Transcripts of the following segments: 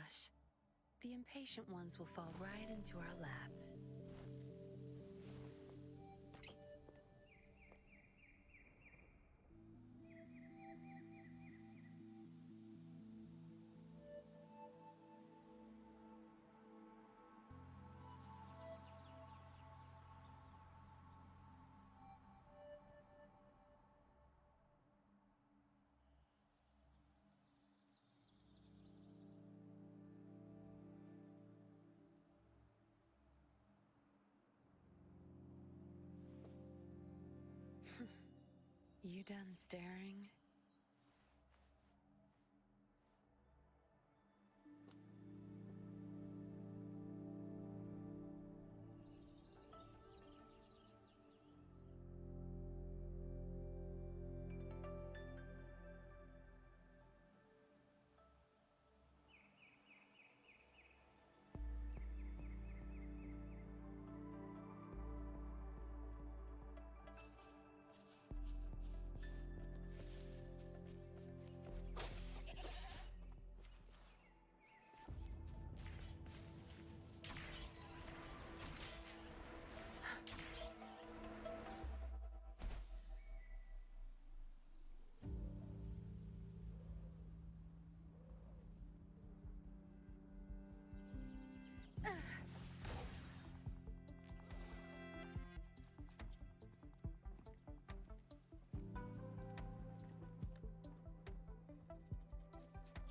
rush. The impatient ones will fall right into our lap. You done staring?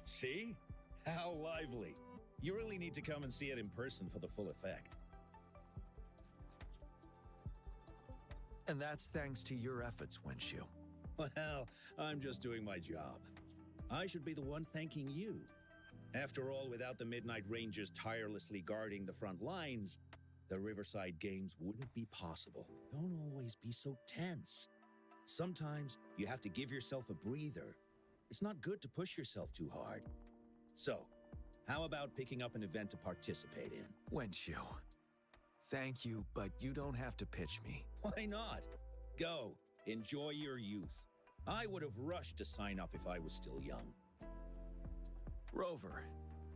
See? How lively. You really need to come and see it in person for the full effect. And that's thanks to your efforts, Wenshu. Well, I'm just doing my job. I should be the one thanking you. After all, without the Midnight Rangers tirelessly guarding the front lines, the Riverside Games wouldn't be possible. Don't always be so tense. Sometimes you have to give yourself a breather. It's not good to push yourself too hard. So, how about picking up an event to participate in? Wenshu, thank you, but you don't have to pitch me. Why not? Go, enjoy your youth. I would have rushed to sign up if I was still young. Rover,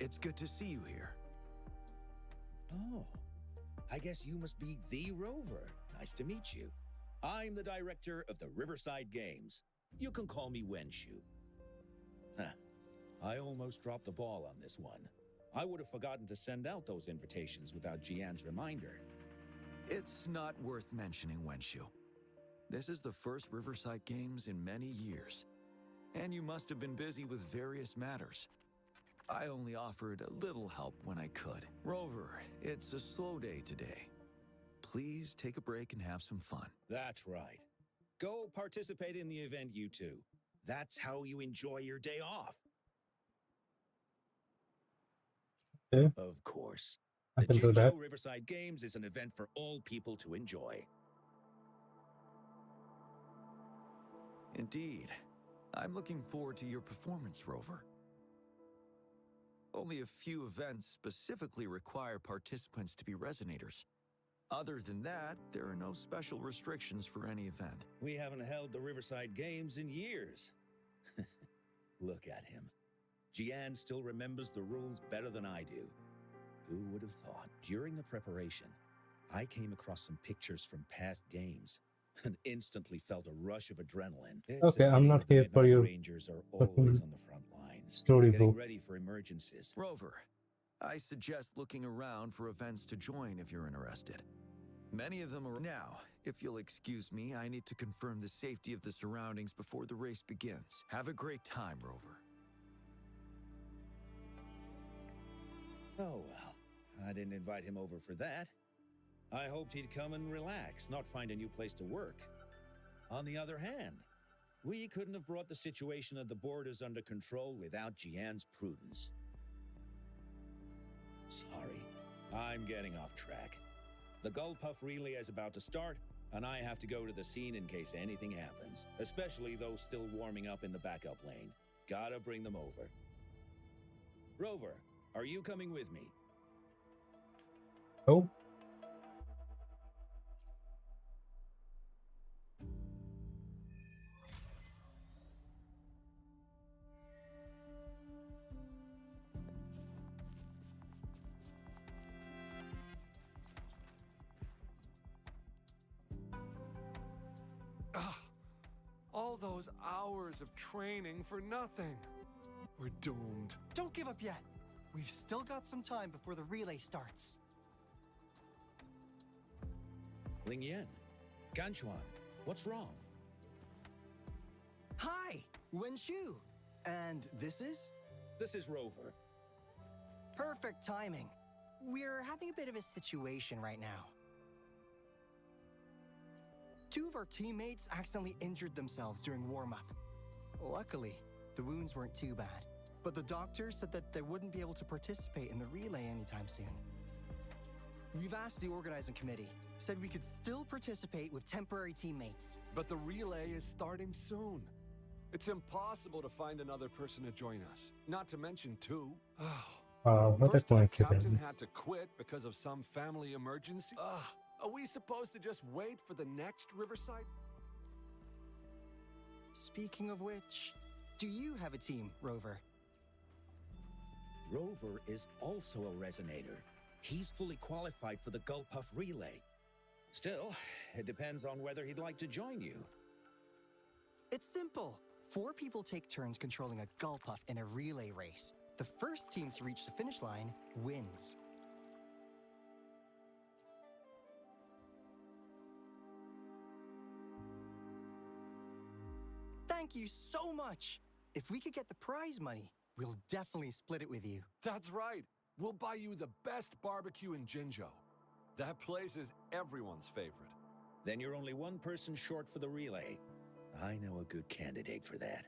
it's good to see you here. Oh, I guess you must be the Rover. Nice to meet you. I'm the director of the Riverside Games. You can call me Wenshu. Huh. I almost dropped the ball on this one. I would have forgotten to send out those invitations without Jian's reminder. It's not worth mentioning, Wenshu. This is the first Riverside Games in many years, and you must have been busy with various matters. I only offered a little help when I could. Rover, it's a slow day today. Please take a break and have some fun. That's right. Go participate in the event, you two. That's how you enjoy your day off. Okay, Of course. I The can do that. Jinzhou Riverside Games is an event for all people to enjoy. Indeed. I'm looking forward to your performance, Rover. Only a few events specifically require participants to be resonators. Other than that, there are no special restrictions for any event. We haven't held the Riverside Games in years. Look at him. Jian still remembers the rules better than I do. Who would have thought? During the preparation, I came across some pictures from past games and instantly felt a rush of adrenaline. It's Okay, a I'm pity not that the here for Midnight your Rangers are fucking always on the front lines, storybook. getting ready for emergencies. Rover, I suggest looking around for events to join if you're interested. Many of them are now. If you'll excuse me, I need to confirm the safety of the surroundings before the race begins. Have a great time, Rover. Oh well, I didn't invite him over for that. I hoped he'd come and relax, not find a new place to work. On the other hand, we couldn't have brought the situation at the borders under control without Jian's prudence. Sorry, I'm getting off track. The Gull Puff relay is about to start, and I have to go to the scene in case anything happens, especially those still warming up in the backup lane. Gotta bring them over. Rover, are you coming with me? Oh, Ugh. All those hours of training for nothing. We're doomed. Don't give up yet. We've still got some time before the relay starts. Ling Yan, Ganchuan, what's wrong? Hi, Wen Shu. And this is? This is Rover. Perfect timing. We're having a bit of a situation right now. Two of our teammates accidentally injured themselves during warm-up. Luckily, the wounds weren't too bad, but the doctor said that they wouldn't be able to participate in the relay anytime soon. We've asked the organizing committee, said we could still participate with temporary teammates. But the relay is starting soon. It's impossible to find another person to join us. Not to mention two. What a First, our captain coincidence. had to quit because of some family emergency. Are we supposed to just wait for the next Riverside? Speaking of which, do you have a team, Rover? Rover is also a resonator. He's fully qualified for the Gulpuff relay. Still, it depends on whether he'd like to join you. It's simple. 4 people take turns controlling a Gulpuff in a relay race. The first team to reach the finish line wins. Thank you so much. If we could get the prize money, we'll definitely split it with you. That's right. We'll buy you the best barbecue in Jinzhou. That place is everyone's favorite. Then you're only one person short for the relay. I know a good candidate for that.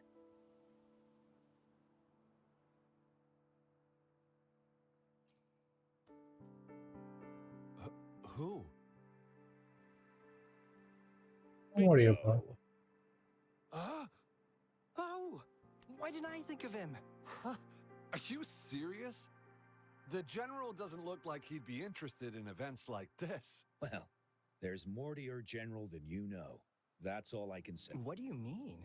Who? Don't worry about it. Oh, why didn't I think of him? Huh? Are you serious? The general doesn't look like he'd be interested in events like this. Well, there's more to your general than you know. That's all I can say. What do you mean?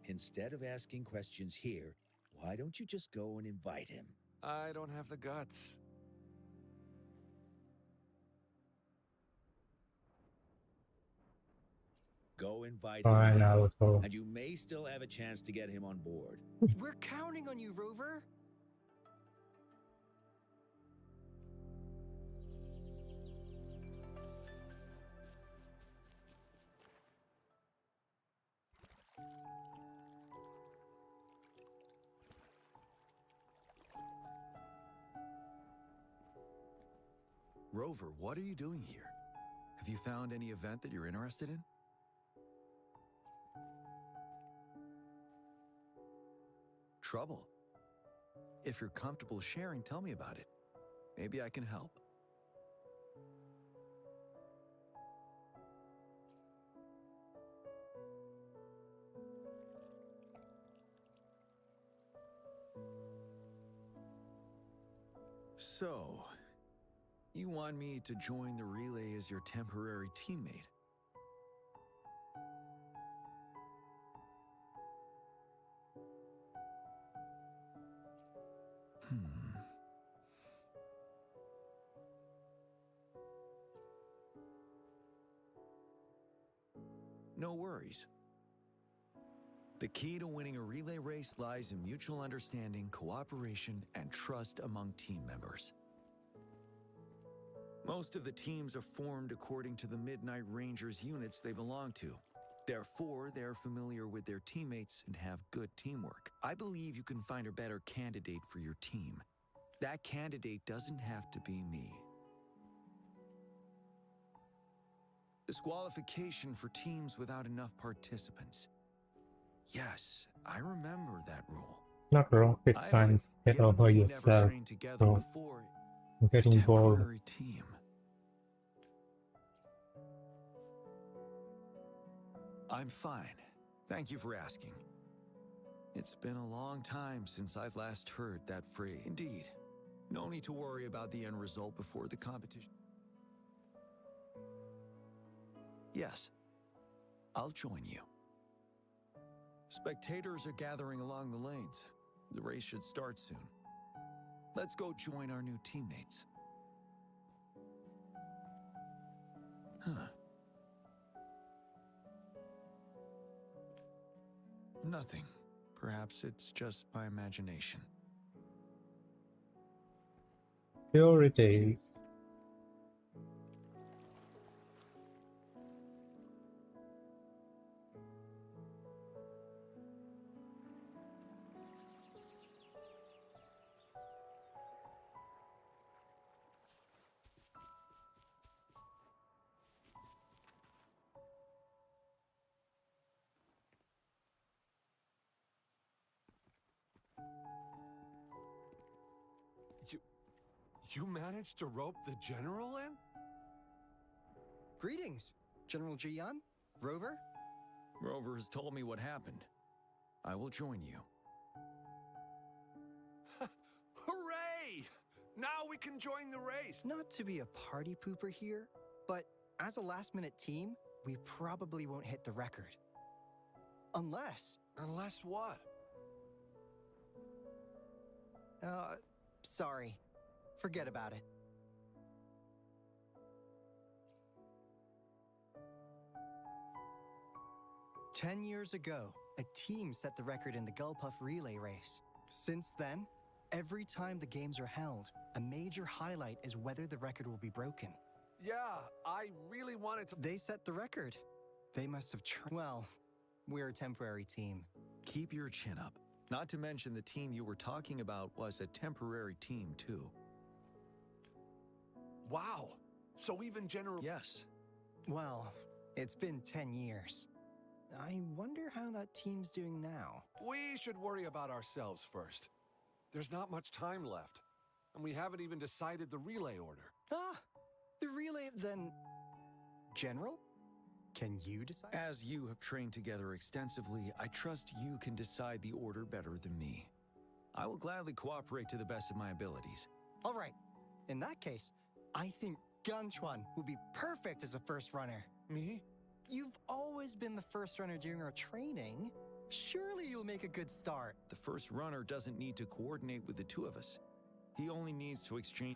Instead of asking questions here, why don't you just go and invite him? I don't have the guts. Go invite Fine, him I now, will go. and you may still have a chance to get him on board. We're counting on you, Rover. Rover, what are you doing here? Have you found any event that you're interested in? Trouble? If you're comfortable sharing, tell me about it. Maybe I can help. So, you want me to join the relay as your temporary teammate? No worries. The key to winning a relay race lies in mutual understanding, cooperation, and trust among team members. Most of the teams are formed according to the Midnight Rangers units they belong to. Therefore, they're familiar with their teammates and have good teamwork. I believe you can find a better candidate for your team. That candidate doesn't have to be me. Disqualification for teams without enough participants. Yes, I remember that rule. It's not rocket I science. would, Get given over we never yourself. trained together So, before, get involved. temporary team. I'm fine. Thank you for asking. It's been a long time since I've last heard that phrase. Indeed. No need to worry about the end result before the competition. Yes, I'll join you. Spectators are gathering along the lanes. The race should start soon. Let's go join our new teammates. Huh. Nothing. Perhaps it's just my imagination. Here it is. You managed to rope the general in? Greetings, General Jian, Rover. Rover has told me what happened. I will join you. Hooray! Now we can join the race. Not to be a party pooper here, but as a last-minute team, we probably won't hit the record. Unless... Unless what? Sorry. Forget about it. "10 years ago, a team set the record in the Gulpuff relay race. Since then, every time the games are held, a major highlight is whether the record will be broken. Yeah, I really wanted to... They set the record. They must have well, we're a temporary team. Keep your chin up. Not to mention the team you were talking about was a temporary team, too. Wow. So even General... Yes. Well, it's been 10 years. I wonder how that team's doing now. We should worry about ourselves first. There's not much time left, and we haven't even decided the relay order. Ah, the relay then... General? Can you decide? As you have trained together extensively, I trust you can decide the order better than me. I will gladly cooperate to the best of my abilities. All right. In that case, I think Gunchuan would be perfect as a first runner. Me? You've always been the first runner during our training. Surely you'll make a good start. The first runner doesn't need to coordinate with the two of us. He only needs to exchange...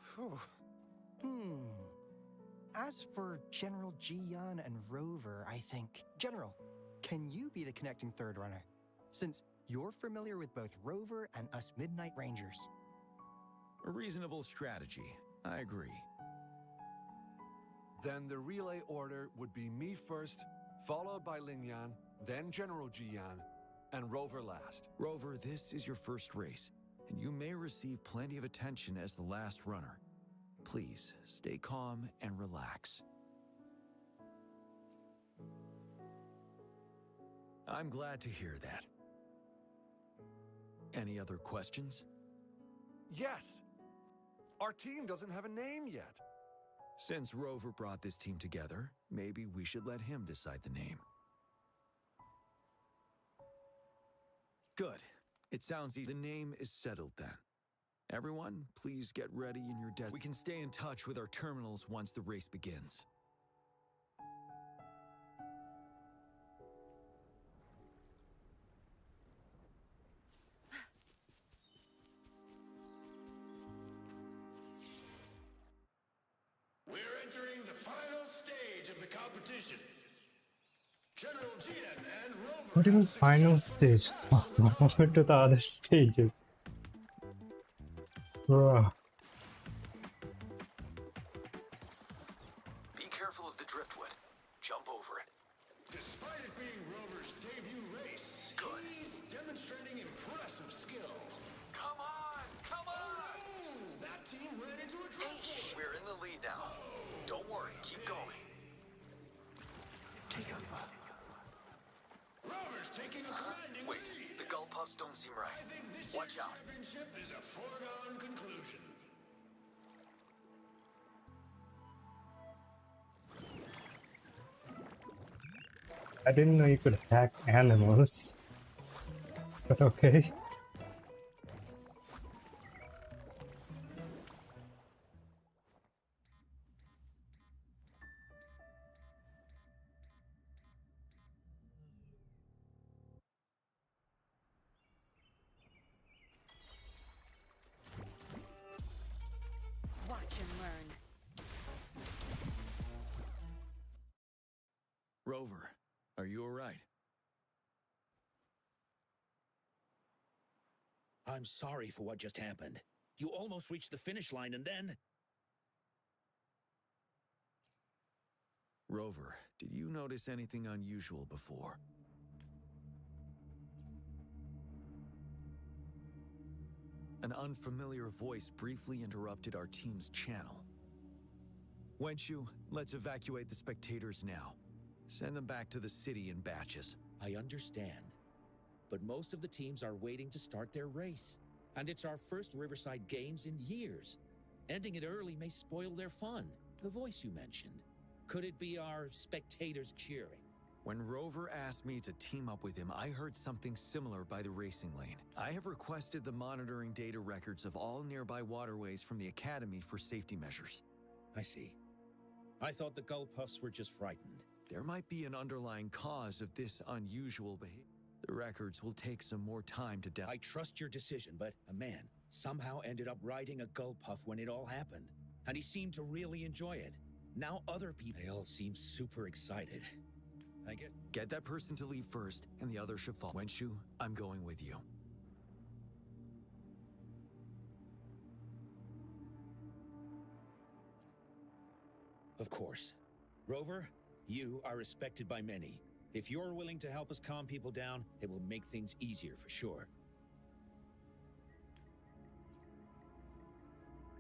As for General Jian and Rover, I think... General, can you be the connecting third runner? Since you're familiar with both Rover and us Midnight Rangers. A reasonable strategy. I agree. Then the relay order would be me first, followed by Lingyan, then General Jian, and Rover last. Rover, this is your first race, and you may receive plenty of attention as the last runner. Please, stay calm and relax. I'm glad to hear that. Any other questions? Yes! Our team doesn't have a name yet. Since Rover brought this team together, maybe we should let him decide the name. Good. It sounds easy. The name is settled then. Everyone, please get ready in your desk. We can stay in touch with our terminals once the race begins. We're entering the final stage of the competition. General Jian and Rover. What do you mean final stage? What to the other stages? Bruh. Be careful of the driftwood. Jump over it. Despite it being Rover's debut race, he's demonstrating impressive skill. Come on! Come on! Oh, that team ran into a driftwood. We're in the lead now. Don't worry, keep going. Take over. Rover's taking a commanding Wait, lead. the Gulpuffs don't seem right. I think this Watch year's out. championship is a foregone conclusion. I didn't know you could hack animals. But okay. Watch and learn. Rover, are you all right? I'm sorry for what just happened. You almost reached the finish line and then... Rover, did you notice anything unusual before? An unfamiliar voice briefly interrupted our team's channel. Wenshu, let's evacuate the spectators now. Send them back to the city in batches. I understand. But most of the teams are waiting to start their race. And it's our first Riverside Games in years. Ending it early may spoil their fun. The voice you mentioned. Could it be our spectators cheering? When Rover asked me to team up with him, I heard something similar by the racing lane. I have requested the monitoring data records of all nearby waterways from the Academy for safety measures. I see. I thought the Gull Puffs were just frightened. There might be an underlying cause of this unusual behavior. The records will take some more time to I trust your decision, but a man somehow ended up riding a Gull Puff when it all happened. And he seemed to really enjoy it. Now other people, they all seem super excited. I guess... Get that person to leave first, and the other should follow. Wenshu, I'm going with you. Of course. Rover, you are respected by many. If you're willing to help us calm people down, it will make things easier for sure.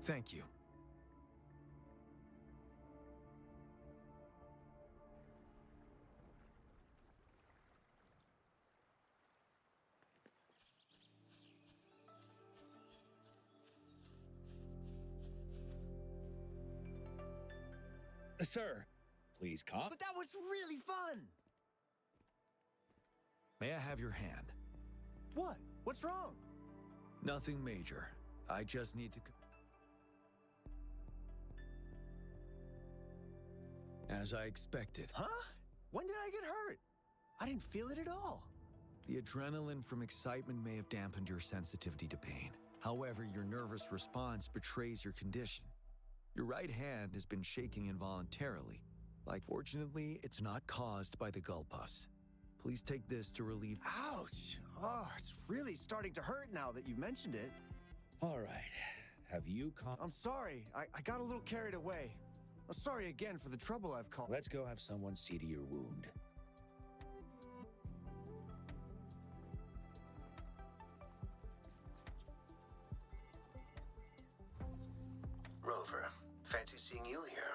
Thank you. Sir, please come. But that was really fun! May I have your hand? What? What's wrong? Nothing major. I just need to... As I expected. Huh? When did I get hurt? I didn't feel it at all. The adrenaline from excitement may have dampened your sensitivity to pain. However, your nervous response betrays your condition. Your right hand has been shaking involuntarily. Fortunately, it's not caused by the Gull Puffs. Please take this to relieve... Ouch! Oh, it's really starting to hurt now that you mentioned it. All right. Have you come? I'm sorry. I got a little carried away. I'm sorry again for the trouble I've caused. Let's go have someone see to your wound. Rover, fancy seeing you here.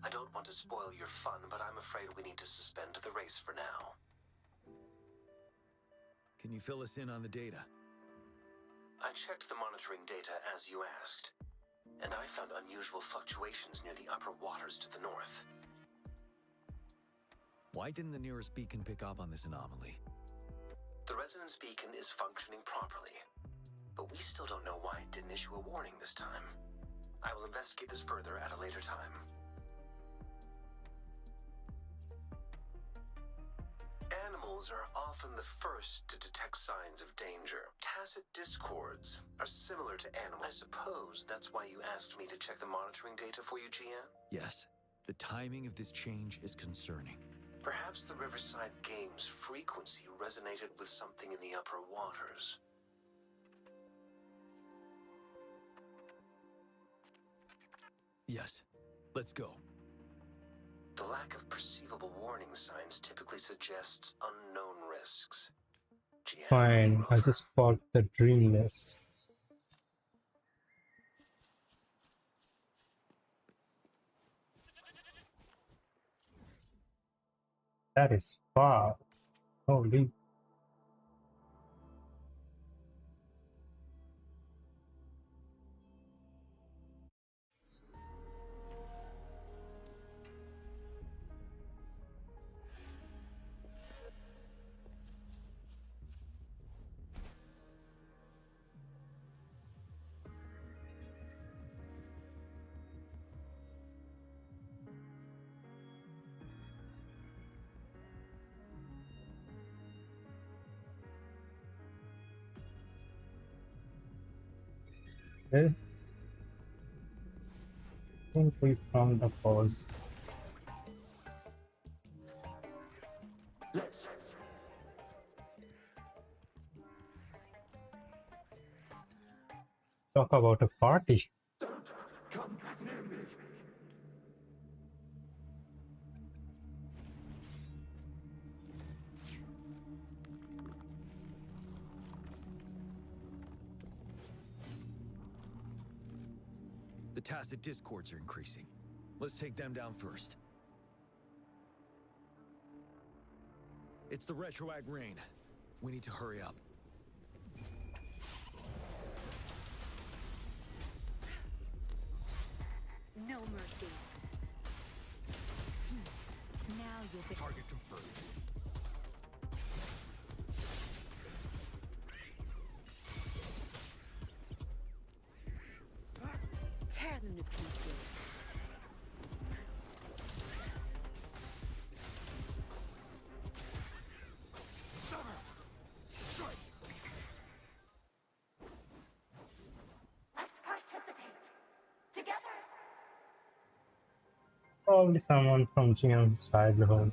I don't want to spoil your fun, but I'm afraid we need to suspend the race for now. Can you fill us in on the data? I checked the monitoring data as you asked, and I found unusual fluctuations near the upper waters to the north. Why didn't the nearest beacon pick up on this anomaly? The resonance beacon is functioning properly, but we still don't know why it didn't issue a warning this time. I will investigate this further at a later time. Animals are often the first to detect signs of danger. Tacit discords are similar to animals. I suppose that's why you asked me to check the monitoring data for you, GM? Yes. The timing of this change is concerning. Perhaps the Riverside Games frequency resonated with something in the upper waters. Yes. Let's go. The lack of perceivable warning signs typically suggests unknown risks. GM, Fine, I just fought the dreamless. That is far. Holy. Okay. I think we found the pause. Talk about a party. Come near me. The tacit discords are increasing. Let's take them down first. It's the retroact rain. We need to hurry up. No mercy. Now you'll be. Target confirmed. Tear them to pieces. Let's participate together. Probably someone from Jian's childhood.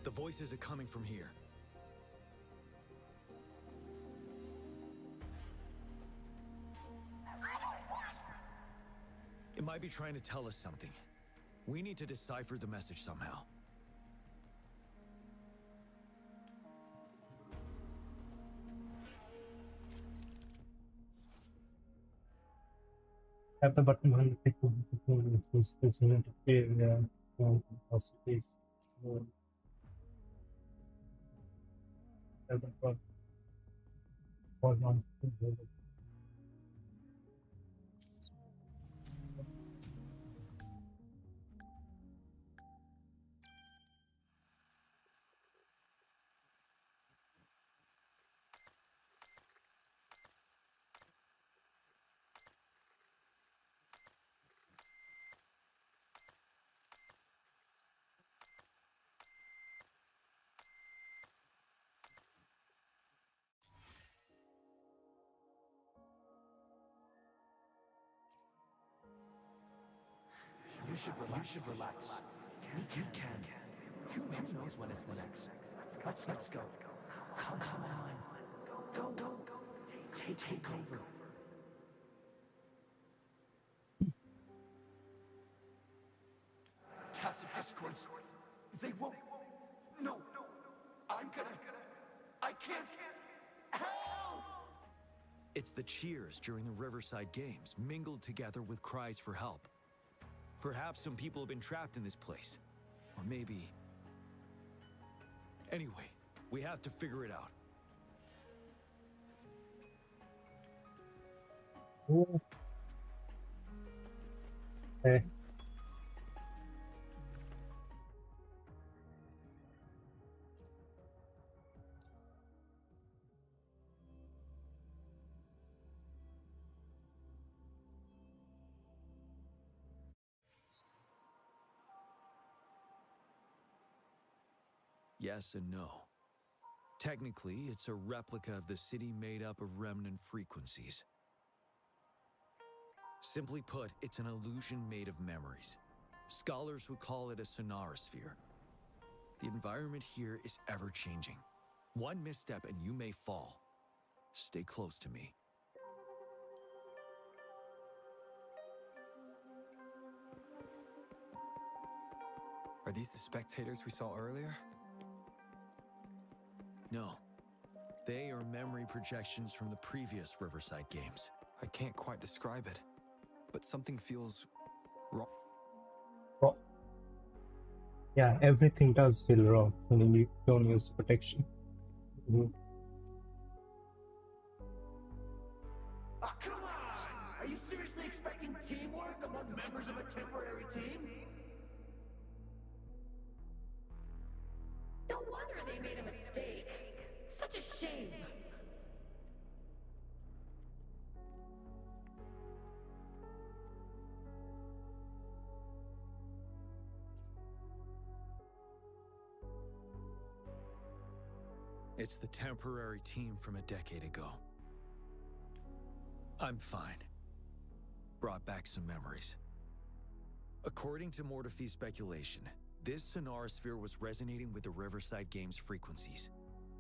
The voices are coming from here. It might be trying to tell us something. We need to decipher the message somehow. Tap the button behind the picture to see this unit appear. Possibilities. You should relax. We can. Who knows when it's the next? Let's go. Come on. Go. Take over. Tacit discords. They won't. No. I can't. Help! It's the cheers during the Riverside Games, mingled together with cries for help. Perhaps some people have been trapped in this place. Or maybe... Anyway, we have to figure it out. Ooh. Okay. Yes and no. Technically, it's a replica of the city made up of remnant frequencies. Simply put, it's an illusion made of memories. Scholars would call it a sonorosphere. The environment here is ever-changing. One misstep and you may fall. Stay close to me. Are these the spectators we saw earlier? No. They are memory projections from the previous Riverside Games. I can't quite describe it, but something feels wrong. Oh. Yeah, everything does feel wrong when you don't use protection. Oh, come on! Are you seriously expecting teamwork among members of a temporary team? No wonder they made a mistake. Such a shame. It's the temporary team from a decade ago. I'm fine. Brought back some memories. According to Mortefi's speculation, this sonorosphere was resonating with the Riverside Games frequencies.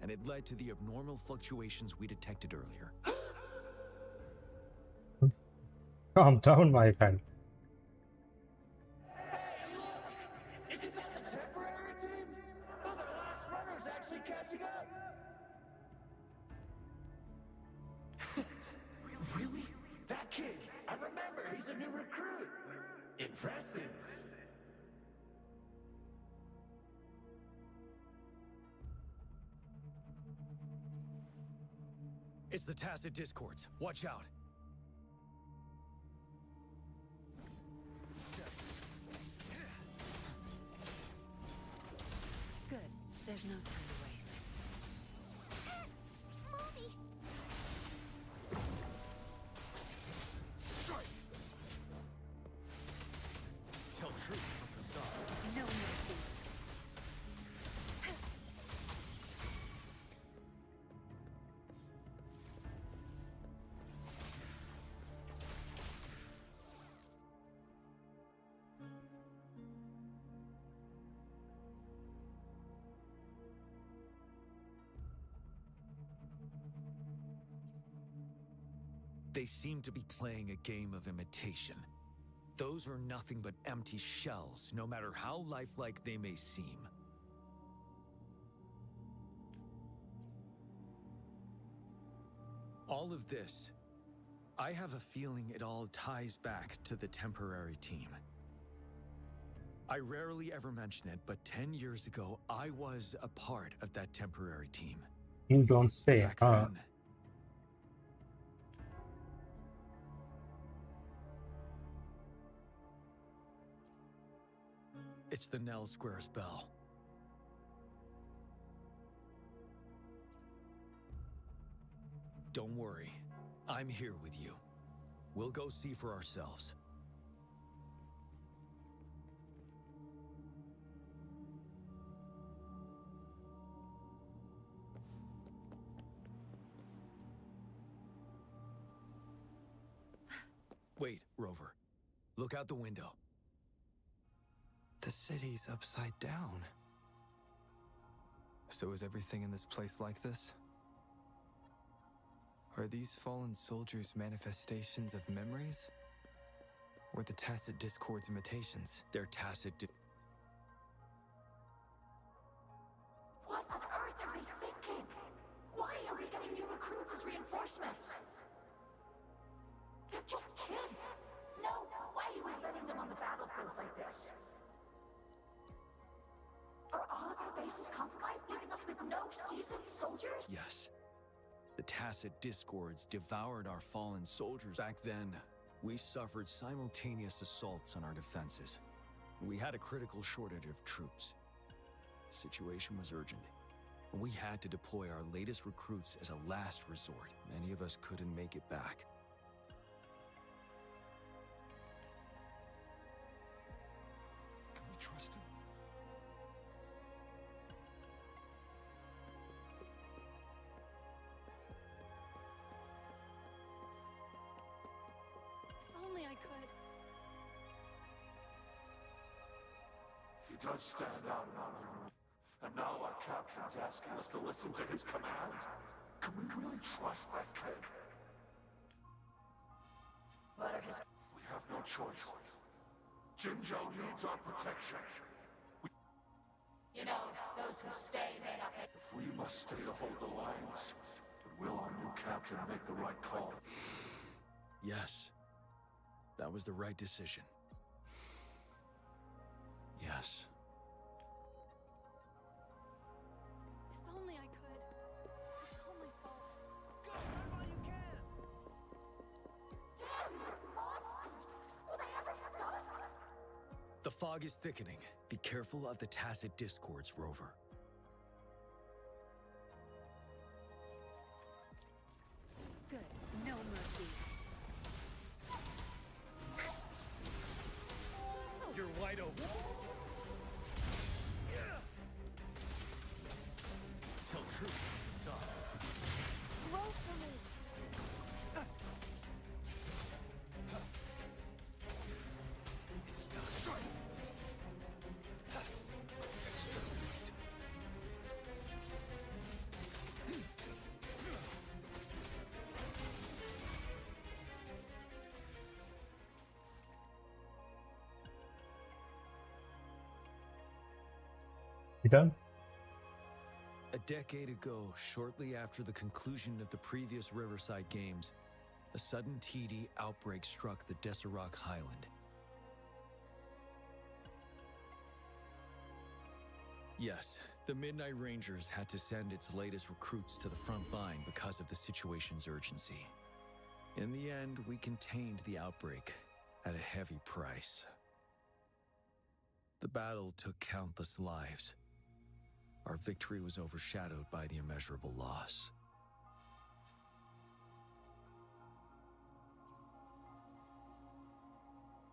and it led to the abnormal fluctuations we detected earlier. Calm down, my friend. Hey, look! Isn't that the temporary team? Oh, the last runner's actually catching up! Really? That kid! I remember, he's a new recruit! Impressive! It's the Tacit Discords. Watch out. Good. There's no time to waste. Mommy! Tell truth from facade. No mercy. They seem to be playing a game of imitation. Those are nothing but empty shells, no matter how lifelike they may seem. All of this, I have a feeling it all ties back to the temporary team. I rarely ever mention it, but 10 years ago, I was a part of that temporary team. You don't say, Back huh? then, it's the Nell Squares bell. Don't worry, I'm here with you. We'll go see for ourselves. Wait, Rover. Look out the window. The city's upside down. So is everything in this place like this? Are these fallen soldiers manifestations of memories? Or the Tacit Discord's imitations? They're Tacit What on earth are they thinking? Why are we getting new recruits as reinforcements? They're just kids. No way we're letting them on the battlefield like this. Are all of our bases compromised, leaving us with no seasoned soldiers? Yes. The Tacit Discords devoured our fallen soldiers. Back then, we suffered simultaneous assaults on our defenses. We had a critical shortage of troops. The situation was urgent. We had to deploy our latest recruits as a last resort. Many of us couldn't make it back. Can we trust him? If only I could. He does stand out in our group. And now our captain's asking us to listen to his commands. Can we really trust that kid? What are his... We have no choice. Jinjo needs our protection. You know, those who stay may not make... If we must stay to hold the lines, but will our new captain make the right call? Yes. That was the right decision. Yes. If only I could. It's all my fault. Damn these monsters! Will they ever stop? The fog is thickening. Be careful of the Tacit Discords, Rover. Good. No mercy. You're wide open. Tell truth, son. Roll for me! It's done. Exterminate. We done? A decade ago, shortly after the conclusion of the previous Riverside Games, a sudden TD outbreak struck the Desserock Highland. Yes, the Midnight Rangers had to send its latest recruits to the front line because of the situation's urgency. In the end, we contained the outbreak at a heavy price. The battle took countless lives. Our victory was overshadowed by the immeasurable loss.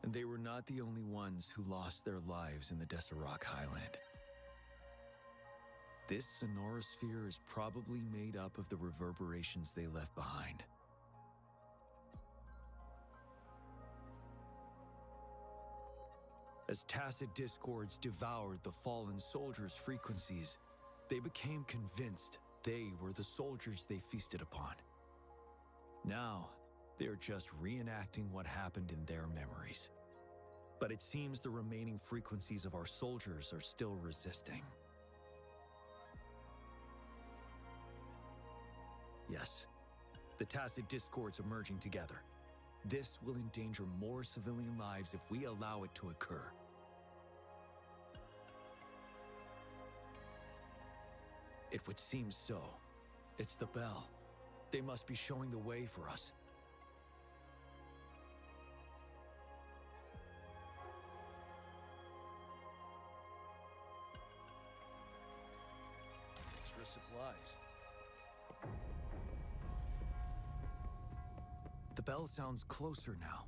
And they were not the only ones who lost their lives in the Desserock Highland. This sonorosphere is probably made up of the reverberations they left behind. As tacit discords devoured the fallen soldiers' frequencies, they became convinced they were the soldiers they feasted upon. Now, they're just reenacting what happened in their memories. But it seems the remaining frequencies of our soldiers are still resisting. Yes, the tacit discords are merging together. This will endanger more civilian lives if we allow it to occur. It would seem so. It's the bell. They must be showing the way for us. Extra supplies. The bell sounds closer now.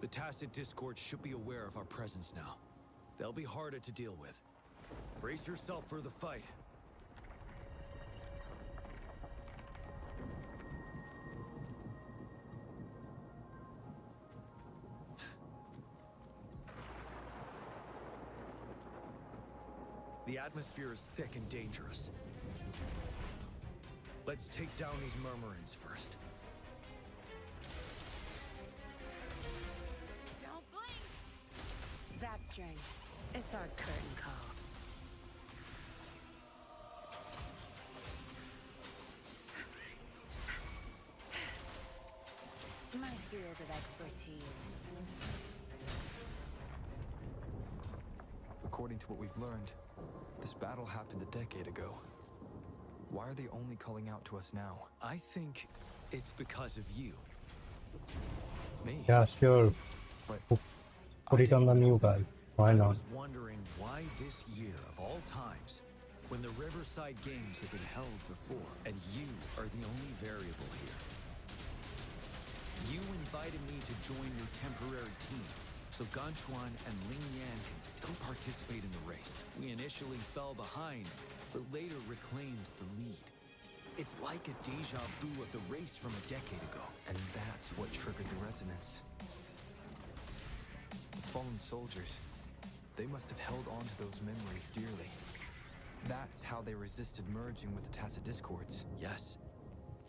The tacit discord should be aware of our presence now. They'll be harder to deal with. Brace yourself for the fight. The atmosphere is thick and dangerous. Let's take down these murmurins first. Don't blink! Zapstring. It's our curtain call. My field of expertise. According to what we've learned, this battle happened a decade ago. Why are they only calling out to us now? I think it's because of you. Me? Yeah, sure. But Put it on the new guy. Why I not? was wondering why this year, of all times, when the Riverside Games have been held before, and you are the only variable here. You invited me to join your temporary team, so Ganchuan and Ling Yan can still participate in the race. We initially fell behind, but later reclaimed the lead. It's like a deja vu of the race from a decade ago. And that's what triggered the resonance. The fallen soldiers, they must have held on to those memories dearly. That's how they resisted merging with the tacit discords. Yes,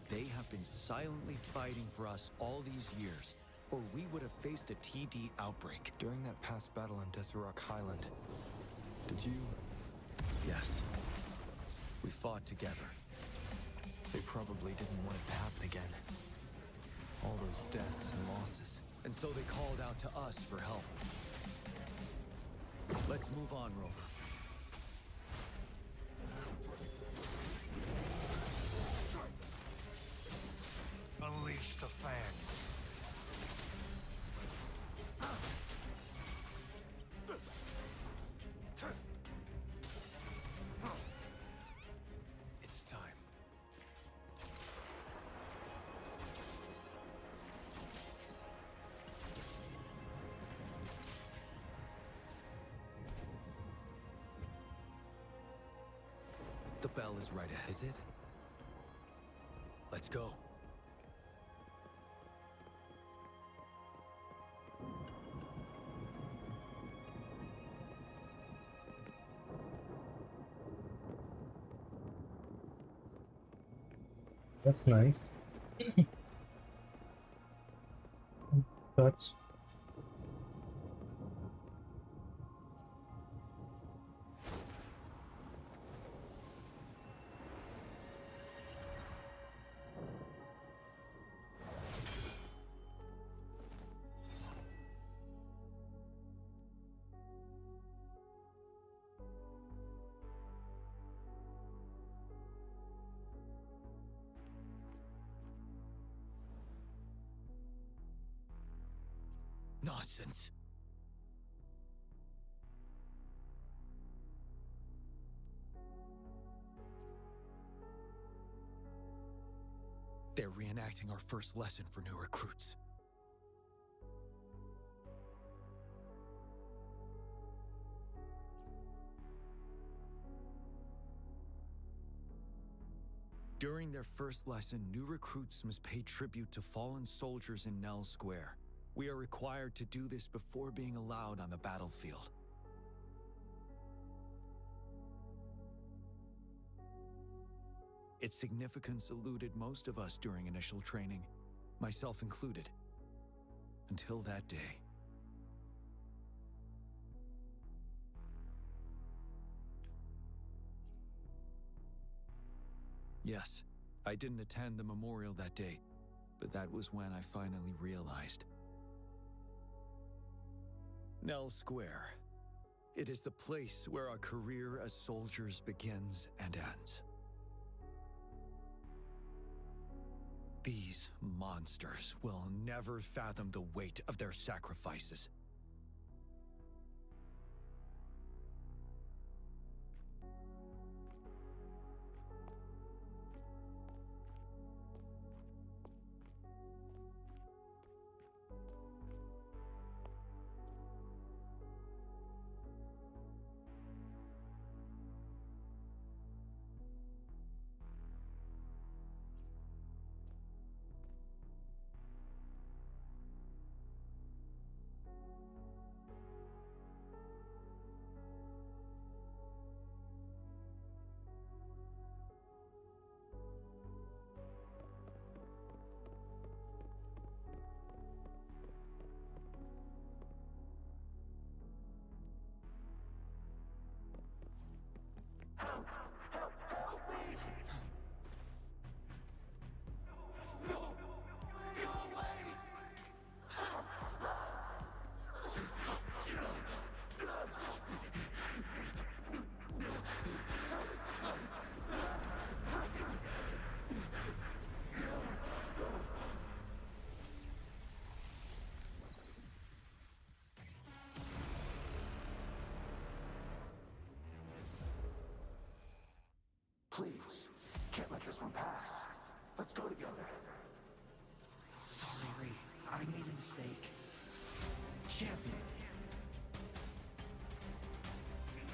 they have been silently fighting for us all these years, or we would have faced a TD outbreak. During that past battle in Desserock Highland, did you... Yes, we fought together. They probably didn't want it to happen again. All those deaths and losses. And so they called out to us for help. Let's move on, Rover. Unleash the fangs. It's time. The bell is right ahead. Is it? Let's go. That's nice. That's nonsense. They're reenacting our first lesson for new recruits. During their first lesson, new recruits must pay tribute to fallen soldiers in Nell Square. We are required to do this before being allowed on the battlefield. Its significance eluded most of us during initial training, myself included, until that day. Yes, I didn't attend the memorial that day, but that was when I finally realized. Nell Square. It is the place where our career as soldiers begins and ends. These monsters will never fathom the weight of their sacrifices. Please, can't let this one pass. Let's go together. Sorry, I made a mistake. Champion.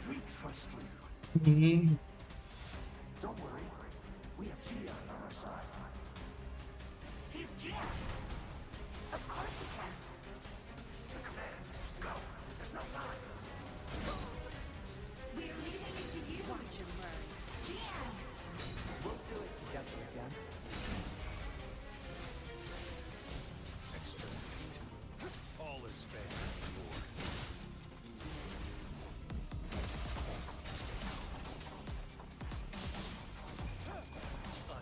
We trust you. Don't worry, we have Gia on our side. He's Gia. Of course he can. The command, go. There's no time. We're leaving it to you. Watch him burn. Gia. We'll do it together again. Exterminate. All is fair, Lord.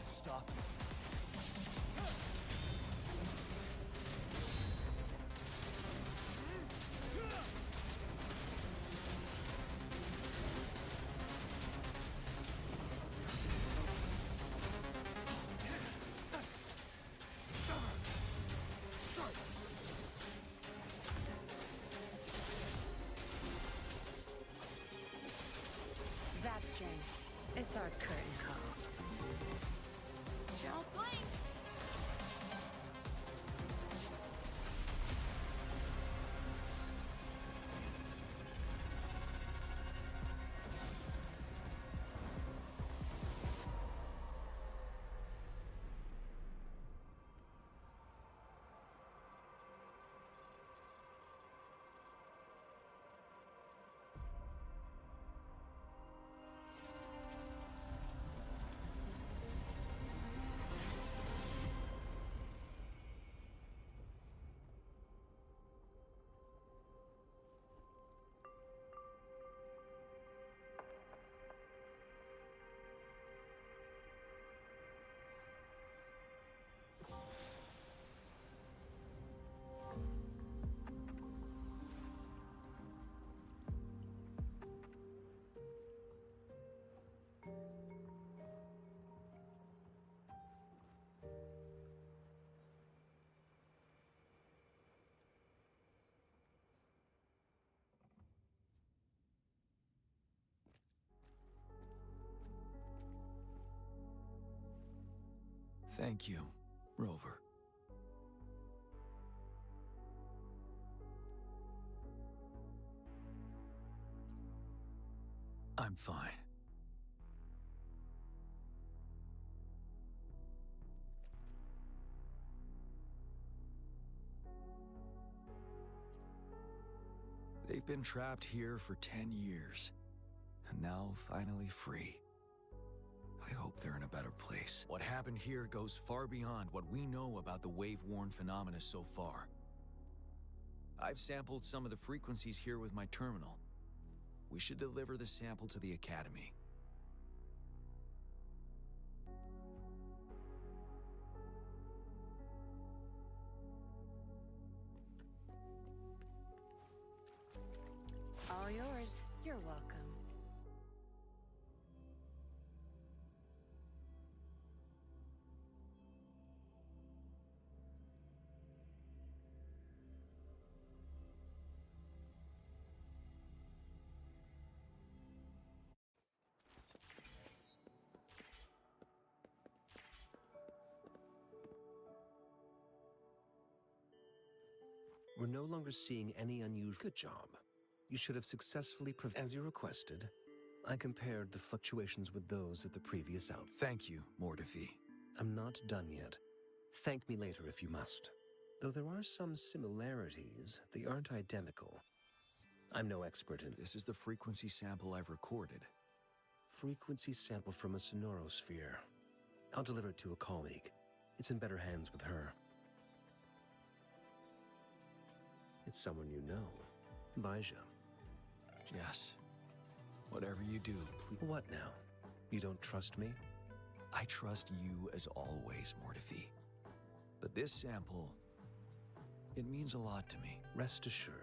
Unstoppable. Zap string. It's our curtain call. Don't blink! Thank you, Rover. I'm fine. They've been trapped here for 10 years, and now finally free. I hope they're in a better place. What happened here goes far beyond what we know about the wave-worn phenomena so far. I've sampled some of the frequencies here with my terminal. We should deliver the sample to the Academy. All yours. You're welcome. We're no longer seeing any unusual. Good job. You should have successfully as you requested. I compared the fluctuations with those at the previous out. Thank you, Mordefi. I'm not done yet. Thank me later if you must. Though there are some similarities, they aren't identical. I'm no expert in This is the frequency sample I've recorded. frequency sample from a sonorosphere. I'll deliver it to a colleague. It's in better hands with her. It's someone you know. Baija. Yes. Whatever you do, please. What now? You don't trust me? I trust you as always, Mordefi. But this sample, it means a lot to me. Rest assured.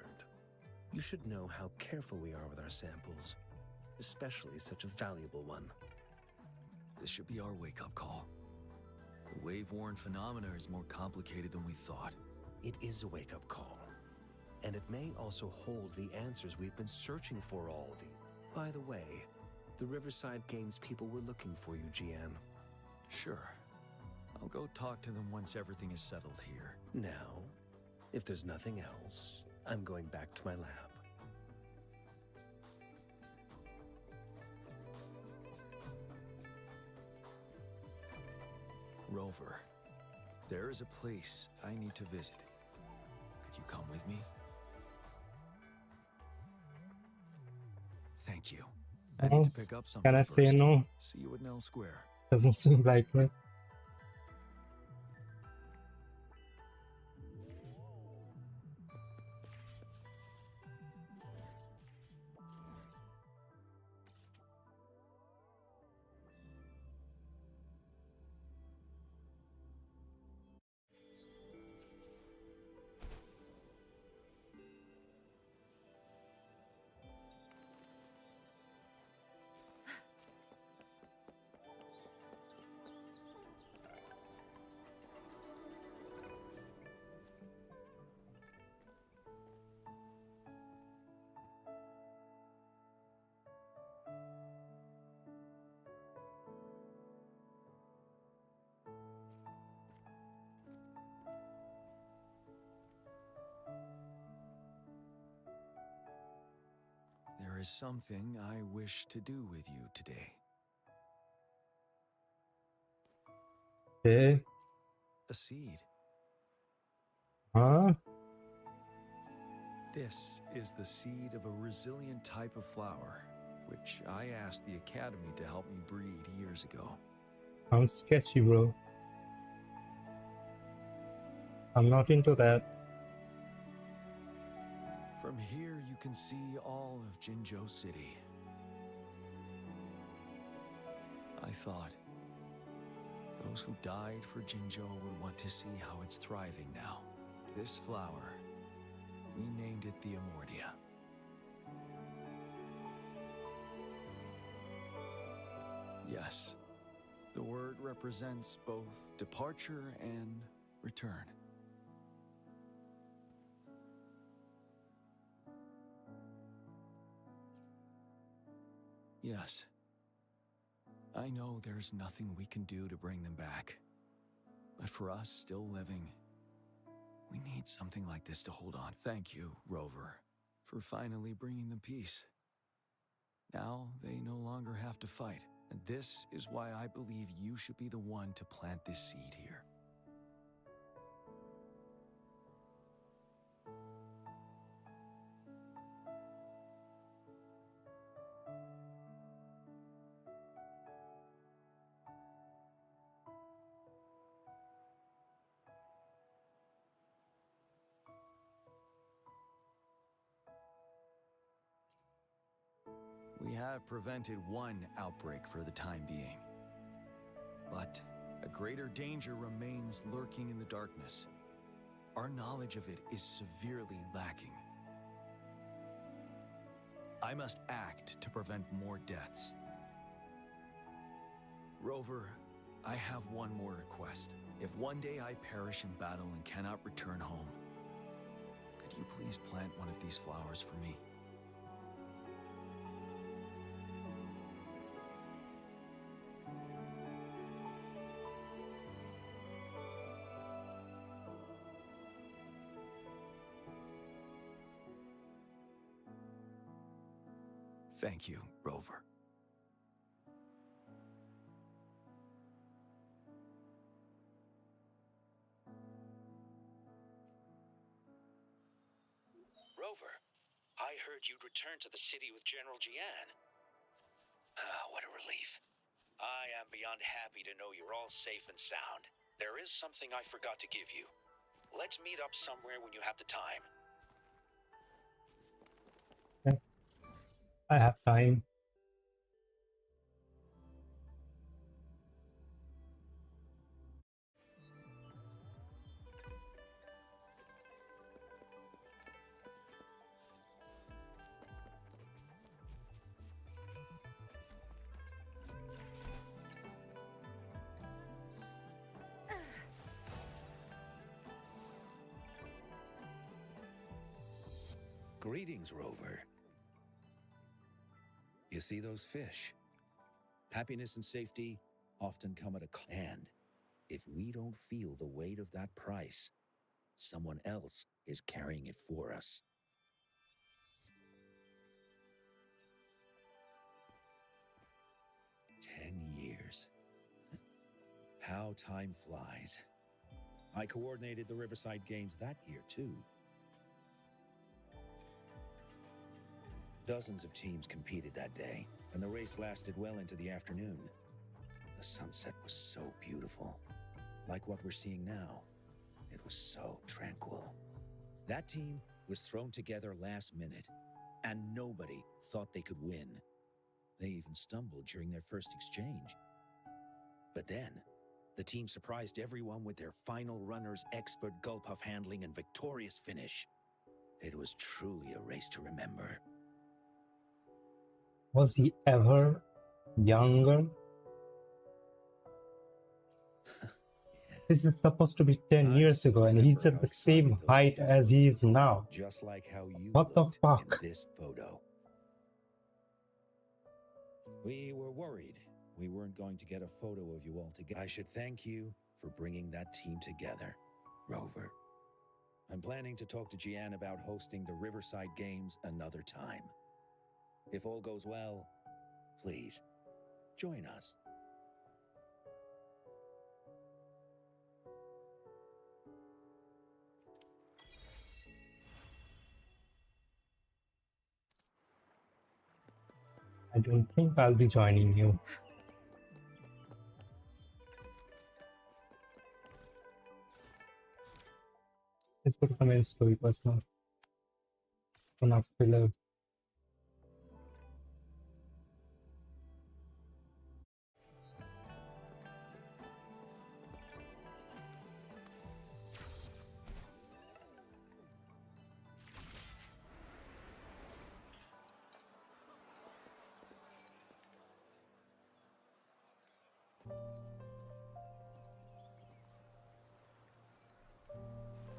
You should know how careful we are with our samples, especially such a valuable one. This should be our wake-up call. The wave-worn phenomena is more complicated than we thought. It is a wake-up call. And it may also hold the answers we've been searching for all these. By the way, the Riverside Games people were looking for you, Jian. Sure. I'll go talk to them once everything is settled here. Now, if there's nothing else, I'm going back to my lab. Rover, there is a place I need to visit. Could you come with me? Thank you. I need to pick up something Can I first. say no? See you at Nell Square. Doesn't seem like it. There is something I wish to do with you today. Okay. A seed. Huh? This is the seed of a resilient type of flower, which I asked the Academy to help me breed years ago. Sounds sketchy, bro. I'm not into that. From here, you can see all of Jinzhou City. I thought those who died for Jinzhou would want to see how it's thriving now. This flower, we named it the Amordia. Yes, the word represents both departure and return. Yes. I know there's nothing we can do to bring them back. But for us still living, we need something like this to hold on. Thank you, Rover, for finally bringing them peace. Now they no longer have to fight, and this is why I believe you should be the one to plant this seed here. We have prevented one outbreak for the time being. But a greater danger remains lurking in the darkness. Our knowledge of it is severely lacking. I must act to prevent more deaths. Rover, I have one more request. If one day I perish in battle and cannot return home, could you please plant one of these flowers for me? Thank you, Rover. Rover, I heard you'd returned to the city with General Jian. Ah, what a relief. I am beyond happy to know you're all safe and sound. There is something I forgot to give you. Let's meet up somewhere when you have the time. I have time. Greetings, Rover. You see those fish? Happiness and safety often come at a cost. And if we don't feel the weight of that price, someone else is carrying it for us. Years. How time flies. I coordinated the Riverside Games that year, too. Dozens of teams competed that day, and the race lasted well into the afternoon. The sunset was so beautiful. Like what we're seeing now. It was so tranquil. That team was thrown together last minute, and nobody thought they could win. They even stumbled during their first exchange. But then, the team surprised everyone with their final runner's expert gulp-puff handling and victorious finish. It was truly a race to remember. Was he ever younger? This is supposed to be 10 years ago, and he's at the same height as he is now. Just like how you What the fuck? in this photo. We were worried we weren't going to get a photo of you all together. I should thank you for bringing that team together, Rover. I'm planning to talk to Jian about hosting the Riverside Games another time. If all goes well, please, join us. I don't think I'll be joining you. Let's put the main story personal. One of filler.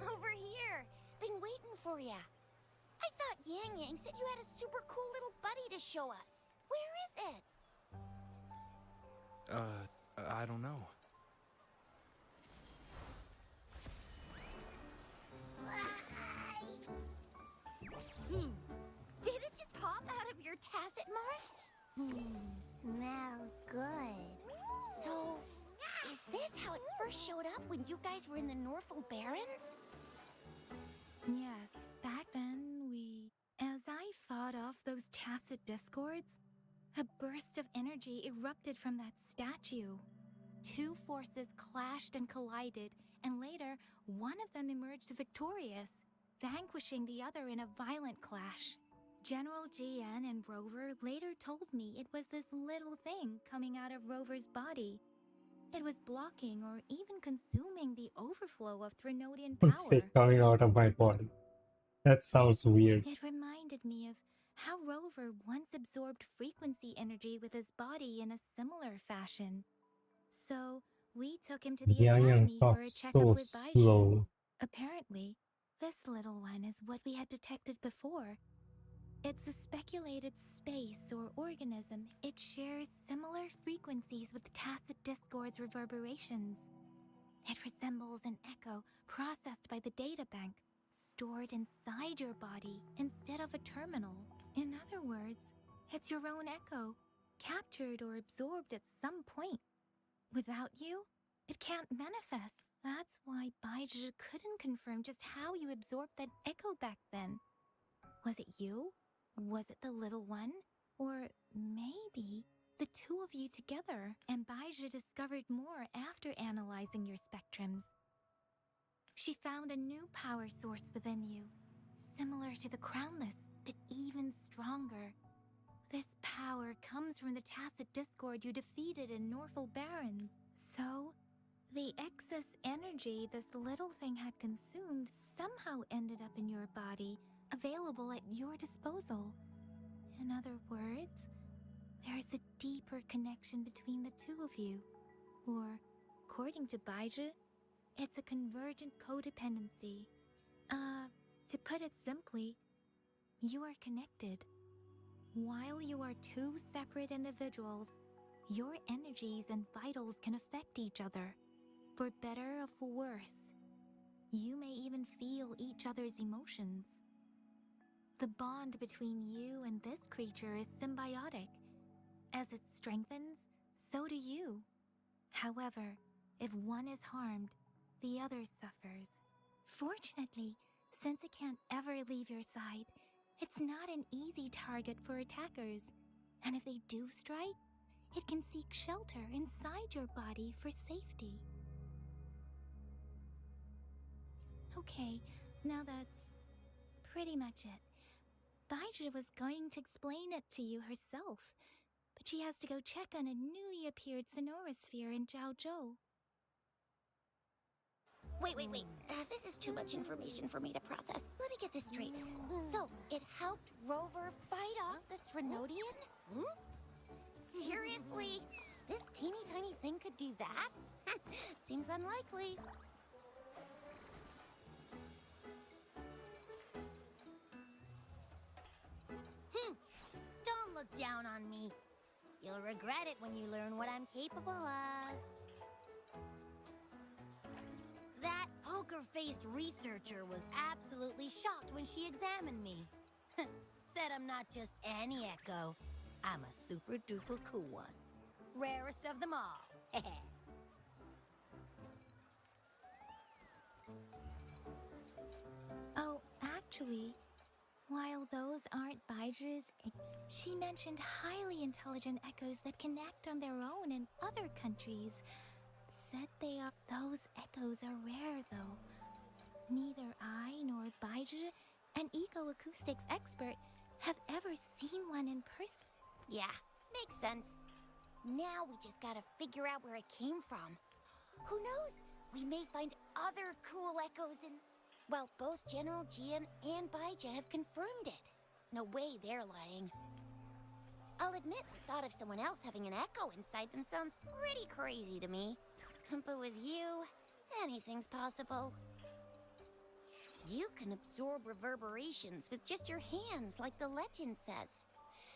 Over here. Been waiting for ya. I thought Yang Yang said you had a super cool little buddy to show us. Where is it? I don't know. Smells good. So, is this how it first showed up when you guys were in the Norfolk Barrens? Yes, back then As I fought off those tacit discords, a burst of energy erupted from that statue. Two forces clashed and collided, and later, one of them emerged victorious, vanquishing the other in a violent clash. General GN and Rover later told me it was this little thing coming out of Rover's body. It was blocking or even consuming the overflow of Threnodian It's power. coming out of my body. That sounds weird. It reminded me of how Rover once absorbed frequency energy with his body in a similar fashion. So, we took him to the Yang academy for a talks checkup so with Baizhi. slow. Apparently, this little one is what we had detected before. It's a speculated space or organism. It shares similar frequencies with tacit discord's reverberations. It resembles an echo processed by the data bank, stored inside your body instead of a terminal. In other words, it's your own echo, captured or absorbed at some point. Without you, it can't manifest. That's why Baizhi couldn't confirm just how you absorbed that echo back then. Was it you? Was it the little one? Or maybe the two of you together? And Baizhi discovered more after analyzing your spectrums. She found a new power source within you, similar to the Crownless, but even stronger. This power comes from the tacit discord you defeated in Norfolk Barrens. So, the excess energy this little thing had consumed somehow ended up in your body, available at your disposal. In other words, there's a deeper connection between the two of you. Or, according to Baizhi, it's a convergent codependency. To put it simply, you are connected. While you are two separate individuals, your energies and vitals can affect each other, for better or for worse. You may even feel each other's emotions. The bond between you and this creature is symbiotic. As it strengthens, so do you. However, if one is harmed, the other suffers. Fortunately, since it can't ever leave your side, it's not an easy target for attackers. And if they do strike, it can seek shelter inside your body for safety. Okay, now that's pretty much it. Baizhi was going to explain it to you herself, but she has to go check on a newly appeared sonorosphere in Zhaozhou. Wait. This is too much information for me to process. Let me get this straight. So, it helped Rover fight off the Threnodian? Seriously? This teeny tiny thing could do that? Seems unlikely. Don't look down on me. You'll regret it when you learn what I'm capable of. That poker-faced researcher was absolutely shocked when she examined me. Said I'm not just any echo. I'm a super-duper cool one. Rarest of them all. Oh, actually, while those aren't Baizhi's, she mentioned highly intelligent echoes that can act on their own in other countries. Said those echoes are rare, though. Neither I nor Baizhi, an eco-acoustics expert, have ever seen one in person. Yeah, makes sense. Now we just gotta figure out where it came from. Who knows? We may find other cool echoes in... Well, both General Jian and Baizhi have confirmed it. No way they're lying. I'll admit the thought of someone else having an echo inside them sounds pretty crazy to me. But with you, anything's possible. You can absorb reverberations with just your hands, like the legend says.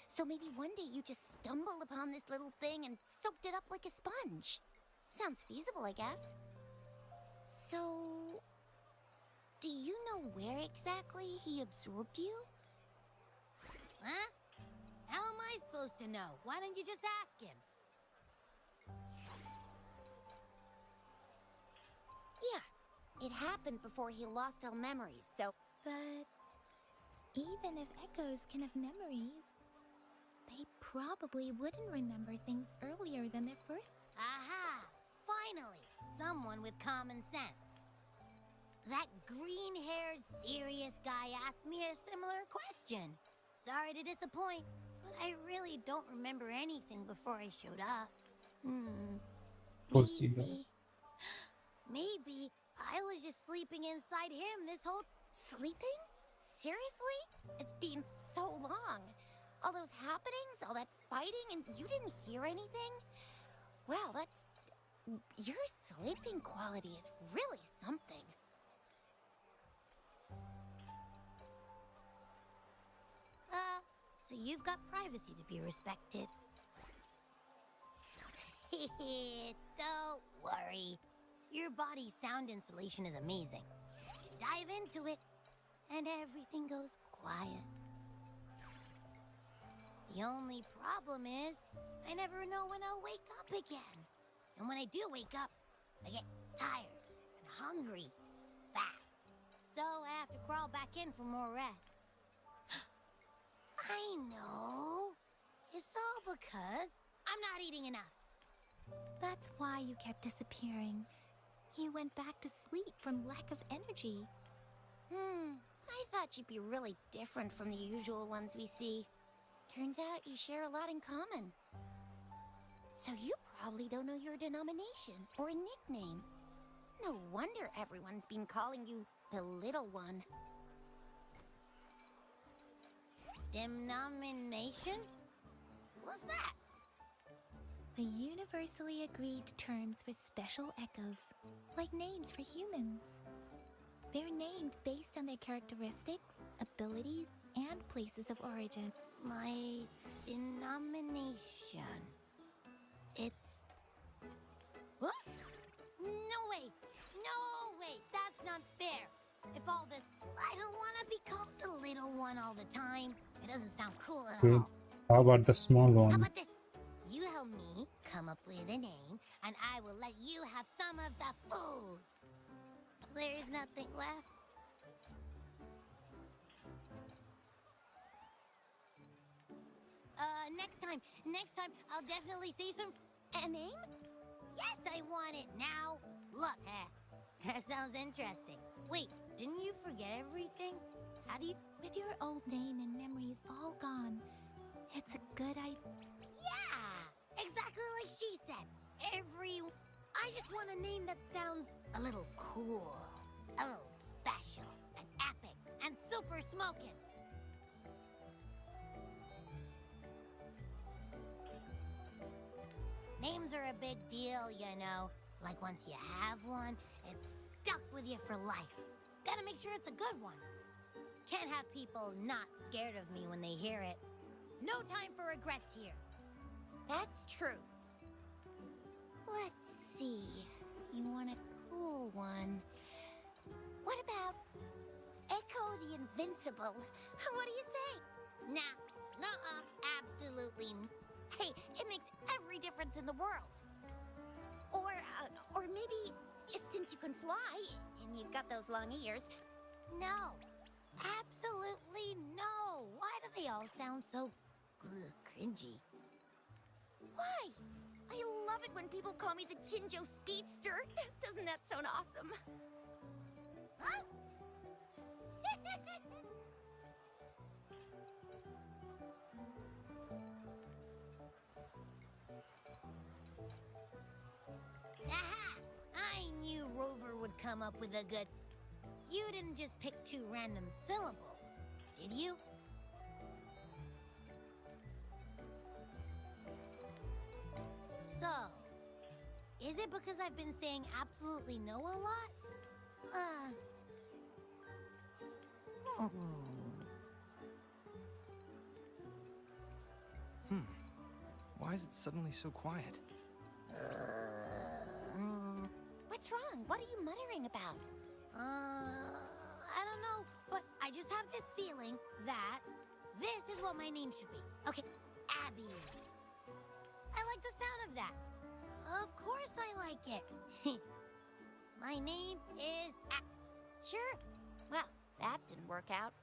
So maybe one day you just stumbled upon this little thing and soaked it up like a sponge. Sounds feasible, I guess. So... do you know where exactly he absorbed you? Huh? How am I supposed to know? Why don't you just ask him? Yeah, it happened before he lost all memories, so... But even if echoes can have memories, they probably wouldn't remember things earlier than their first... Aha! Finally, someone with common sense. That green-haired, serious guy asked me a similar question. Sorry to disappoint, but I really don't remember anything before I showed up. Maybe I was just sleeping inside him this whole... Sleeping? Seriously? It's been so long. All those happenings, all that fighting, and you didn't hear anything? Well, that's... Your sleeping quality is really something. So you've got privacy to be respected. Don't worry. Your body's sound insulation is amazing. You can dive into it, and everything goes quiet. The only problem is, I never know when I'll wake up again. And when I do wake up, I get tired and hungry fast. So I have to crawl back in for more rest. I know. It's all because I'm not eating enough. That's why you kept disappearing. You went back to sleep from lack of energy. I thought you'd be really different from the usual ones we see. Turns out you share a lot in common. So you probably don't know your denomination or a nickname. No wonder everyone's been calling you the Little One. Denomination? What's that? The universally agreed terms for special echoes, like names for humans. They're named based on their characteristics, abilities, and places of origin. My denomination. It's... What? No way! No way! That's not fair! If all this... I don't want to be called the Little One all the time. It doesn't sound cool at all. How about the small one? How about this? You help me come up with a name, and I will let you have some of the food. There's nothing left. Next time, I'll definitely say some... A name? Yes, I want it now. Look, that sounds interesting. Wait, didn't you forget everything? How do you... With your old name and memories all gone, it's a good idea. Yeah, exactly like she said. I just want a name that sounds a little cool, a little special, and epic, and super smoking. Names are a big deal, you know. Like once you have one, it's stuck with you for life. Gotta make sure it's a good one. Can't have people not scared of me when they hear it. No time for regrets here. That's true. Let's see. You want a cool one. What about Echo the Invincible? What do you say? Nah, absolutely. Hey, it makes every difference in the world. Or maybe, since you can fly, and you've got those long ears, no. Absolutely no. Why do they all sound so cringy? Why? I love it when people call me the Jinjo Speedster. Doesn't that sound awesome? Huh? Aha! I knew Rover would come up with a good... You didn't just pick two random syllables, did you? So, is it because I've been saying absolutely no a lot? Why is it suddenly so quiet? What's wrong? What are you muttering about? I don't know, but I just have this feeling that this is what my name should be. Okay, Abby. I like the sound of that. Of course I like it. My name is Sure. Well, that didn't work out.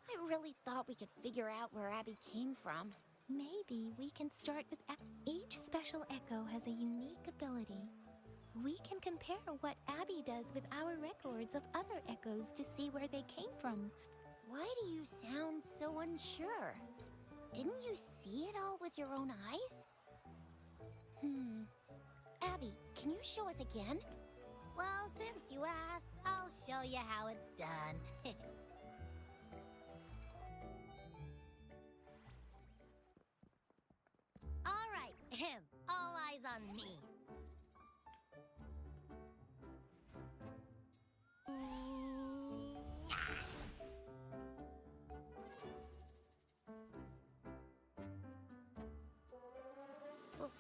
I really thought we could figure out where Abby came from. Maybe we can start with each special echo has a unique ability. We can compare what Abby does with our records of other echoes to see where they came from. Why do you sound so unsure? Didn't you see it all with your own eyes? Abby, can you show us again? Well, since you asked, I'll show you how it's done. All right, all eyes on me.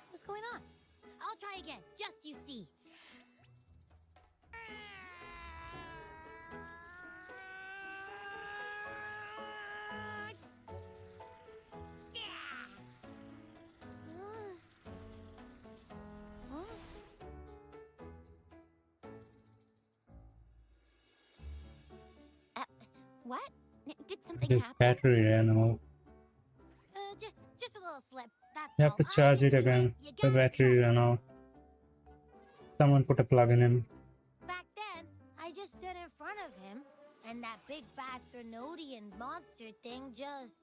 What's going on? I'll try again, just you see. What? Did something This happen? battery, you know. Just a little slip. That's You have all. to charge I it can do again. You The gotta battery, you know. Someone put a plug in him. Back then, I just stood in front of him, and that big bad Threnodian monster thing just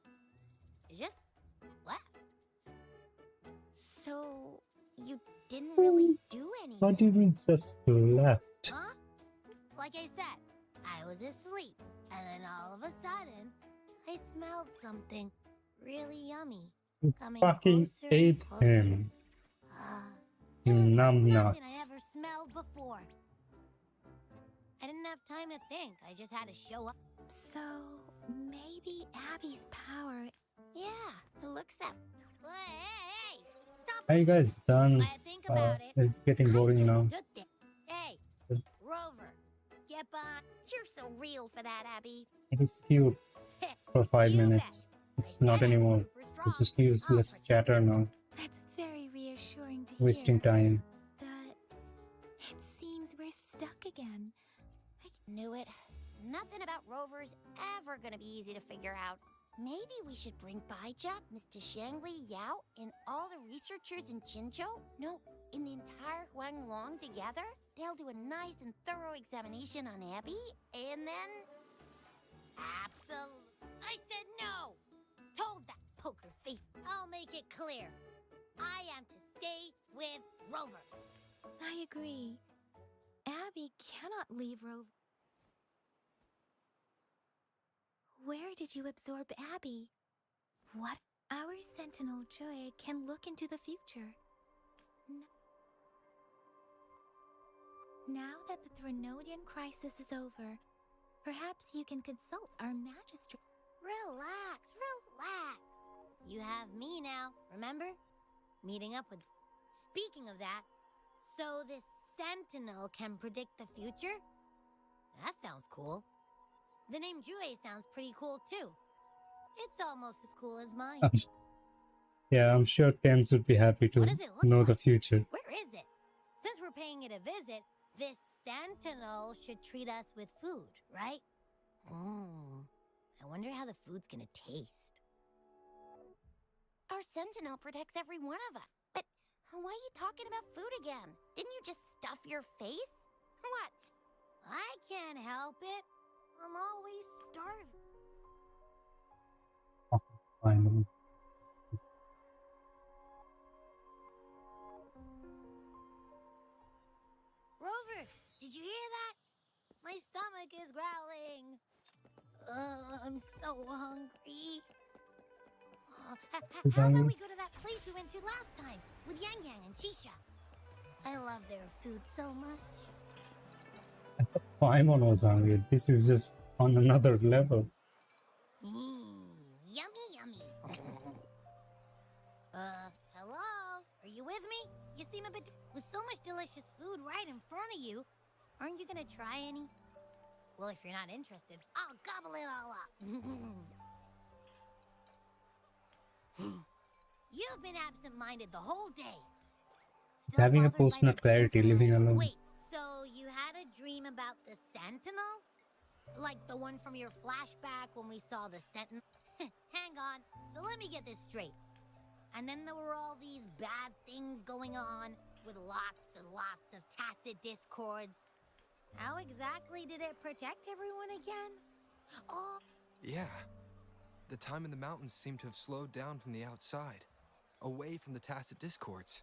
left. So, you didn't really do anything. What do you mean just left? Huh? Like I said, I was asleep, and then all of a sudden, I smelled something really yummy. You Coming fucking closer ate and closer. him. You It was like numb nothing I nuts. ever smelled before. I didn't have time to think. I just had to show up. So, maybe Abby's power... Yeah, it looks that. Hey! Stop! Are you guys done? I think about it. It's getting I boring just now. stood there. Hey, Rover, get behind. You're so real for that, Abby. It was cute for 5 You bet. minutes. It's not anymore. It's just useless chatter now. That's very reassuring to Wasting hear. time. But it seems we're stuck again. I knew it. Nothing about Rover's ever gonna be easy to figure out. Maybe we should bring Baija, Mr. Shangli, Yao, and all the researchers in Jinzhou? No, in the entire Huanglong together? They'll do a nice and thorough examination on Abby, and then... I said no! Told that poker face. I'll make it clear. I am to stay with Rover. I agree. Abby cannot leave Rover. Where did you absorb Abby? What? Our Sentinel Joy can look into the future. Now that the Threnodian crisis is over, perhaps you can consult our magistrate. Relax. You have me now, remember? Meeting up with... Speaking of that, so this Sentinel can predict the future? That sounds cool. The name Jue sounds pretty cool too. It's almost as cool as mine. Yeah, I'm sure Tens would be happy to What does it look know like? the future. Where is it? Since we're paying it a visit, this Sentinel should treat us with food, right? I wonder how the food's gonna taste. Our Sentinel protects every one of us. But why are you talking about food again? Didn't you just stuff your face? Or what? I can't help it. I'm always starving. Finally. Rover, did you hear that? My stomach is growling. I'm so hungry. How about we go to that place we went to last time with Yang Yang and Chisha? I love their food so much. I thought Paimon was hungry. This is just on another level. Yummy. Hello? Are you with me? You seem a bit... With so much delicious food right in front of you, aren't you gonna try any? Well, if you're not interested, I'll gobble it all up. You've been absent-minded the whole day. Still Having a bothered by post-nut that clarity, dream from living alone. Wait, so you had a dream about the Sentinel? Like the one from your flashback when we saw the Sentinel? Hang on, so let me get this straight. And then there were all these bad things going on, with lots and lots of tacit discords. How exactly did it protect everyone again? Oh, Yeah. The time in the mountains seemed to have slowed down from the outside, away from the tacit discords.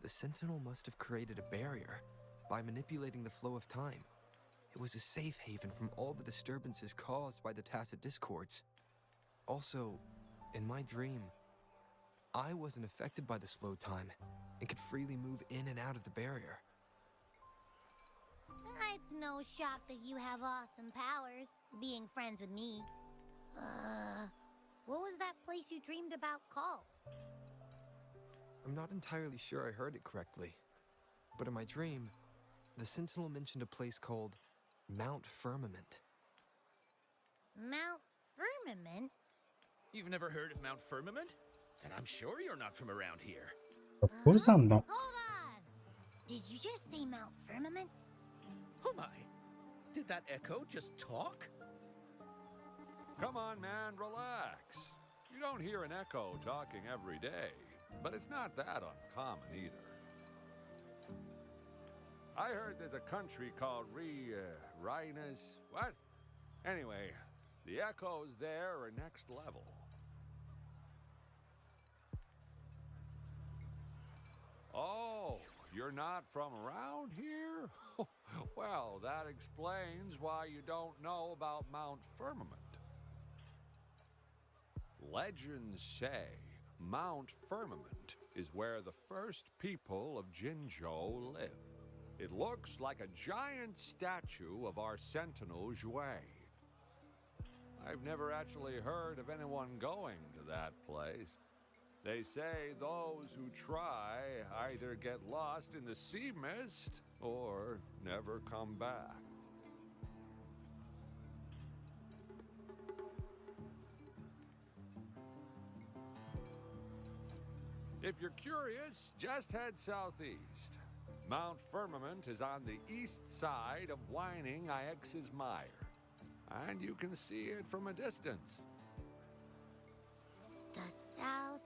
The Sentinel must have created a barrier by manipulating the flow of time. It was a safe haven from all the disturbances caused by the tacit discords. Also, in my dream, I wasn't affected by the slow time and could freely move in and out of the barrier. it's no shock that you have awesome powers, being friends with me. What was that place you dreamed about called? I'm not entirely sure I heard it correctly, but in my dream, the Sentinel mentioned a place called Mount Firmament. Mount Firmament? You've never heard of Mount Firmament? And I'm sure you're not from around here. Of course I'm not. Hold on! Did you just say Mount Firmament? Oh my! Did that echo just talk? Come on, man, relax. You don't hear an echo talking every day, but it's not that uncommon either. I heard there's a country called Rhinus. What? Anyway, the echoes there are next level. Oh, you're not from around here? Well, that explains why you don't know about Mount Firmament. Legends say Mount Firmament is where the first people of Jinzhou live. It looks like a giant statue of our Sentinel Jue. I've never actually heard of anyone going to that place. They say those who try either get lost in the sea mist or never come back. If you're curious, just head southeast. Mount Firmament is on the east side of whining Ix's Mire, and you can see it from a distance. The southeast.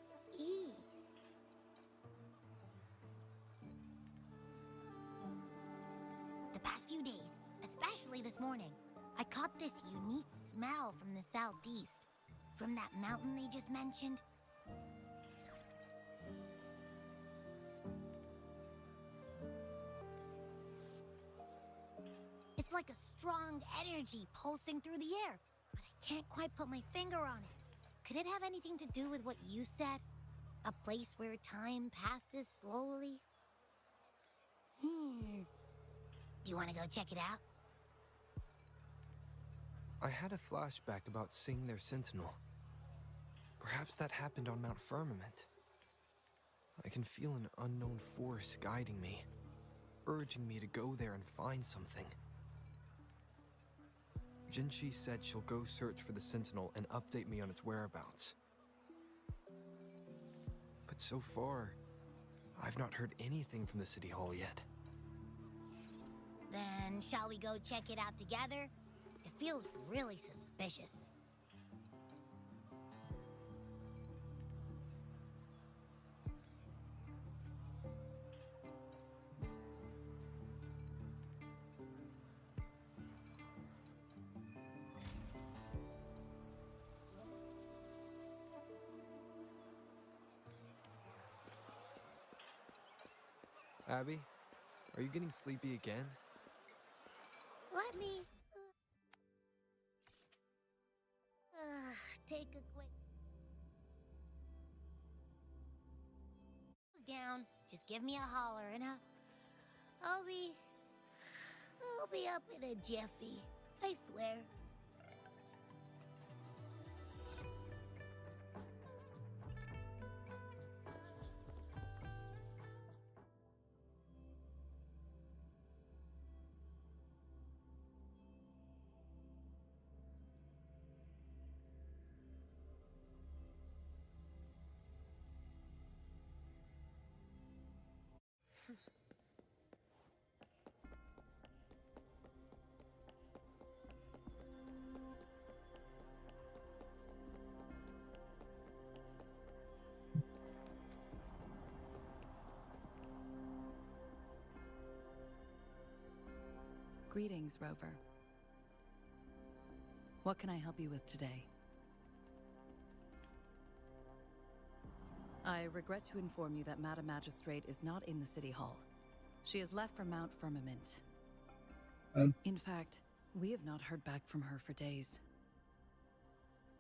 The past few days, especially this morning, I caught this unique smell from the southeast. From that mountain they just mentioned. It's like a strong energy pulsing through the air, but I can't quite put my finger on it. Could it have anything to do with what you said? A place where time passes slowly? Do you want to go check it out? I had a flashback about seeing their Sentinel. Perhaps that happened on Mount Firmament. I can feel an unknown force guiding me, urging me to go there and find something. Jinchi said she'll go search for the Sentinel and update me on its whereabouts. But so far, I've not heard anything from the City Hall yet. Then shall we go check it out together? It feels really suspicious. Abby, are you getting sleepy again? Let me... take a quick... down. Just give me a holler and I'll be up in a jiffy. I swear. Greetings, Rover. What can I help you with today? I regret to inform you that Madam Magistrate is not in the City Hall. She has left for Mount Firmament. In fact, we have not heard back from her for days.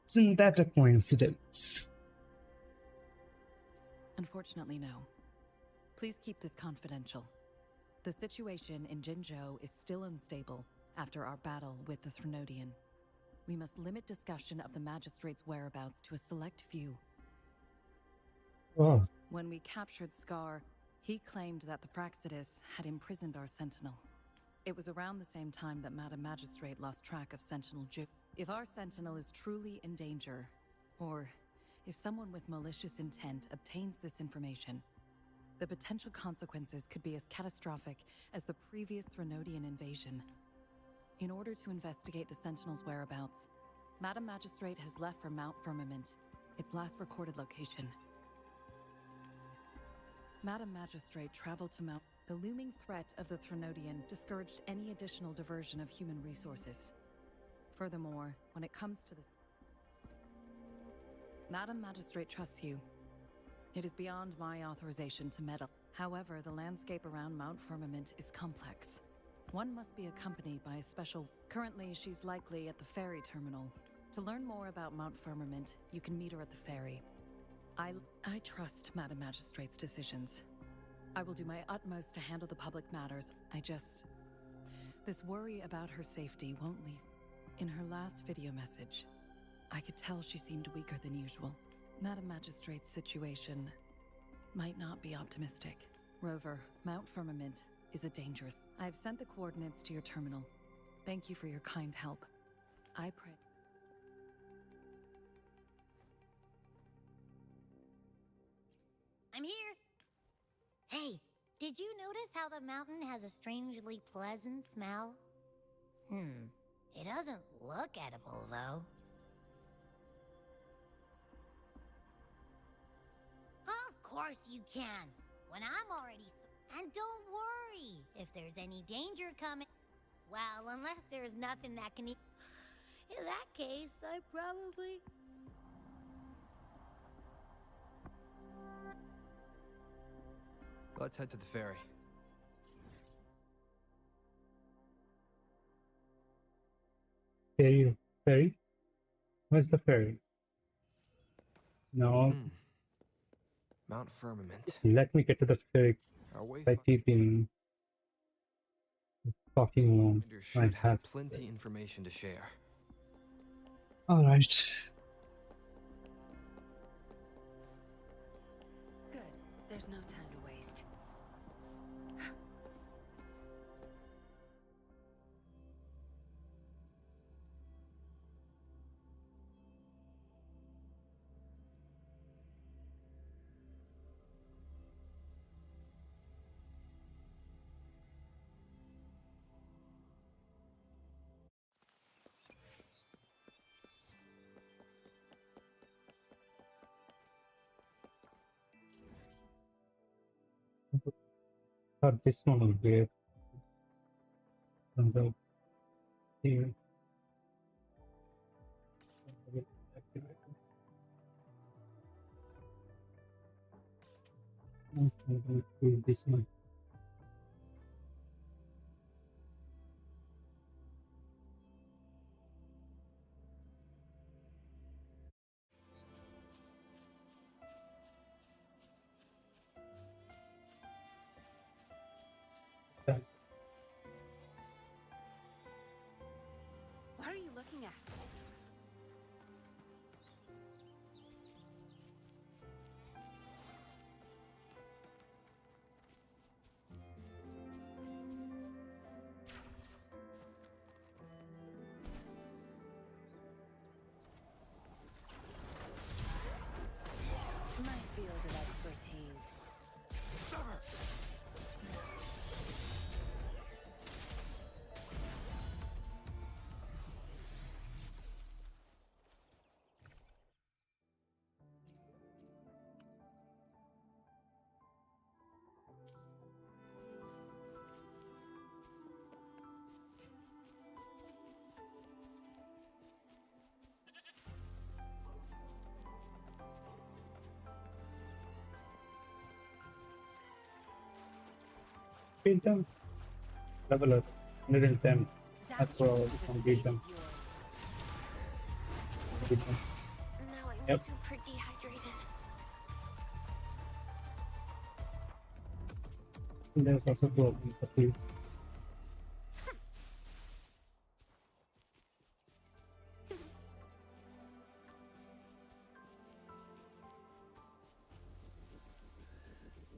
Isn't that a coincidence? Unfortunately, no. Please keep this confidential. The situation in Jinzhou is still unstable after our battle with the Threnodian. We must limit discussion of the Magistrate's whereabouts to a select few. Oh. When we captured Scar, he claimed that the Fraxidus had imprisoned our Sentinel. It was around the same time that Madam Magistrate lost track of Sentinel Ju. If our Sentinel is truly in danger, or if someone with malicious intent obtains this information, the potential consequences could be as catastrophic as the previous Threnodian invasion. In order to investigate the Sentinel's whereabouts, Madam Magistrate has left for Mount Firmament, its last recorded location. Madam Magistrate traveled to Mount. The looming threat of the Threnodian discouraged any additional diversion of human resources. Furthermore, when it comes to this, Madam Magistrate trusts you. It is beyond my authorization to meddle. However, the landscape around Mount Firmament is complex. One must be accompanied by a special... Currently, she's likely at the ferry terminal. To learn more about Mount Firmament, you can meet her at the ferry. I trust Madam Magistrate's decisions. I will do my utmost to handle the public matters. This worry about her safety won't leave. In her last video message, I could tell she seemed weaker than usual. Madam Magistrate's situation might not be optimistic. Rover, Mount Firmament is a dangerous... I've sent the coordinates to your terminal. Thank you for your kind help. I pray... I'm here. Hey, did you notice how the mountain has a strangely pleasant smell? It doesn't look edible, though. Of course you can, when I'm already... And don't worry, if there's any danger coming... Well, unless there's nothing that can... In that case, I probably... Let's head to the ferry. Ferry? Where's the ferry? No. Mount Firmament. Just let me get to the ferry. I keep in talking along. Should have plenty information to share. All right. Good. There's no time to waste. Thought this one would be here. This one. What are you looking at? My field of expertise. Beat them. Level up. 110. That's where I can beat them. Beat them. Now I'm Yep. super dehydrated. There's also two of them for free.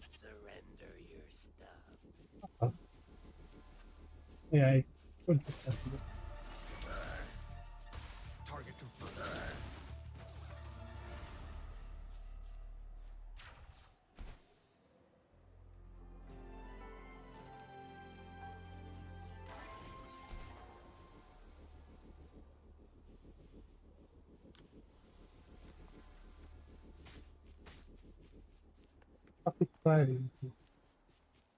Surrender your stuff. Yeah, I could. Target confirmed. Fuck is firing?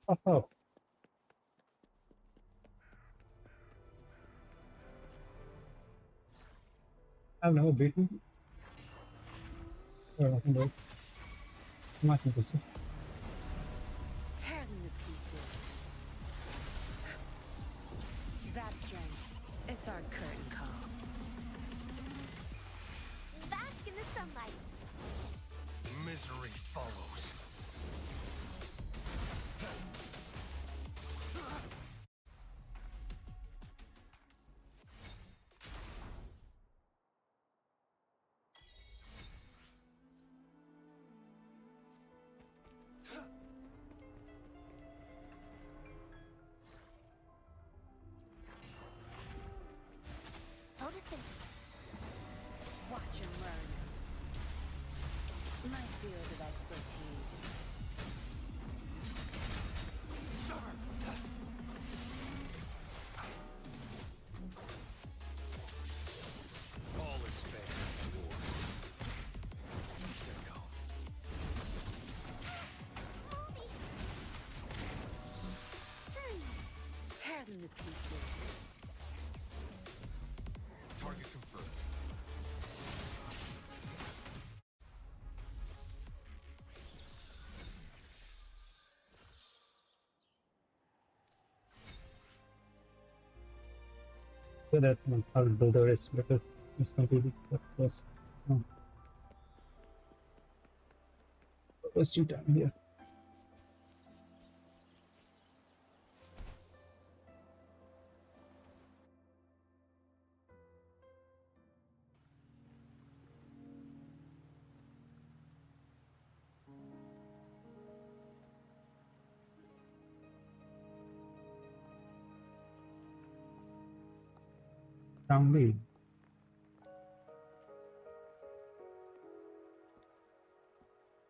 Fuck up. I've never beaten. Oh, no. Not interesting. Tear them to pieces. Zap strength. It's our curtain call. Bask in the sunlight. Misery follows. Photosynthesis. Watch and learn. My field of expertise. All is fair. Still go. Tear them to pieces. Target confirmed. So that's not how to do the rest because it's completely first. No. Wasting time here. Strongly.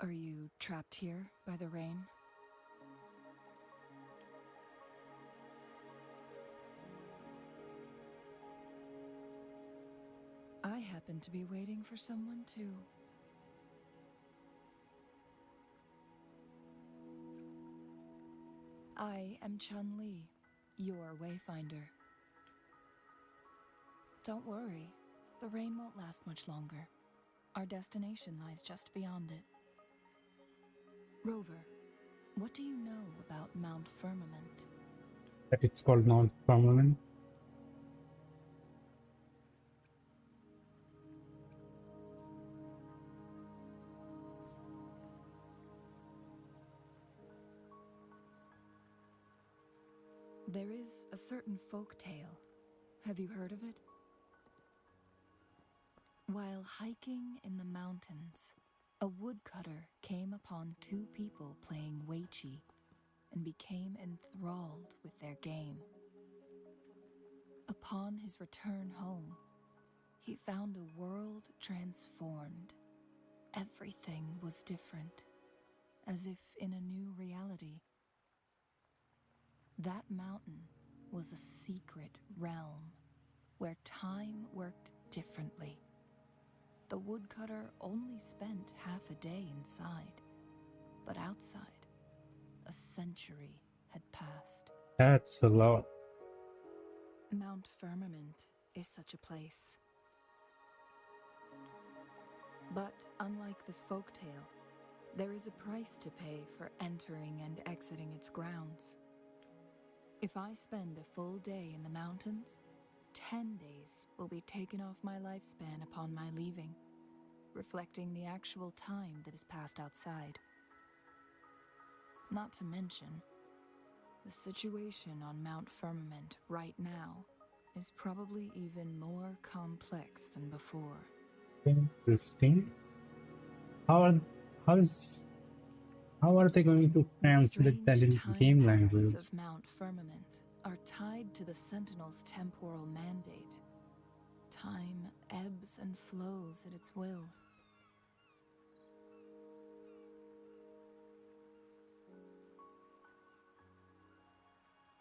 Are you trapped here by the rain? I happen to be waiting for someone too. I am Chun-Li, your wayfinder. Don't worry, the rain won't last much longer. Our destination lies just beyond it. Rover, what do you know about Mount Firmament? That it's called non-permanent. There is a certain folk tale. Have you heard of it? While hiking in the mountains, a woodcutter came upon two people playing Weiqi and became enthralled with their game. Upon his return home, he found a world transformed. Everything was different, as if in a new reality. That mountain was a secret realm where time worked differently. The woodcutter only spent half a day inside, but outside, a century had passed. That's a lot. Mount Firmament is such a place. But unlike this folktale, there is a price to pay for entering and exiting its grounds. If I spend a full day in the mountains, 10 days will be taken off my lifespan upon my leaving, reflecting the actual time that is passed outside. Not to mention, the situation on Mount Firmament right now is probably even more complex than before. Interesting. How are they going to translate that into game language? The strange time patterns of Mount Firmament are tied to the Sentinel's temporal mandate. Time ebbs and flows at its will.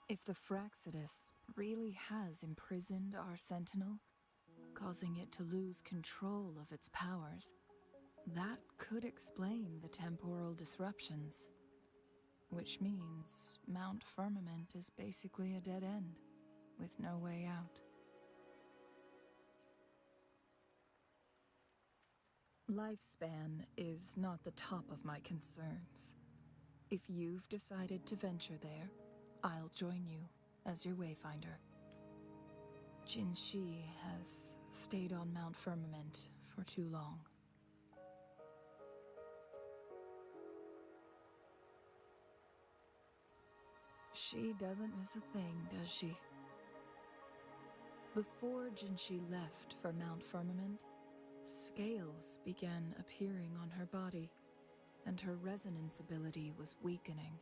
If the Fraxidus really has imprisoned our Sentinel, causing it to lose control of its powers, that could explain the temporal disruptions. Which means Mount Firmament is basically a dead end, with no way out. Lifespan is not the top of my concerns. If you've decided to venture there, I'll join you as your wayfinder. Jinshi has stayed on Mount Firmament for too long. She doesn't miss a thing, does she? Before Jinshi left for Mount Firmament, scales began appearing on her body, and her resonance ability was weakening.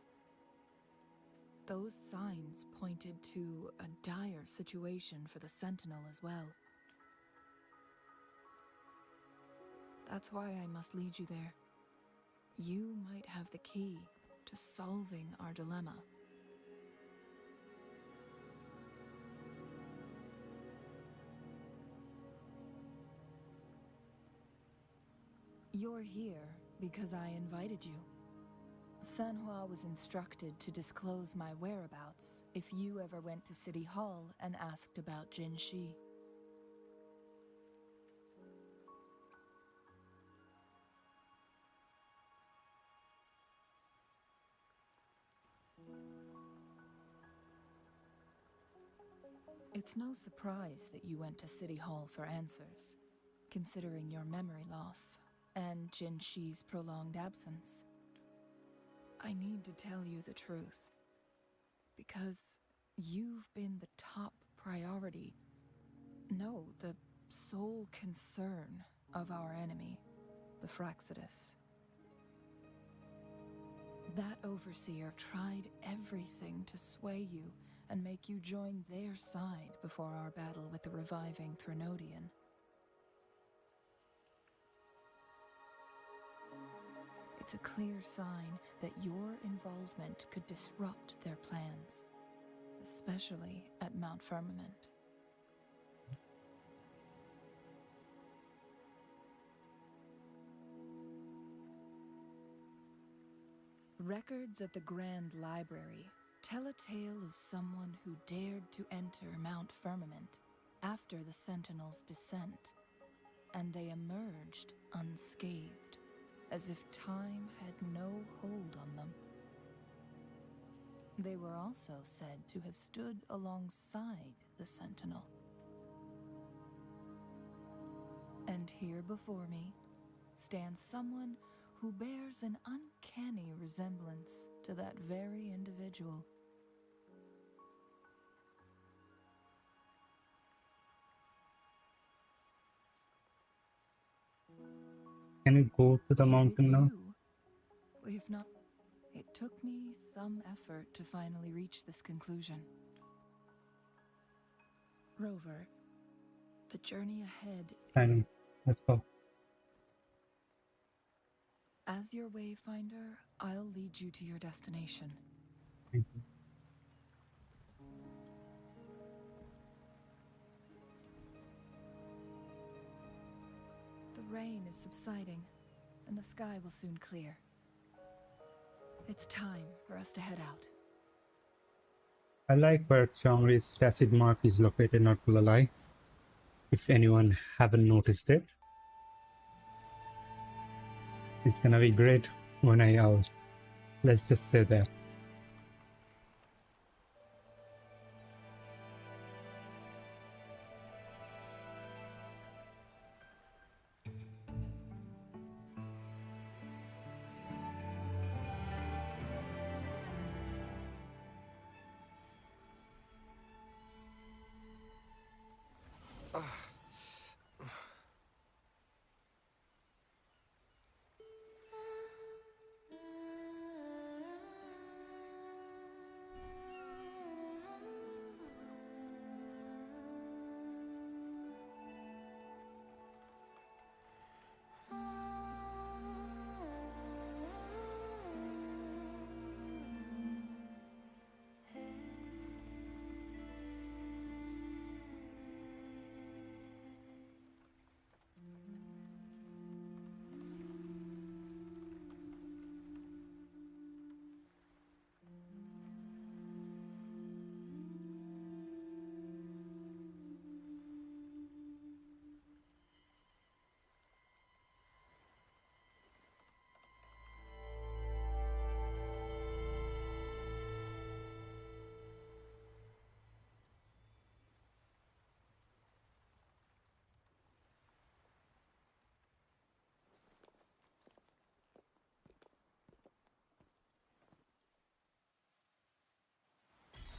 Those signs pointed to a dire situation for the Sentinel as well. That's why I must lead you there. You might have the key to solving our dilemma. You're here because I invited you. Sanhua was instructed to disclose my whereabouts if you ever went to City Hall and asked about Jinshi. It's no surprise that you went to City Hall for answers, considering your memory loss and Jinshi's prolonged absence. I need to tell you the truth, because you've been the top priority, no, the sole concern of our enemy, the Fraxidus. That overseer tried everything to sway you and make you join their side before our battle with the reviving Threnodian. It's a clear sign that your involvement could disrupt their plans, especially at Mount Firmament. Records at the Grand Library tell a tale of someone who dared to enter Mount Firmament after the Sentinel's descent, and they emerged unscathed, as if time had no hold on them. They were also said to have stood alongside the Sentinel. And here before me stands someone who bears an uncanny resemblance to that very individual. Can you go to the mountain now? If not, it took me some effort to finally reach this conclusion. Rover, the journey ahead is... Timing. Let's go. As your wayfinder, I'll lead you to your destination. Thank you. The rain is subsiding, and the sky will soon clear. It's time for us to head out. I like where Chongri's tacit mark is located, not gonna lie. If anyone haven't noticed it, it's gonna be great when I out. Let's just say that.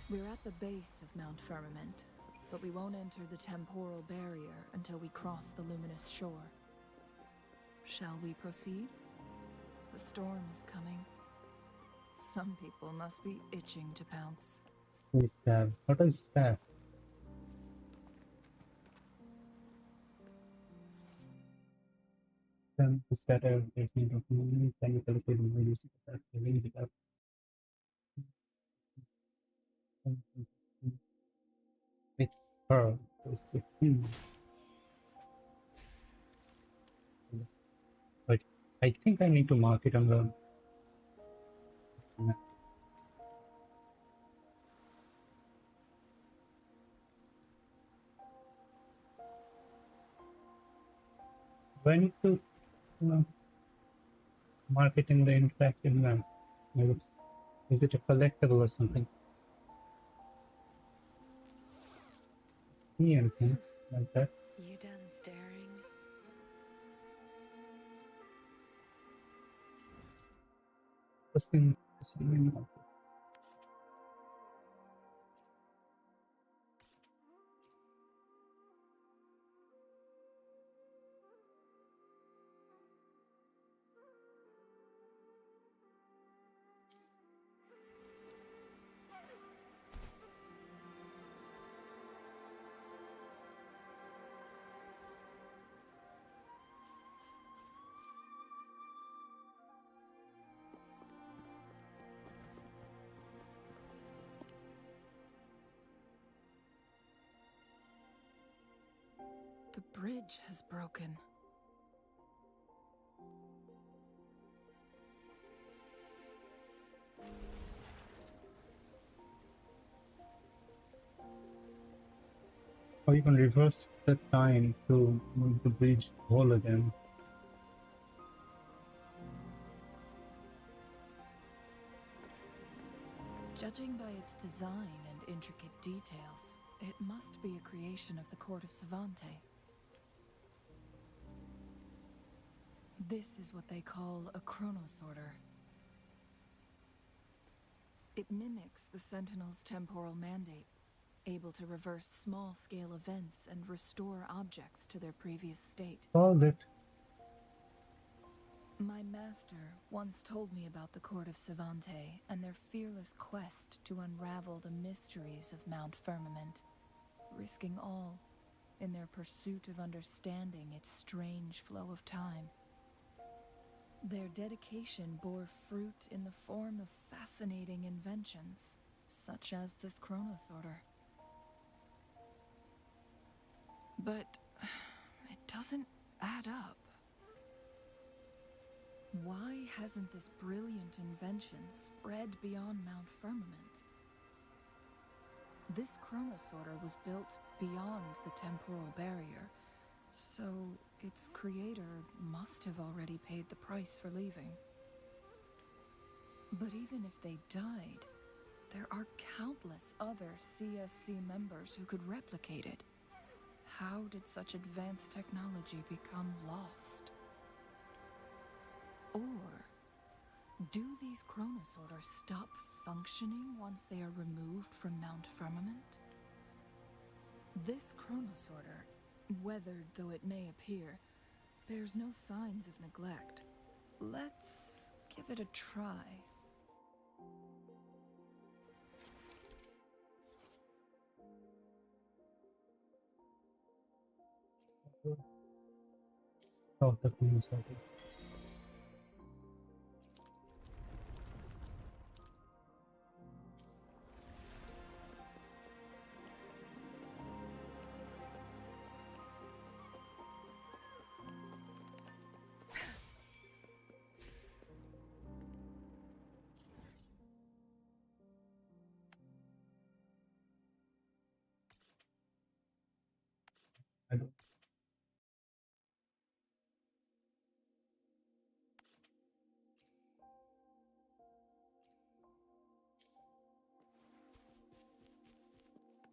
We're at the base of Mount Firmament, but we won't enter the temporal barrier until we cross the luminous shore. Shall we proceed? The storm is coming. Some people must be itching to pounce. Wait, what is that? Then is that a basement of movement? Can you calculate the release that read it up? It's her. It's a But I think I need to mark it on the map. Do I need to mark it in the interactive map? Maybe is it a collectible or something? See anything like that? You done staring? Just in something. The bridge has broken. Or you can reverse the time to make the bridge whole again. Judging by its design and intricate details, it must be a creation of the court of Savante. This is what they call a chronosorter. It mimics the Sentinel's temporal mandate, able to reverse small-scale events and restore objects to their previous state. Solved it. My master once told me about the court of Savante and their fearless quest to unravel the mysteries of Mount Firmament, risking all in their pursuit of understanding its strange flow of time. Their dedication bore fruit in the form of fascinating inventions, such as this chronosorter. But it doesn't add up. Why hasn't this brilliant invention spread beyond Mount Firmament? This chronosorter was built beyond the temporal barrier, so its creator must have already paid the price for leaving. But even if they died, there are countless other CSC members who could replicate it. How did such advanced technology become lost? Or do these chronosorters stop functioning once they are removed from Mount Firmament? This chronosorter, weathered though it may appear, bears no signs of neglect. Let's give it a try. Oh, the thing is working. I don't.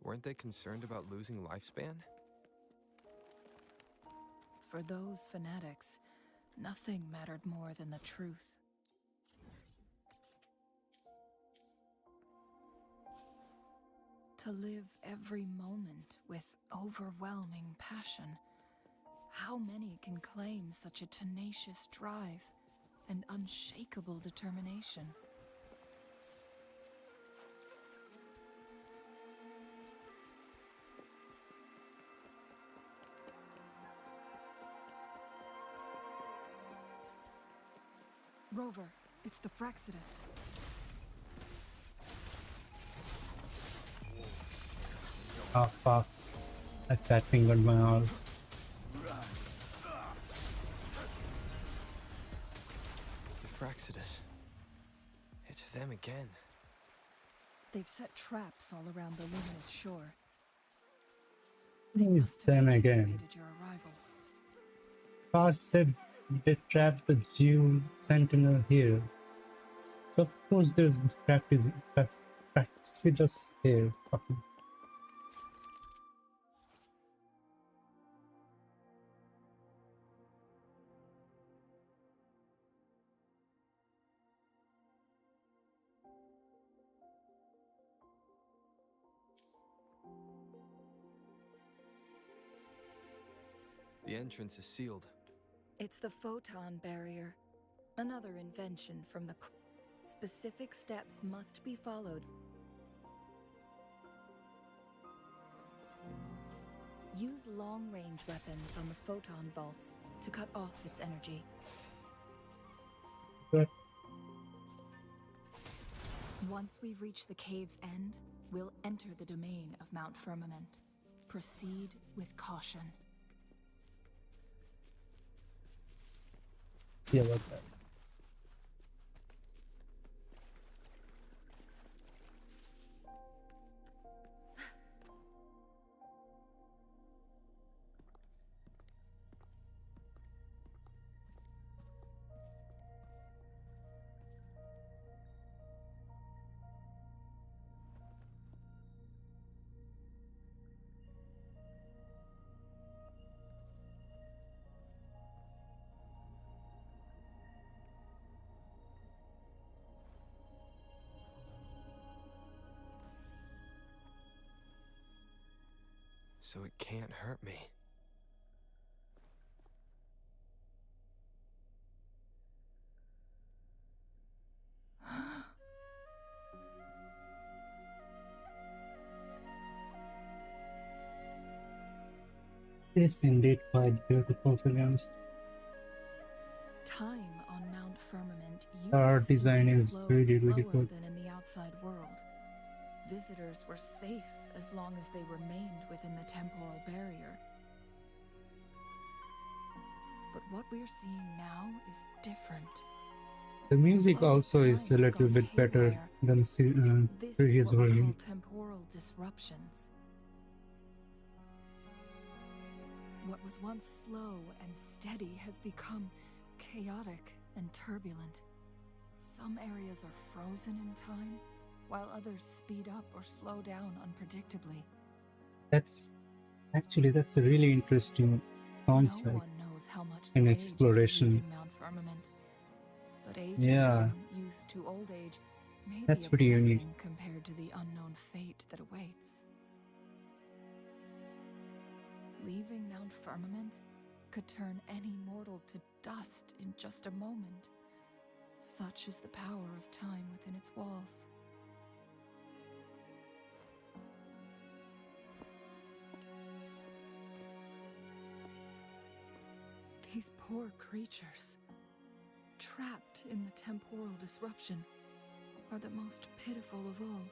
Weren't they concerned about losing lifespan? For those fanatics, nothing mattered more than the truth. to live every moment with overwhelming passion. How many can claim such a tenacious drive and unshakable determination? Rover, it's the Fraxidus. Ah, fuck. I fat fingered my arm. The Fraxidus. It's them again. They've set traps all around the luminous shore. It's them again. Anticipated your arrival. Carr said they trapped the Jew sentinel here. So of course there's Fraxidus here. Fucking. The entrance is sealed. It's the photon barrier, another invention from the... Specific steps must be followed. Use long-range weapons on the photon vaults to cut off its energy. Good. Once we've reached the cave's end, we'll enter the domain of Mount Firmament. Proceed with caution. Yeah, about that. So it can't hurt me. It's indeed quite beautiful, to be honest. Time on Mount Firmament used Our to design simply is flow really slower good. than in the outside world. Visitors were safe as long as they remained within the temporal barrier. But what we're seeing now is different. The music Flow of also is a time has little gone bit better haywire. than This previous is what we version. call temporal disruptions. What was once slow and steady has become chaotic and turbulent. Some areas are frozen in time, while others speed up or slow down unpredictably. That's a really interesting concept No one knows how much in they'll age after exploration. leaving Mount Firmament. But aging Yeah, from youth to old age may that's be a pretty unique. blessing compared to the unknown fate that awaits. Leaving Mount Firmament could turn any mortal to dust in just a moment. Such is the power of time within its walls. These poor creatures, trapped in the temporal disruption, are the most pitiful of all.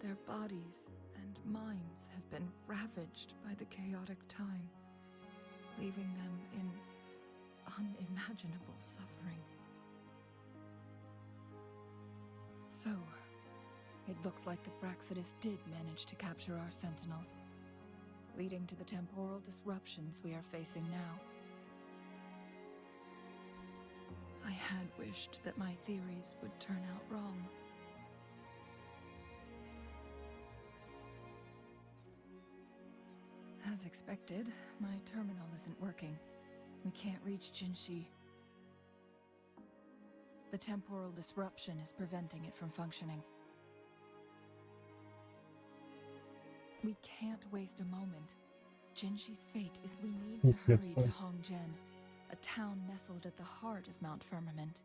Their bodies and minds have been ravaged by the chaotic time, leaving them in unimaginable suffering. So, it looks like the Fraxidus did manage to capture our sentinel, leading to the temporal disruptions we are facing now. I had wished that my theories would turn out wrong. As expected, my terminal isn't working. We can't reach Jinshi. The temporal disruption is preventing it from functioning. We can't waste a moment. Jinshi's fate is we need to Let's hurry go. to Hongjian, a town nestled at the heart of Mount Firmament.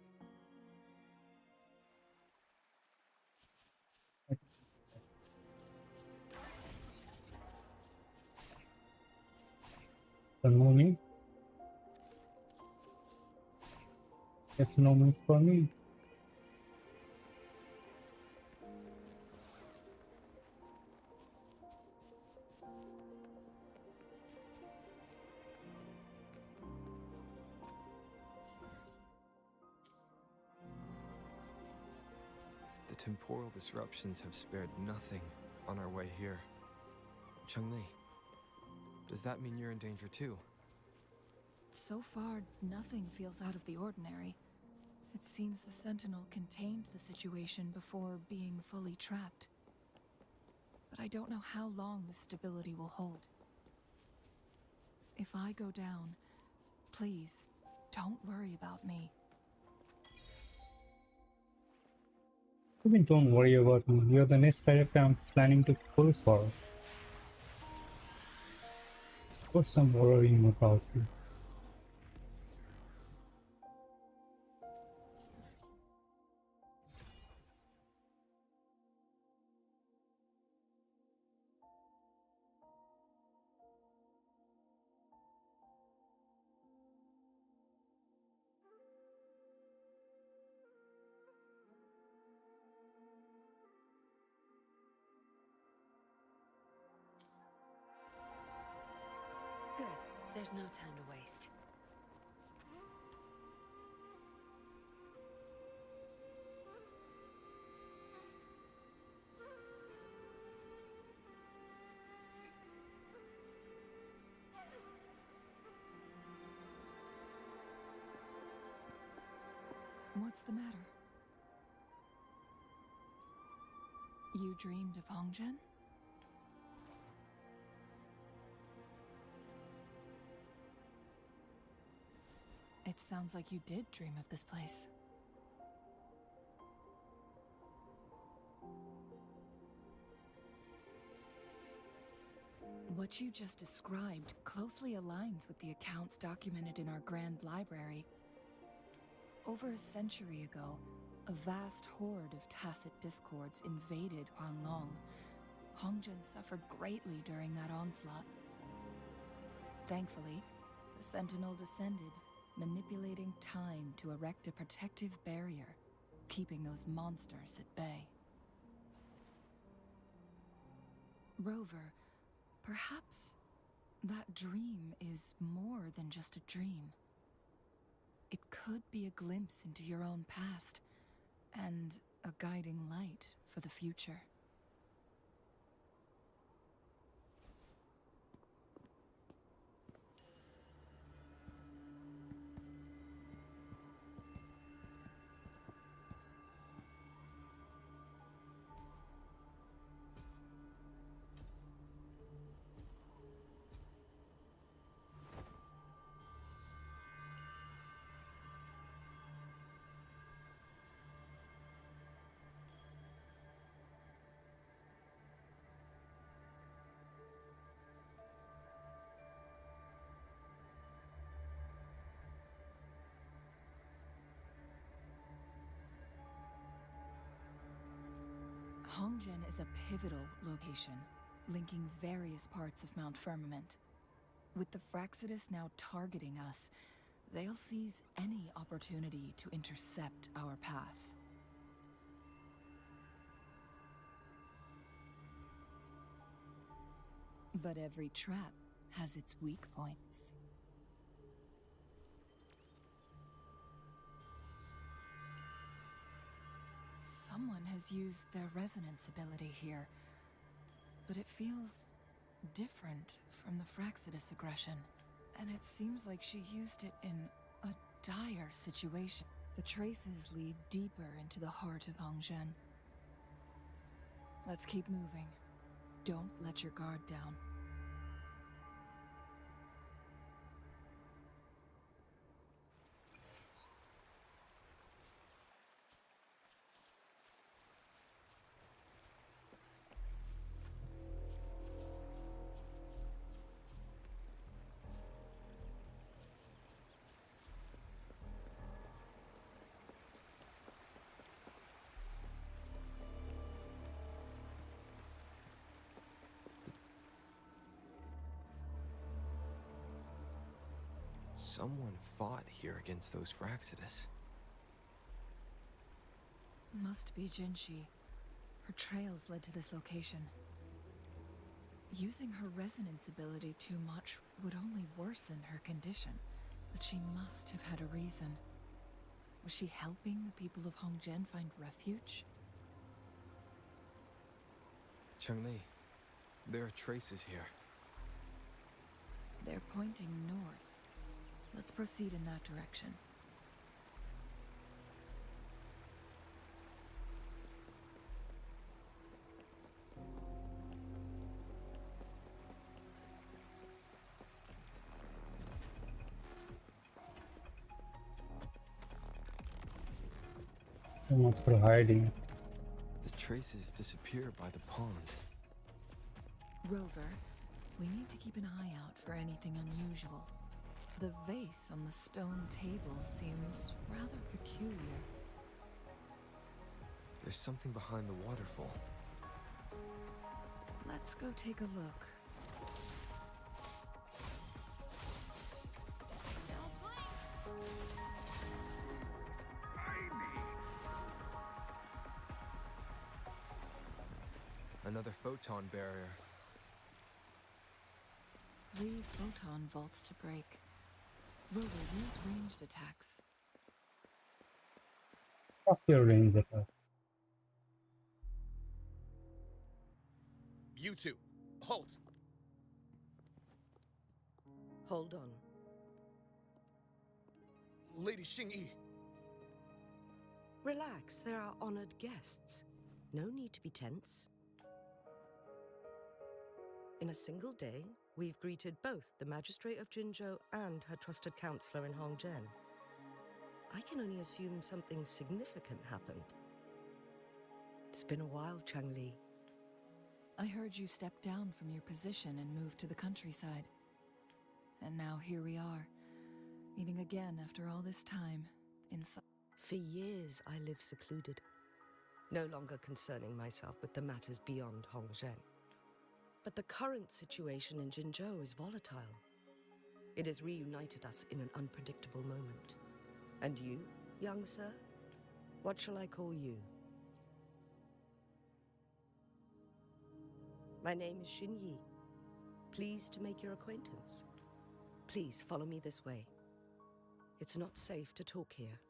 No me. Yes, no means for me. The temporal disruptions have spared nothing on our way here. Cheng-Li, does that mean you're in danger too? So far, nothing feels out of the ordinary. It seems the Sentinel contained the situation before being fully trapped. But I don't know how long this stability will hold. If I go down, please, don't worry about me. I mean, don't worry about me. You're the next character I'm planning to pull for. What's some worrying about you? Good. There's no time to waste. What's the matter? You dreamed of Hongjian? It sounds like you did dream of this place. What you just described closely aligns with the accounts documented in our Grand Library. Over a century ago, a vast horde of tacit discords invaded Huanglong. Hongjian suffered greatly during that onslaught. Thankfully, the Sentinel descended, manipulating time to erect a protective barrier, keeping those monsters at bay. Rover, perhaps that dream is more than just a dream. It could be a glimpse into your own past, and a guiding light for the future. Hongjian is a pivotal location, linking various parts of Mount Firmament. With the Fraxidus now targeting us, they'll seize any opportunity to intercept our path. But every trap has its weak points. Someone has used their resonance ability here, but it feels different from the Fraxidus aggression. And it seems like she used it in a dire situation. The traces lead deeper into the heart of Hongjian. Let's keep moving. Don't let your guard down. Someone fought here against those Fraxidus. Must be Jinshi. Her trails led to this location. Using her resonance ability too much would only worsen her condition, but she must have had a reason. Was she helping the people of Hongzhen find refuge? Cheng-Li, there are traces here. They're pointing north. Let's proceed in that direction. So much for hiding. The traces disappear by the pond. Rover, we need to keep an eye out for anything unusual. The vase on the stone table seems rather peculiar. There's something behind the waterfall. Let's go take a look. Another photon barrier. 3 photon vaults to break. Rover, use ranged attacks. Fuck your range attack. You two, halt! Hold on. Lady Xingyi. Relax, they're our honored guests. No need to be tense. In a single day, we've greeted both the Magistrate of Jinzhou and her trusted counselor in Hongzhen. I can only assume something significant happened. It's been a while, Cheng-Li. I heard you stepped down from your position and moved to the countryside. And now here we are, meeting again after all this time, inside. For years, I lived secluded, no longer concerning myself with the matters beyond Hongzhen. But the current situation in Jinzhou is volatile. It has reunited us in an unpredictable moment. And you, young sir? What shall I call you? My name is Xinyi. Pleased to make your acquaintance. Please follow me this way. It's not safe to talk here.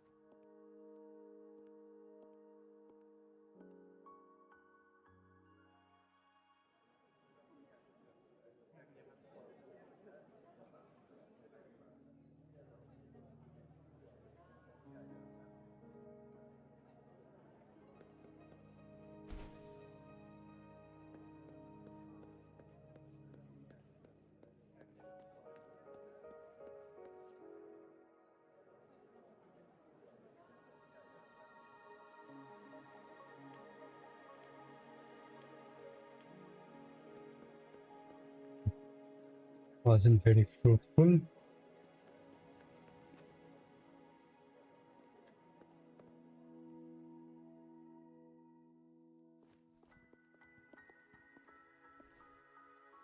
Wasn't very fruitful.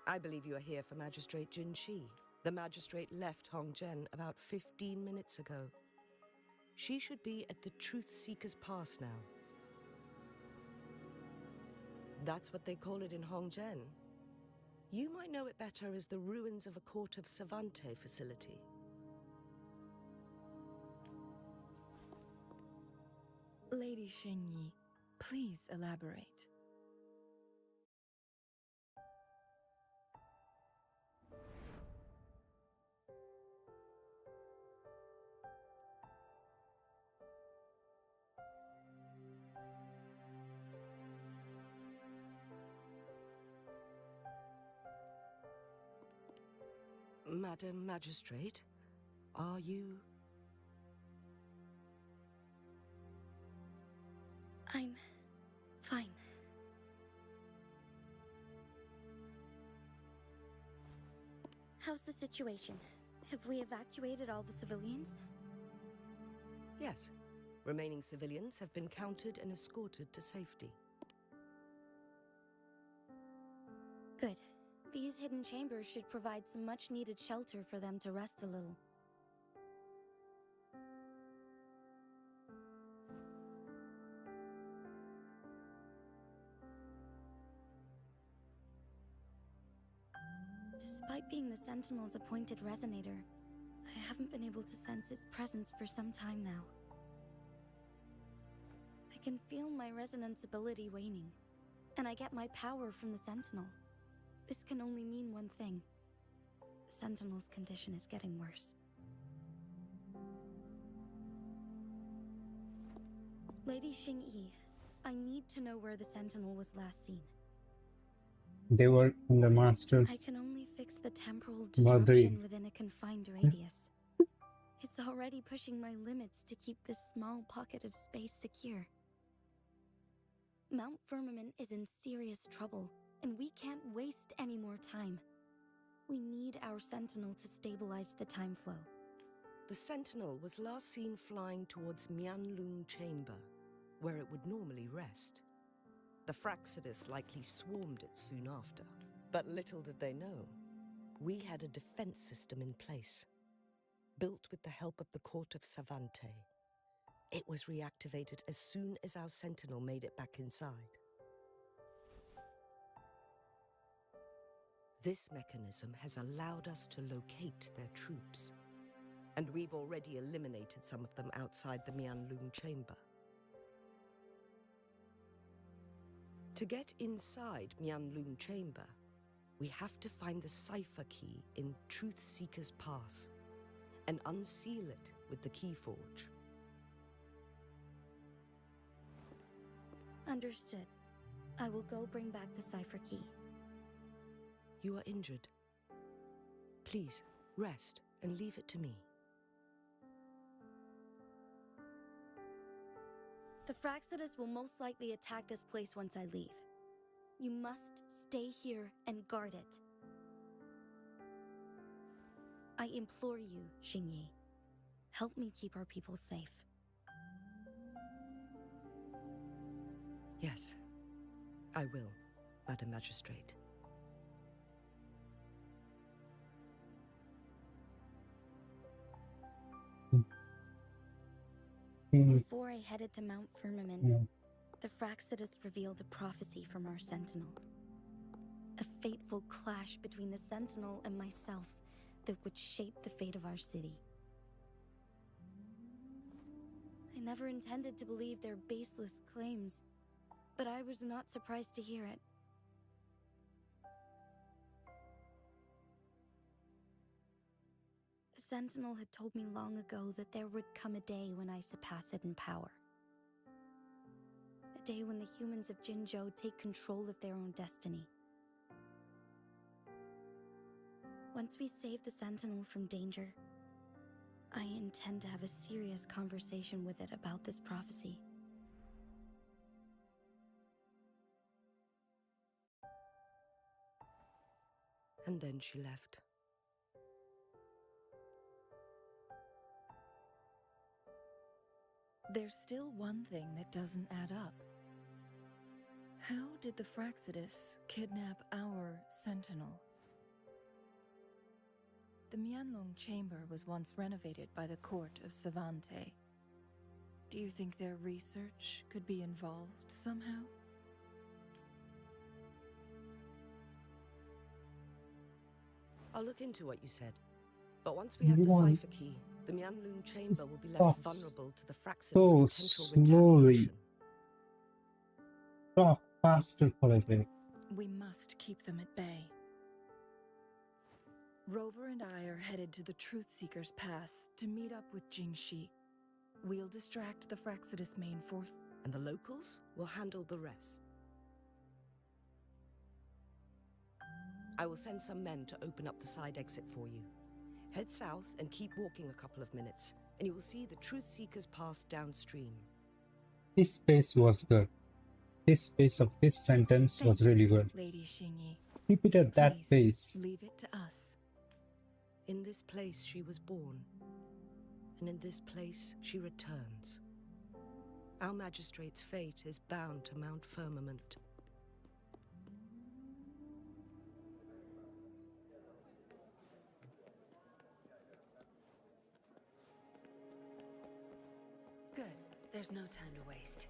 I believe you are here for Magistrate Jinshi. The magistrate left Hongzhen about 15 minutes ago. She should be at the Truth Seeker's Pass now. That's what they call it in Hongzhen. You might know it better as the ruins of a Court of Savante facility. Lady Xingyi, please elaborate. Madam Magistrate, are you... I'm fine. How's the situation? Have we evacuated all the civilians? Yes. Remaining civilians have been counted and escorted to safety. Good. These hidden chambers should provide some much-needed shelter for them to rest a little. Despite being the Sentinel's appointed resonator, I haven't been able to sense its presence for some time now. I can feel my resonance ability waning, and I get my power from the Sentinel. This can only mean one thing. The Sentinel's condition is getting worse. Lady Xingyi, I need to know where the Sentinel was last seen. They were in the I Master's can only fix the temporal Wuthering. disruption within a confined radius. It's already pushing my limits to keep this small pocket of space secure. Mount Firmament is in serious trouble, and we can't waste any more time. We need our Sentinel to stabilize the time flow. The Sentinel was last seen flying towards Mianlung Chamber, where it would normally rest. The Fraxidus likely swarmed it soon after. But little did they know, we had a defense system in place, built with the help of the court of Savante. It was reactivated as soon as our Sentinel made it back inside. This mechanism has allowed us to locate their troops, and we've already eliminated some of them outside the Mianlung Chamber. To get inside Mianlung Chamber, we have to find the cipher key in Truth Seeker's Pass and unseal it with the Keyforge. Understood. I will go bring back the cipher key. You are injured. Please, rest and leave it to me. The Fraxidus will most likely attack this place once I leave. You must stay here and guard it. I implore you, Xingyi. Help me keep our people safe. Yes, I will, Madam Magistrate. Before I headed to Mount Firmament, the Fraxidus revealed a prophecy from our Sentinel. A fateful clash between the Sentinel and myself that would shape the fate of our city. I never intended to believe their baseless claims, but I was not surprised to hear it. The Sentinel had told me long ago that there would come a day when I surpass it in power. A day when the humans of Jinzhou take control of their own destiny. Once we save the Sentinel from danger, I intend to have a serious conversation with it about this prophecy. And then she left. There's still one thing that doesn't add up. How did the Fraxidus kidnap our Sentinel? The Mianlong Chamber was once renovated by the court of Savante. Do you think their research could be involved somehow? I'll look into what you said. But once we have the cipher key, the Mianlung Chamber will be left vulnerable to the Fraxidus' so potential slowly. retaliation. Talk faster, Colette. We must keep them at bay. Rover and I are headed to the Truth Seeker's Pass to meet up with Jingxi. We'll distract the Fraxidus main force. And the locals will handle the rest. I will send some men to open up the side exit for you. Head south and keep walking a couple of minutes, and you will see the Truth Seeker's Pass downstream. This space was good. This space of this sentence was really good. Lady Xingyi. Keep it at that Please, pace. leave it to us. In this place she was born, and in this place she returns. Our magistrate's fate is bound to Mount Firmament. Good. There's no time to waste.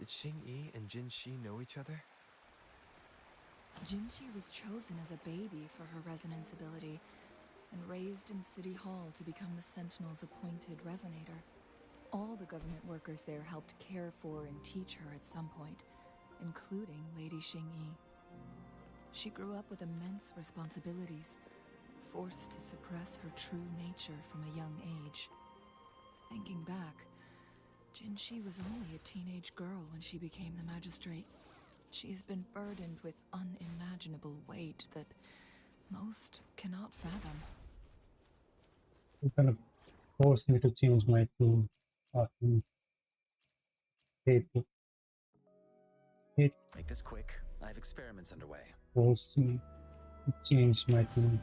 Did Xing-Yi and Jin-Shi know each other? Jin-Shi was chosen as a baby for her resonance ability and raised in City Hall to become the Sentinel's appointed resonator. All the government workers there helped care for and teach her at some point, including Lady Xing-Yi. She grew up with immense responsibilities, forced to suppress her true nature from a young age. Thinking back, Jin-Shi was only a teenage girl when she became the magistrate. She has been burdened with unimaginable weight that most cannot fathom. You kind of forced me to change my tune. It Make this quick. I have experiments underway. forced me to change my tune.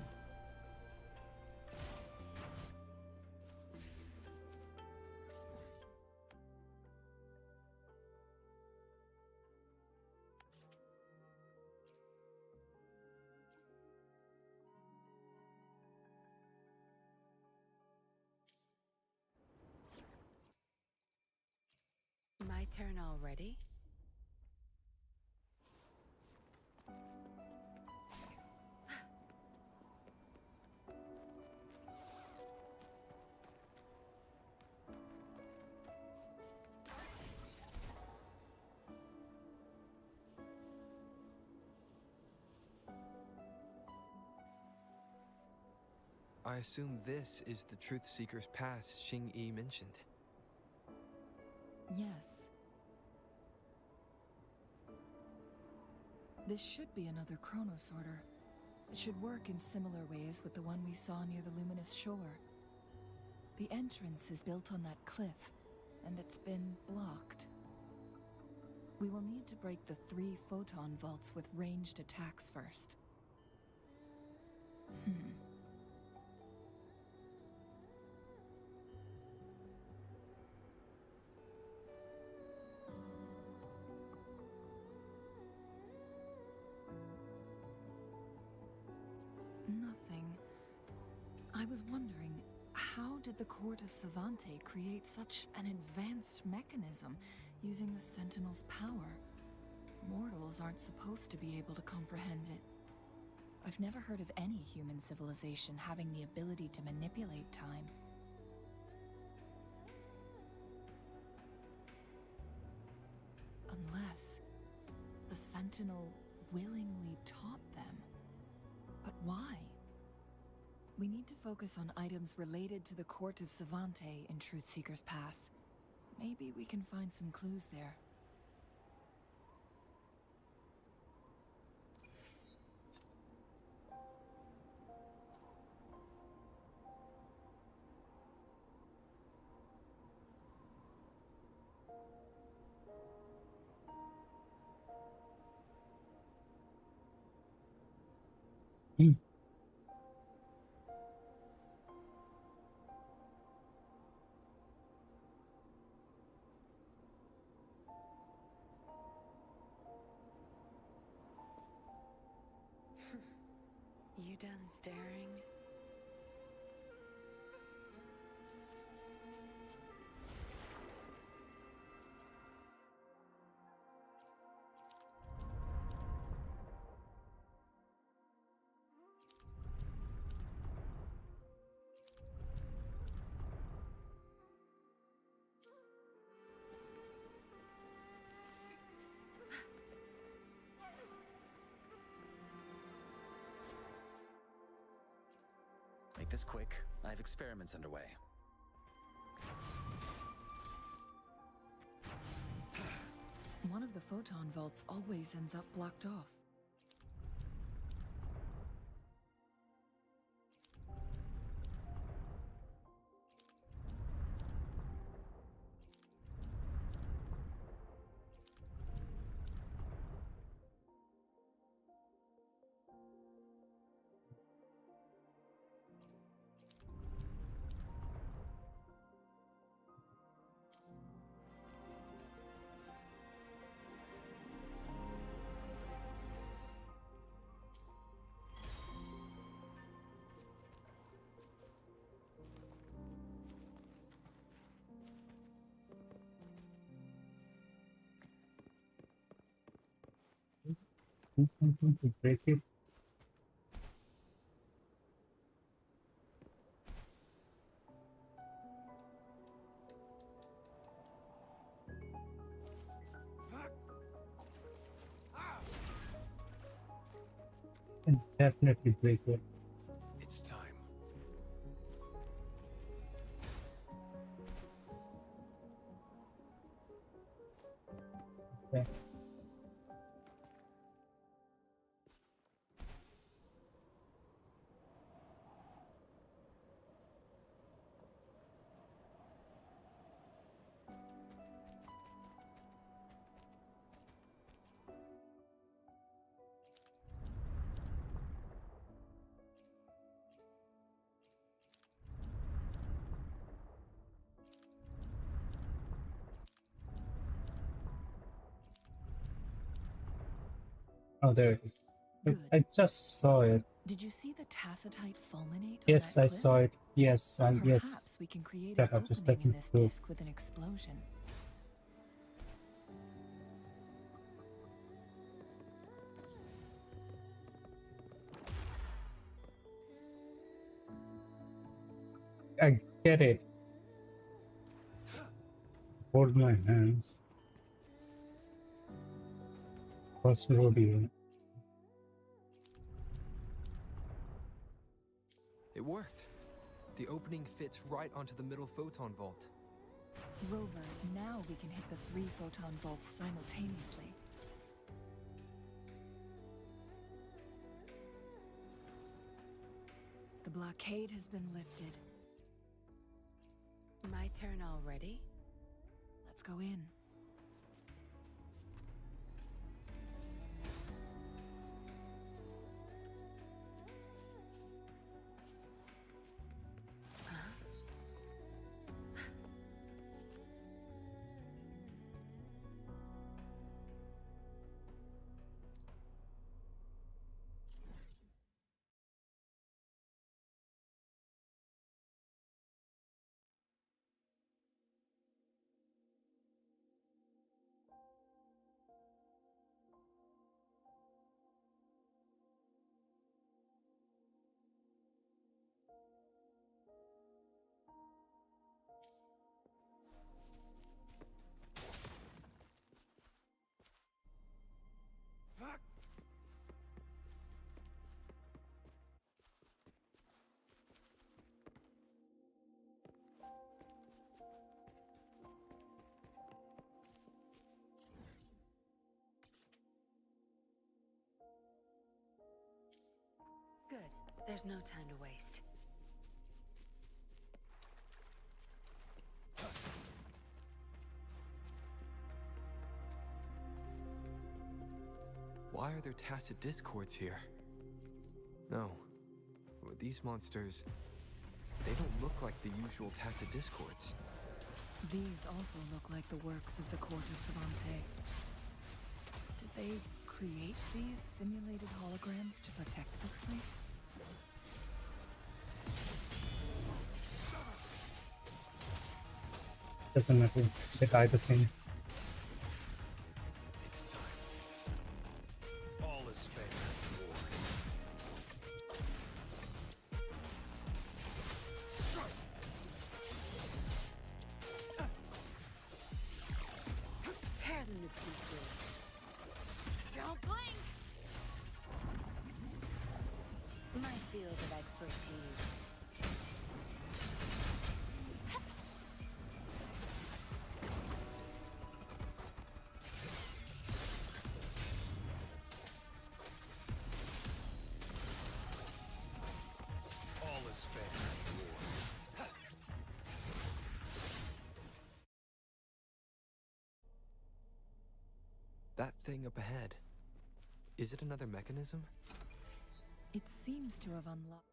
My turn already? I assume this is the Truth Seeker's Pass Xing-Yi mentioned. Yes. This should be another chronosorter. It should work in similar ways with the one we saw near the luminous shore. The entrance is built on that cliff, and it's been blocked. We will need to break the 3 photon vaults with ranged attacks first. Nothing. I was wondering, how did the Court of Savante create such an advanced mechanism using the Sentinel's power? Mortals aren't supposed to be able to comprehend it. I've never heard of any human civilization having the ability to manipulate time. Unless the Sentinel willingly taught them. But why? We need to focus on items related to the Court of Savante in Truthseeker's Pass. Maybe we can find some clues there. You done staring? Make this quick. I have experiments underway. One of the photon vaults always ends up blocked off. do something to break it. And definitely break it. It's time. Okay. Oh, there it is. Good. I just saw it. Did you see the tacitite fulminate Yes, on I that cliff? saw it. Yes, and yes. Perhaps we can create Shut an up, just opening let in me this go. disc with an explosion. I get it. Hold my hands. First rodeo. It worked. The opening fits right onto the middle photon vault. Rover, now we can hit the 3 photon vaults simultaneously. The blockade has been lifted. My turn already? Let's go in. Good. There's no time to waste. Why are there tacit discords here? No. These monsters... they don't look like the usual tacit discords. These also look like the works of the court of Savante. Did they create these simulated holograms to protect this place? Doesn't matter. They die the same. It's time. All is fair in war. Tear them to pieces. Don't blink! My field of expertise. All is fair in war. That thing up ahead. Is it another mechanism? It seems to have unlocked.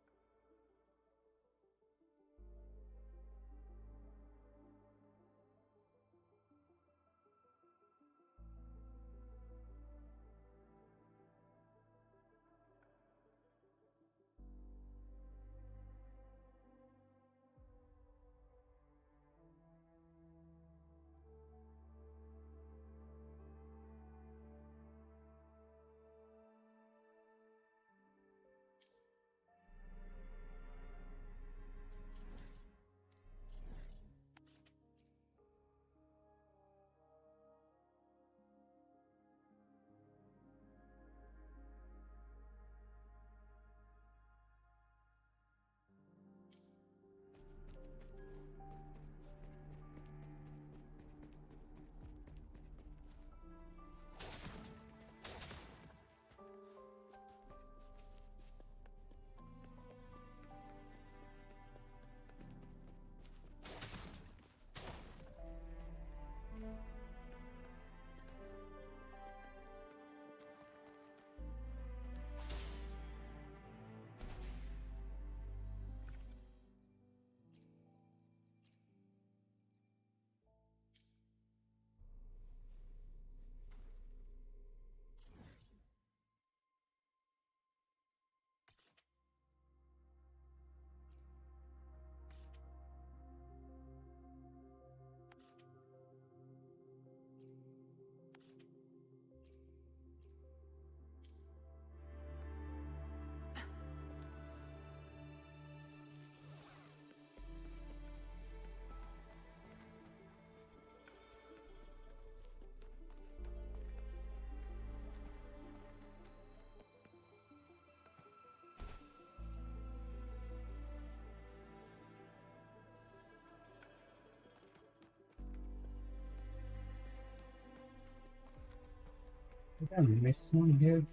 Did I miss one here?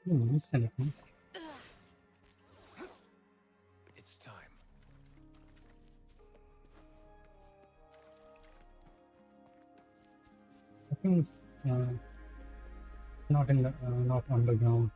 Didn't miss anything. It's time. I think it's not in the not underground.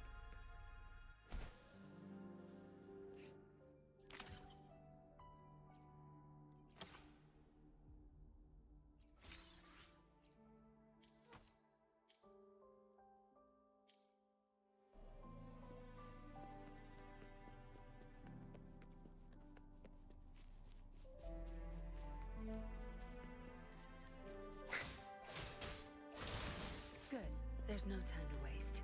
Good. There's no time to waste.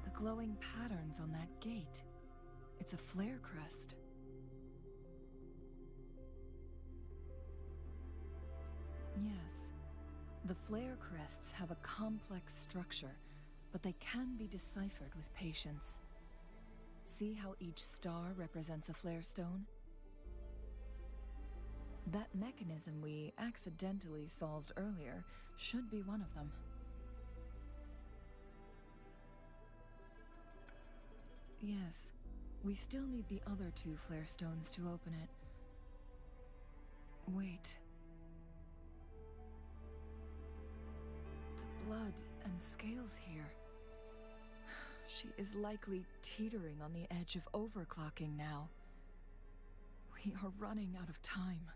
The glowing patterns on that gate. It's a flare crest. Yes. The flare crests have a complex structure, but they can be deciphered with patience. See how each star represents a flare stone? That mechanism we accidentally solved earlier should be one of them. Yes, we still need the other two flare stones to open it. Wait. The blood and scales here. She is likely teetering on the edge of overclocking now. We are running out of time.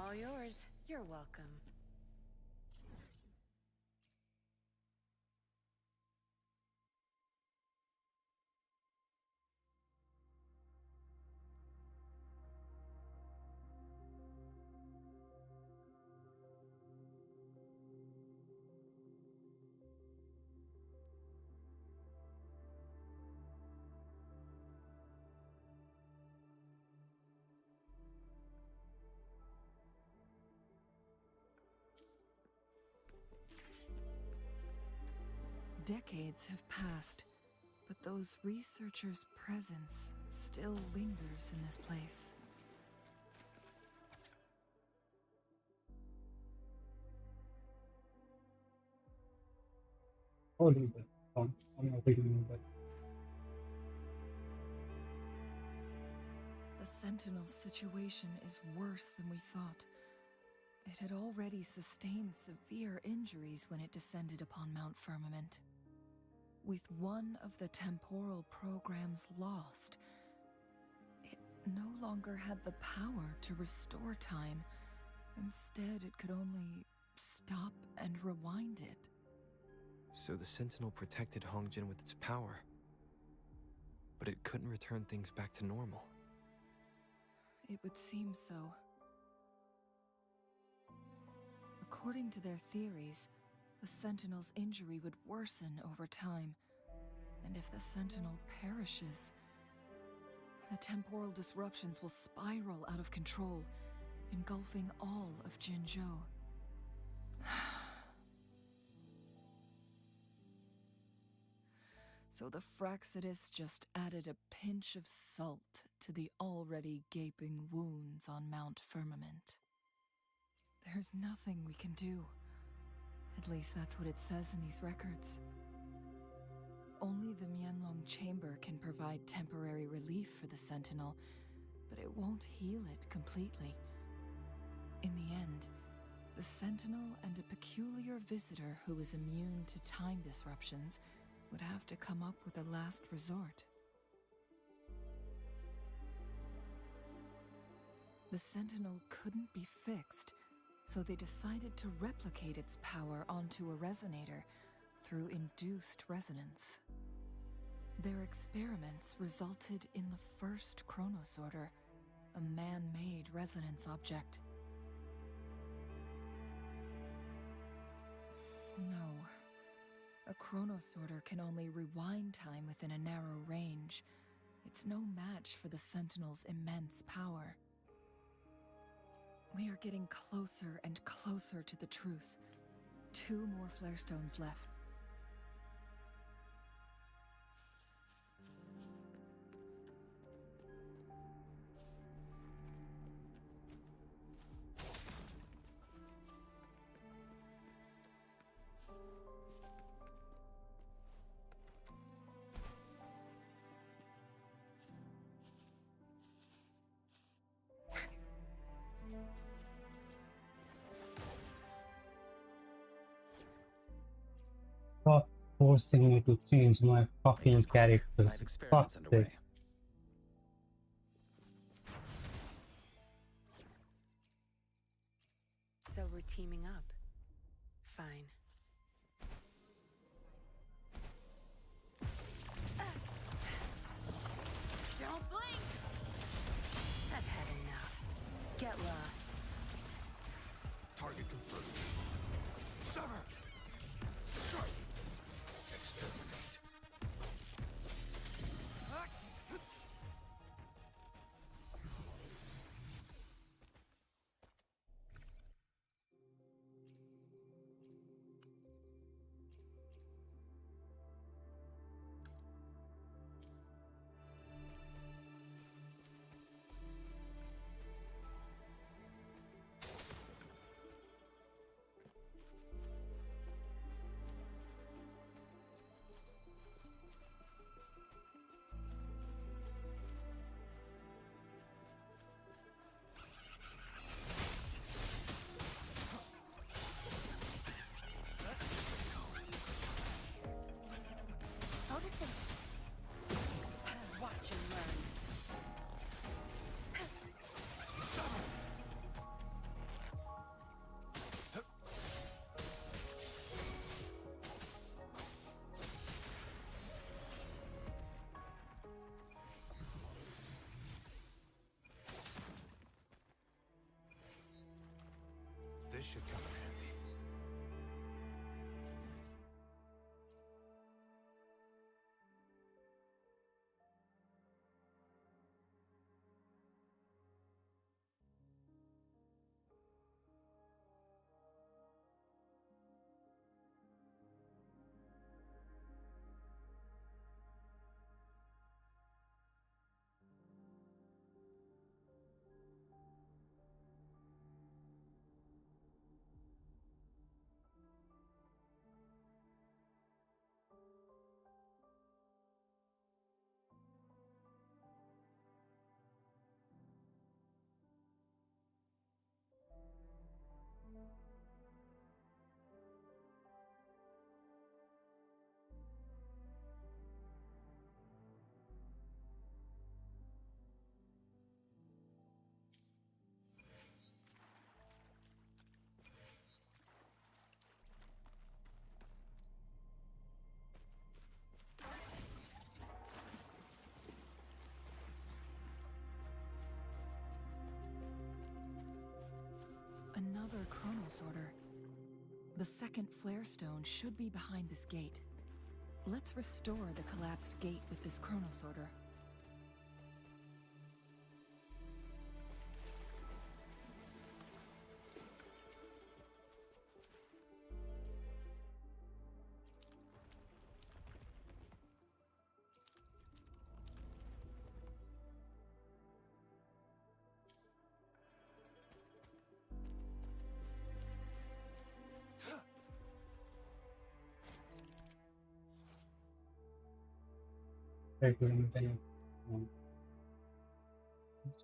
All yours. You're welcome. Decades have passed, but those researchers' presence still lingers in this place. Holy that. I'm not reading that. The Sentinel's situation is worse than we thought. It had already sustained severe injuries when it descended upon Mount Firmament. With one of the temporal programs lost, it no longer had the power to restore time. Instead, it could only stop and rewind it. So the Sentinel protected Hongjin with its power, but it couldn't return things back to normal. It would seem so. According to their theories, the Sentinel's injury would worsen over time, and if the Sentinel perishes, the temporal disruptions will spiral out of control, engulfing all of Jinzhou. So the Fraxidus just added a pinch of salt to the already gaping wounds on Mount Firmament. There's nothing we can do. At least that's what it says in these records. Only the Mianlong chamber can provide temporary relief for the Sentinel, but it won't heal it completely. In the end, the Sentinel and a peculiar visitor who is immune to time disruptions would have to come up with a last resort. The Sentinel couldn't be fixed, so they decided to replicate its power onto a resonator through induced resonance. Their experiments resulted in the first chronosorter, a man-made resonance object. No. A chronosorter can only rewind time within a narrow range. It's no match for the Sentinel's immense power. We are getting closer and closer to the truth. 2 more flare stones left. Stop forcing me to change my fucking characters. Fuck it. So we're teaming up. Fine. Don't blink! I've had enough. Get lost. Target confirmed. Sever! Strike! Exterminate! Watch and learn. This should come in handy. Another chronosorter. The second flare stone should be behind this gate. Let's restore the collapsed gate with this chronosorter.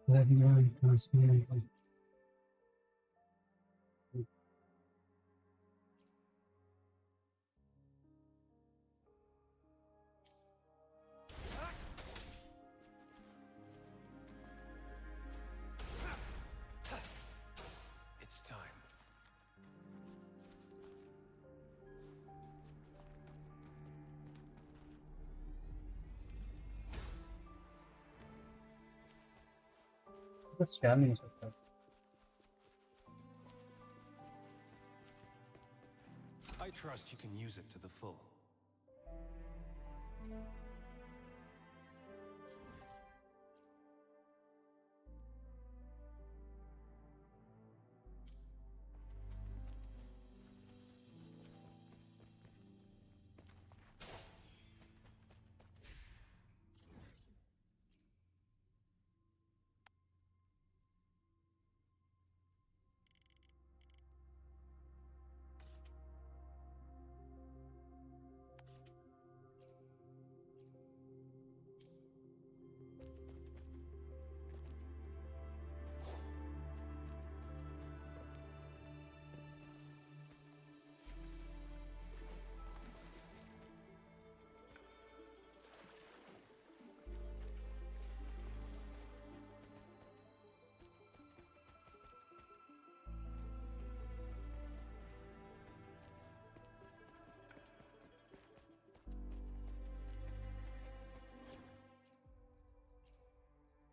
Regular transparent. It's time. Just damage of that. I trust you can use it to the full.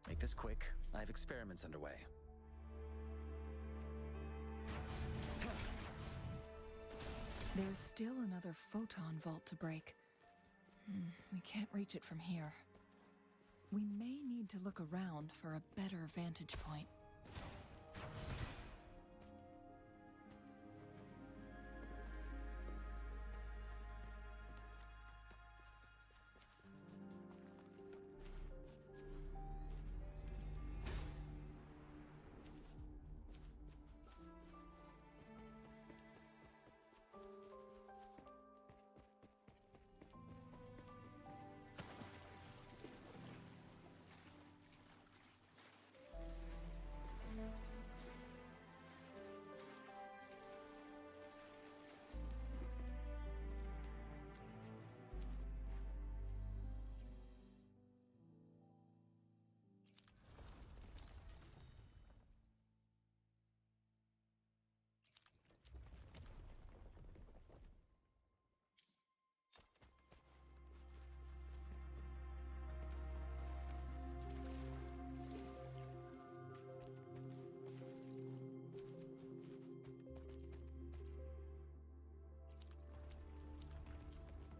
Make this quick. I have experiments underway. There's still another photon vault to break. We can't reach it from here. We may need to look around for a better vantage point.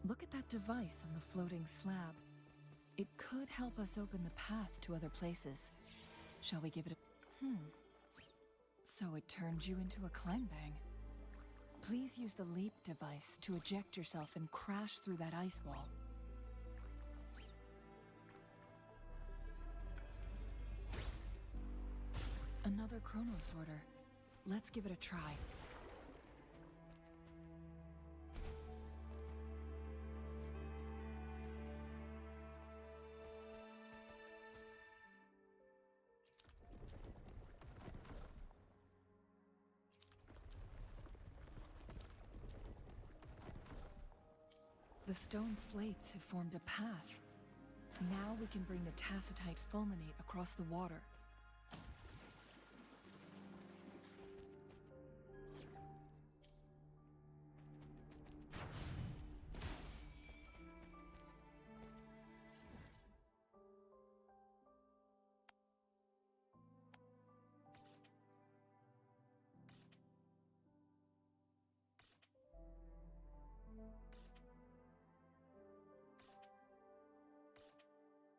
Look at that device on the floating slab. It could help us open the path to other places. Shall we give it a... So it turned you into a clangbang. Please use the leap device to eject yourself and crash through that ice wall. Another chronosorter. Let's give it a try. The stone slates have formed a path. Now we can bring the tacitite fulminate across the water.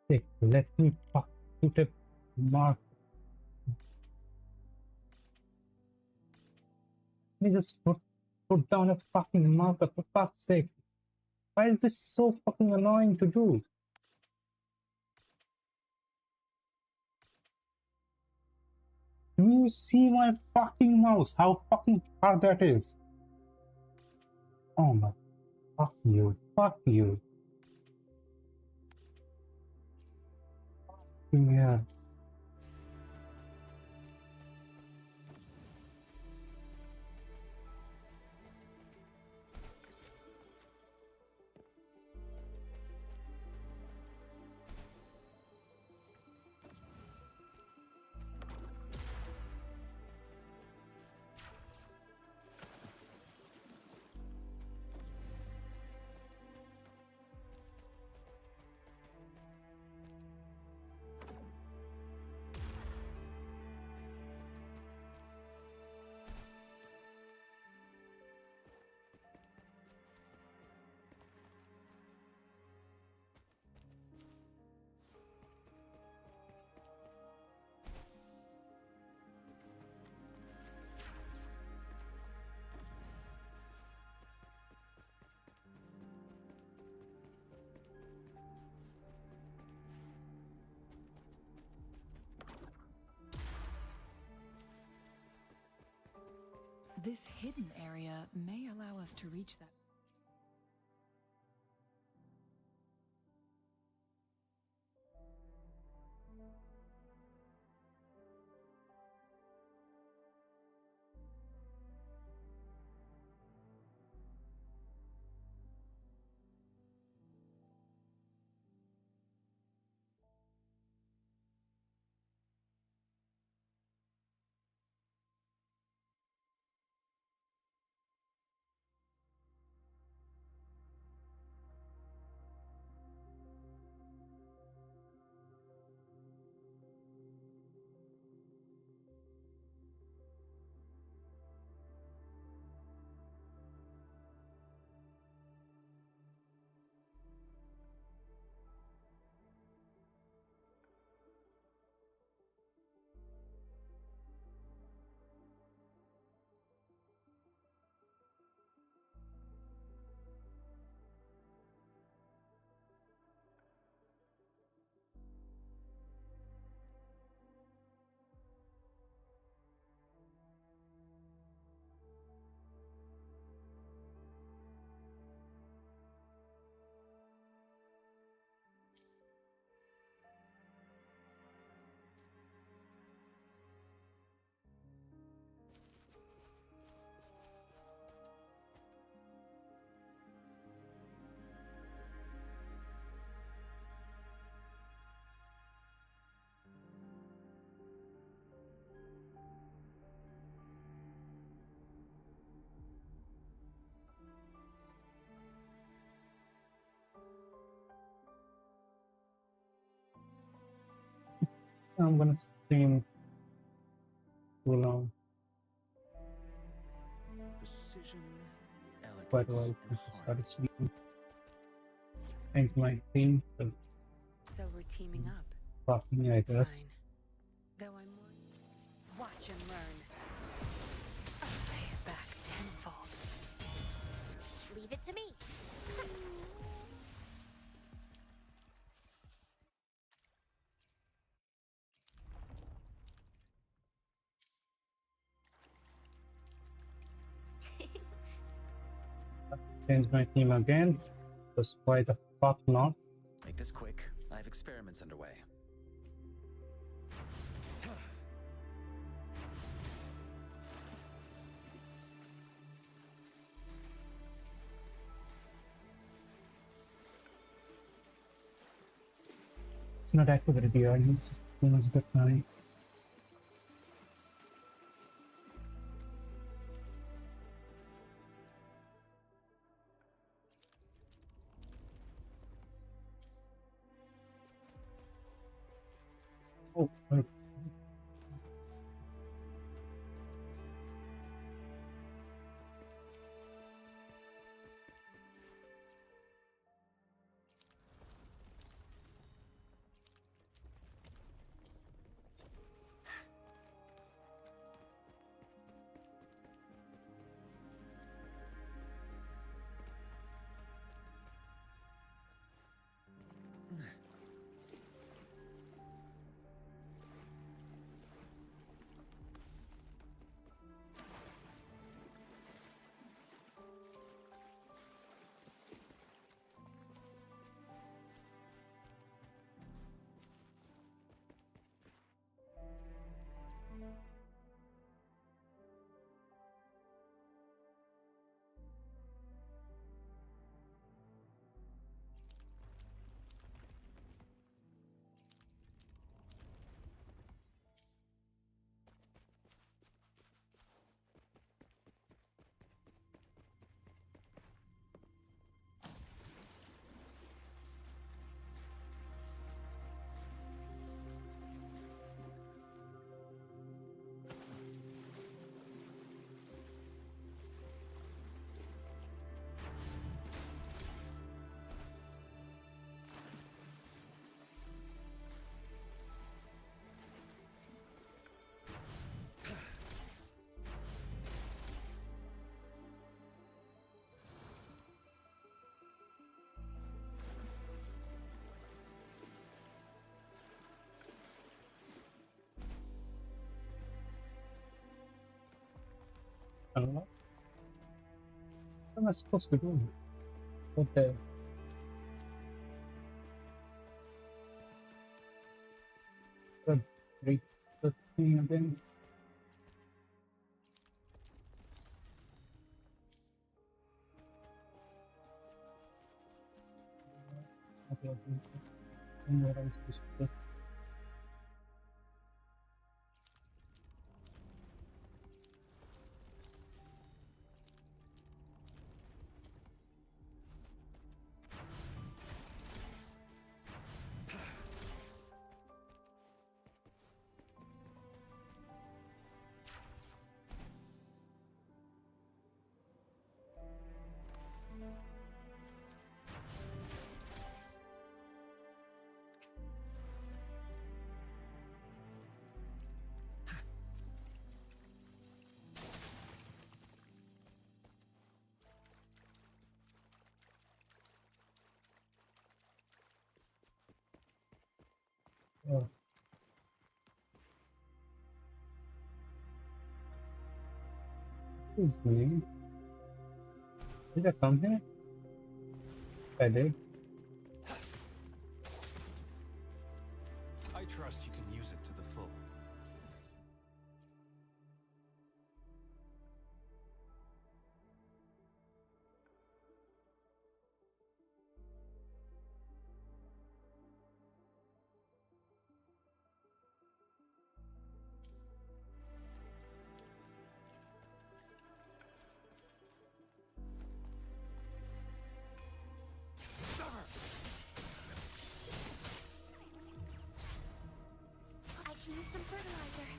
Hey, let me put a mark. Let me just put down a fucking marker for fuck's sake. Why is this so fucking annoying to do? Do you see my fucking mouse? How fucking hard that is? Oh my, fuck you, fuck you. Yeah. This hidden area may allow us to reach that. I'm gonna stream too long. Precision, Quite a elegance, while and since I started streaming. Thank my team for So we're teaming up. passing me, I guess. Though I'm more. Watch and learn. I'll pay it back tenfold. Leave it to me. Change my team again. It was quite a tough knot. Make this quick. I have experiments underway. It's not activated here. I need to use the time. Oh, right. Unlock? What am I supposed to do? What the? Read the thing again. Okay, what I'm supposed to do. Oh. Who's me? Did I come here? I did. I trust you can use it to the full. I can use some fertilizer.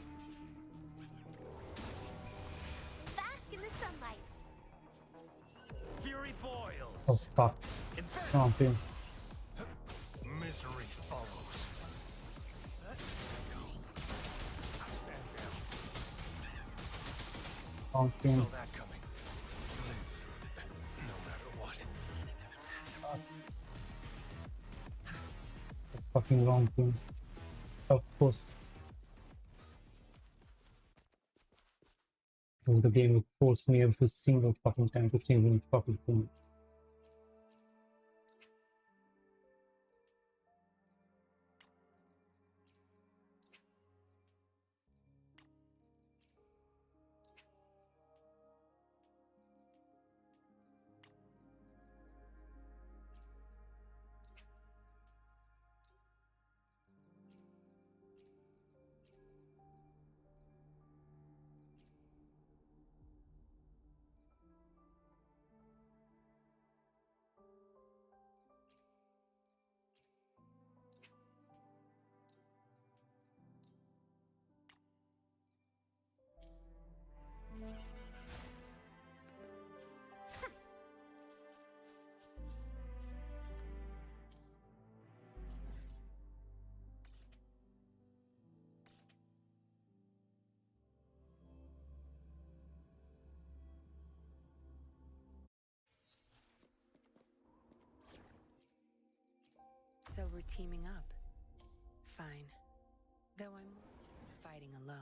Bask in the sunlight. Fury boils. Oh fuck. Wrong thing. Misery follows. Stand down. Wrong thing. Saw that coming. Live, no matter what. Fucking wrong thing. Of course. The game would force me every single fucking time to change any fucking thing. So we're teaming up. Fine. Though I'm fighting alone.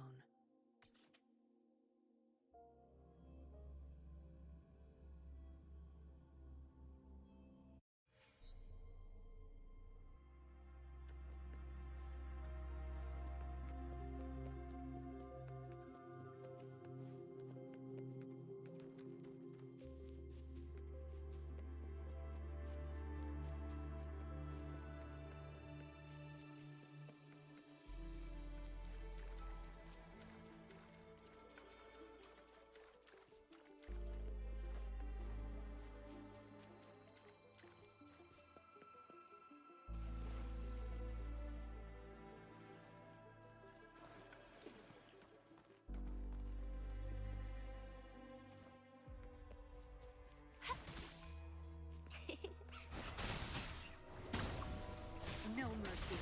No mercy.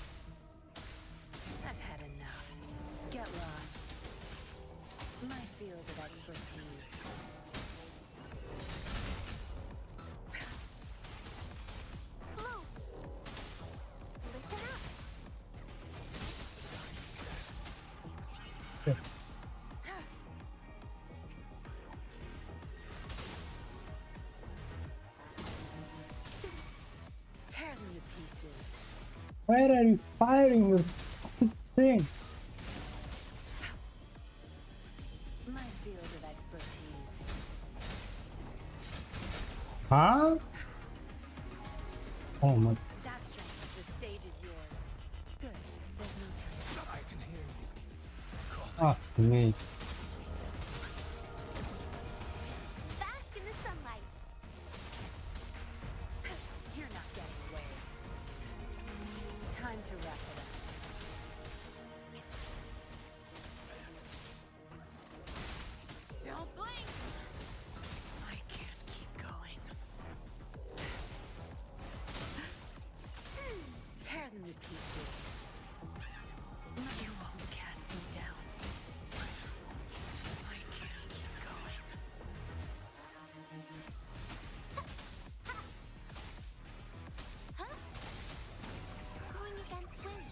I've had enough. Get lost. My field of expertise. Blue! Listen up. Where are you firing this thing? My field of expertise. Huh? Oh my. Zapstring, the stage is yours. Good. There's no time. I can hear you. Ah, me. Bask in the sunlight. You're not getting away. Time to wrap it up. Don't blink! I can't keep going. Tear them to pieces. You won't cast me down. I can't keep going. Huh? Going against wind.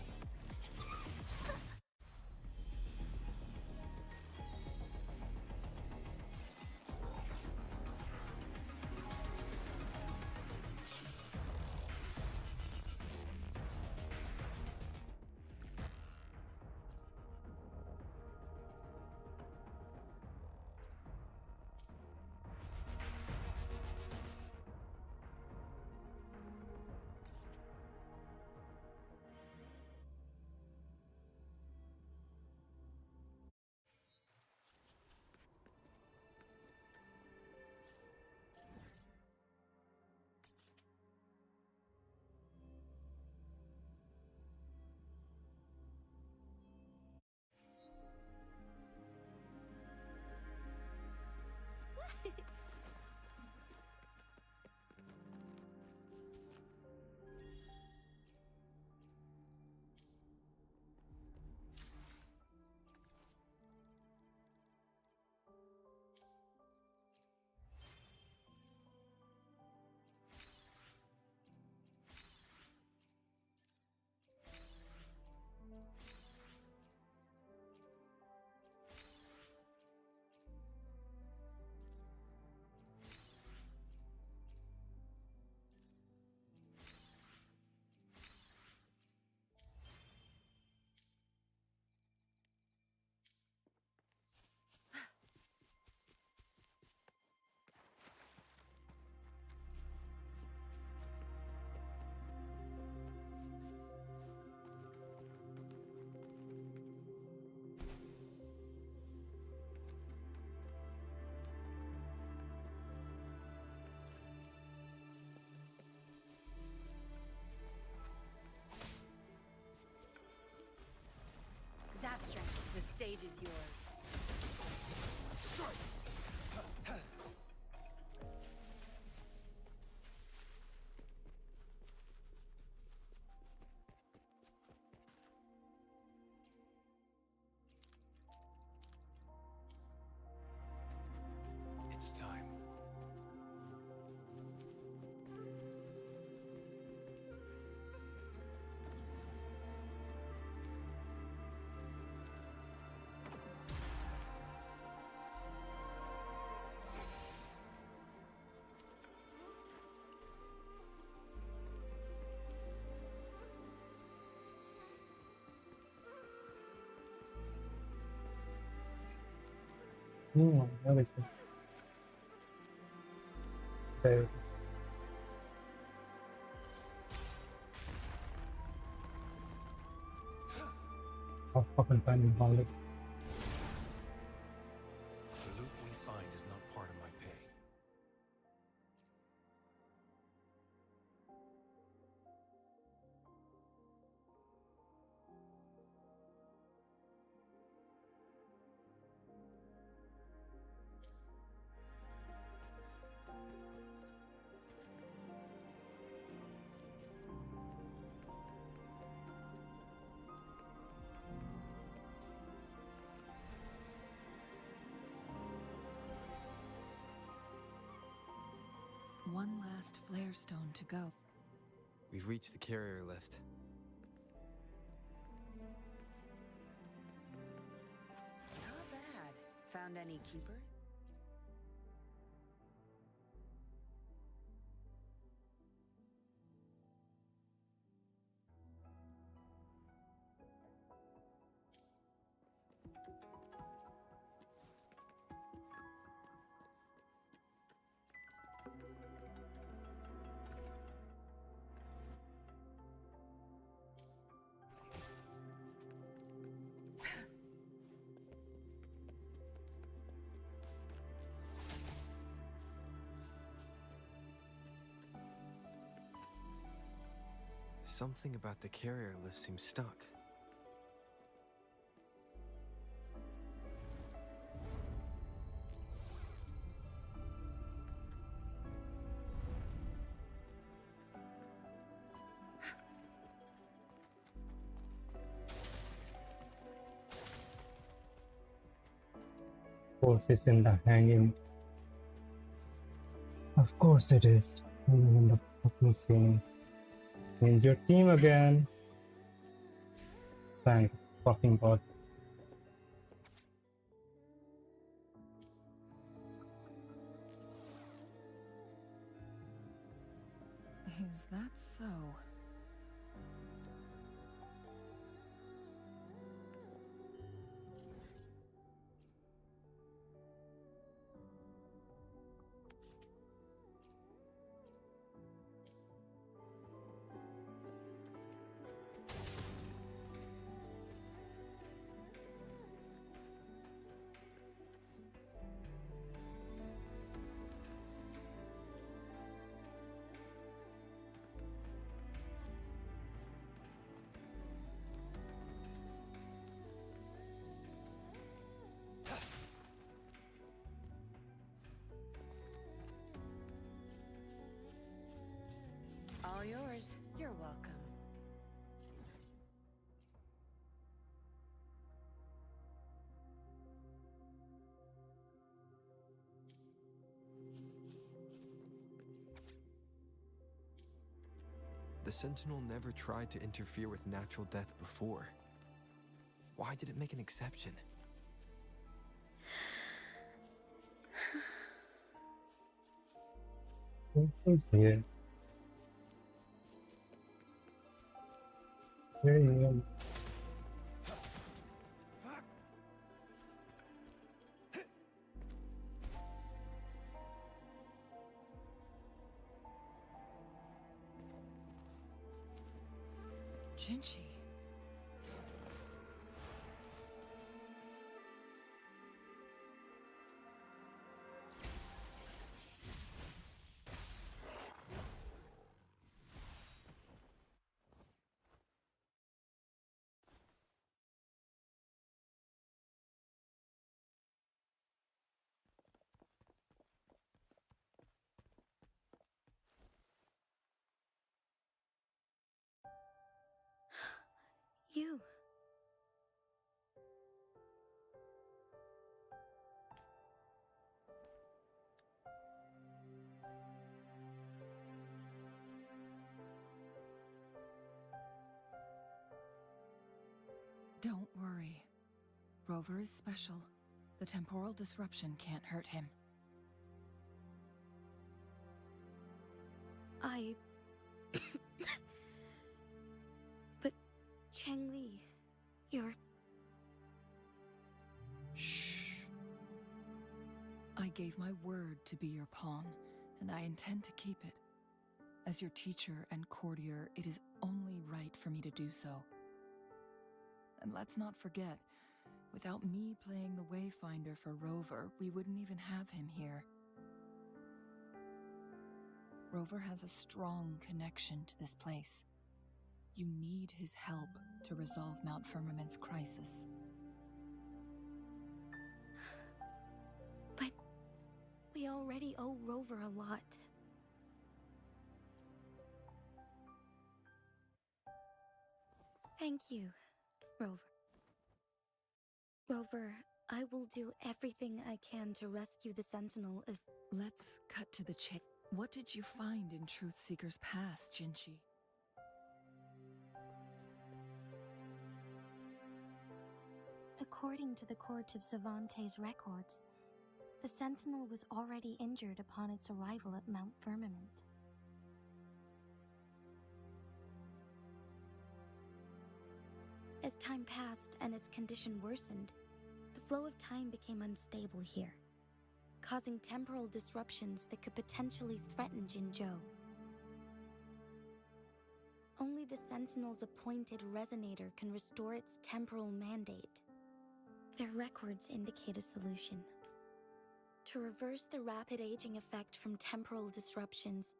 Zapstring, the stage is yours. It's time. Where is it? There it is. How fucking time you found it? The loot we find is not part of my pay. One last flare stone to go. We've reached the carrier lift. Not bad. Found any keepers? Something about the carrier lift seems stuck. Of course, it's in the hanging. Of course, it is. In the fucking scene. Change your team again. Thank fucking God. Is that so? All yours. You're welcome. The Sentinel never tried to interfere with natural death before. Why did it make an exception? Who's here? There you go. Jinchi. You. Don't worry. Rover is special. The temporal disruption can't hurt him. But Changli, you're... Shh. I gave my word to be your pawn, and I intend to keep it. As your teacher and courtier, it is only right for me to do so. And let's not forget, without me playing the Wayfinder for Rover, we wouldn't even have him here. Rover has a strong connection to this place. You need his help to resolve Mount Firmament's crisis. But we already owe Rover a lot. Thank you, Rover. Rover, I will do everything I can to rescue the Sentinel as... Let's cut to the chase. What did you find in Truthseeker's past, Jinchi? According to the Court of Savante's records, the Sentinel was already injured upon its arrival at Mount Firmament. As time passed and its condition worsened, the flow of time became unstable here, causing temporal disruptions that could potentially threaten Jinzhou. Only the Sentinel's appointed resonator can restore its temporal mandate. Their records indicate a solution. To reverse the rapid aging effect from temporal disruptions,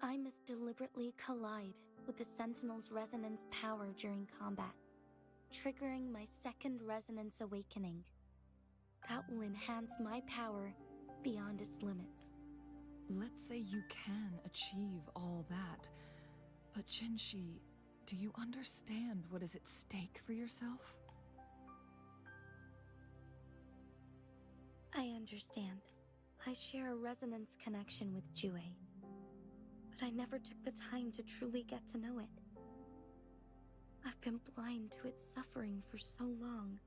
I must deliberately collide with the Sentinel's resonance power during combat, triggering my second resonance awakening. That will enhance my power beyond its limits. Let's say you can achieve all that, but Jinshi, do you understand what is at stake for yourself? I understand. I share a resonance connection with Jue, but I never took the time to truly get to know it. I've been blind to its suffering for so long.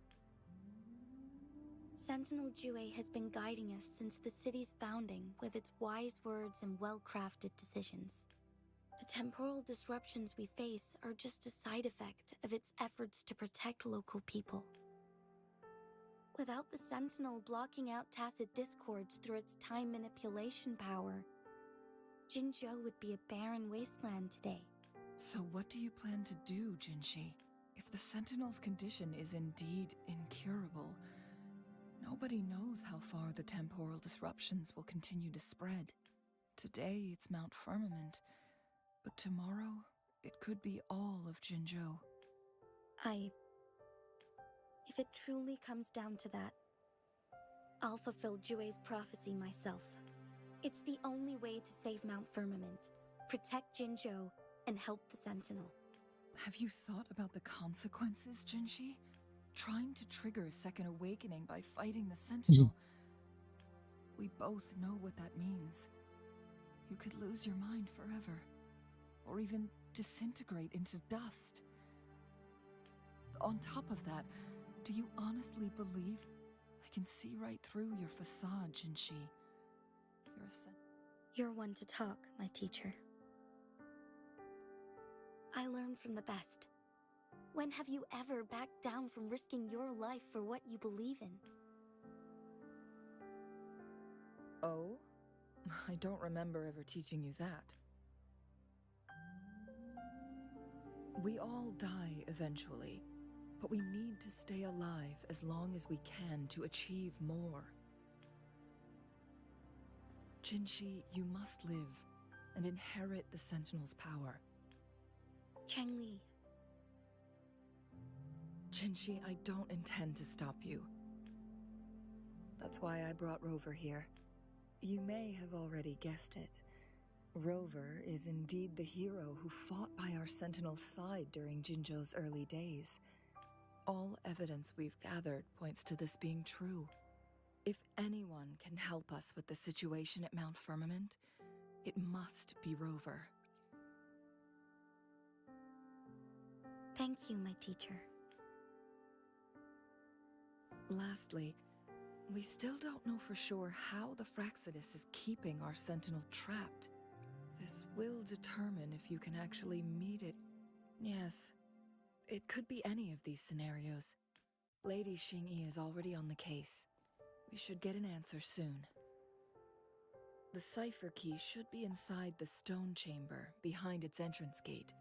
Sentinel Jue has been guiding us since the city's founding with its wise words and well-crafted decisions. The temporal disruptions we face are just a side effect of its efforts to protect local people. Without the Sentinel blocking out tacit discords through its time manipulation power, Jinzhou would be a barren wasteland today. So what do you plan to do, Jinshi? If the Sentinel's condition is indeed incurable, nobody knows how far the temporal disruptions will continue to spread. Today it's Mount Firmament, but tomorrow it could be all of Jinzhou. If it truly comes down to that, I'll fulfill Jue's prophecy myself. It's the only way to save Mount Firmament, protect Jinzhou, and help the Sentinel. Have you thought about the consequences, Jinshi? Trying to trigger a second awakening by fighting the Sentinel. We both know what that means. You could lose your mind forever, or even disintegrate into dust. On top of that, do you honestly believe I can see right through your facade, Jinshi? You're one to talk, my teacher. I learned from the best. When have you ever backed down from risking your life for what you believe in? Oh? I don't remember ever teaching you that. We all die eventually, but we need to stay alive as long as we can to achieve more. Jinshi, you must live and inherit the Sentinel's power. Chengli. Jinshi, I don't intend to stop you. That's why I brought Rover here. You may have already guessed it. Rover is indeed the hero who fought by our Sentinel's side during Jinzhou's early days. All evidence we've gathered points to this being true. If anyone can help us with the situation at Mount Firmament, it must be Rover. Thank you, my teacher. Lastly, we still don't know for sure how the Fraxidus is keeping our Sentinel trapped. This will determine if you can actually meet it. Yes, it could be any of these scenarios. Lady Xingyi is already on the case. We should get an answer soon. The cipher key should be inside the stone chamber, behind its entrance gate.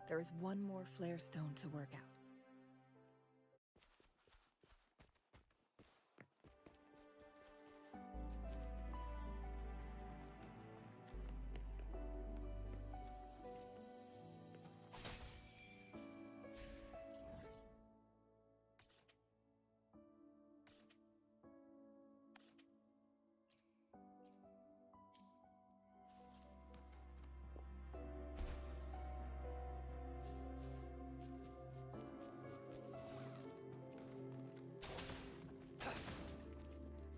There is one more flare stone to work out.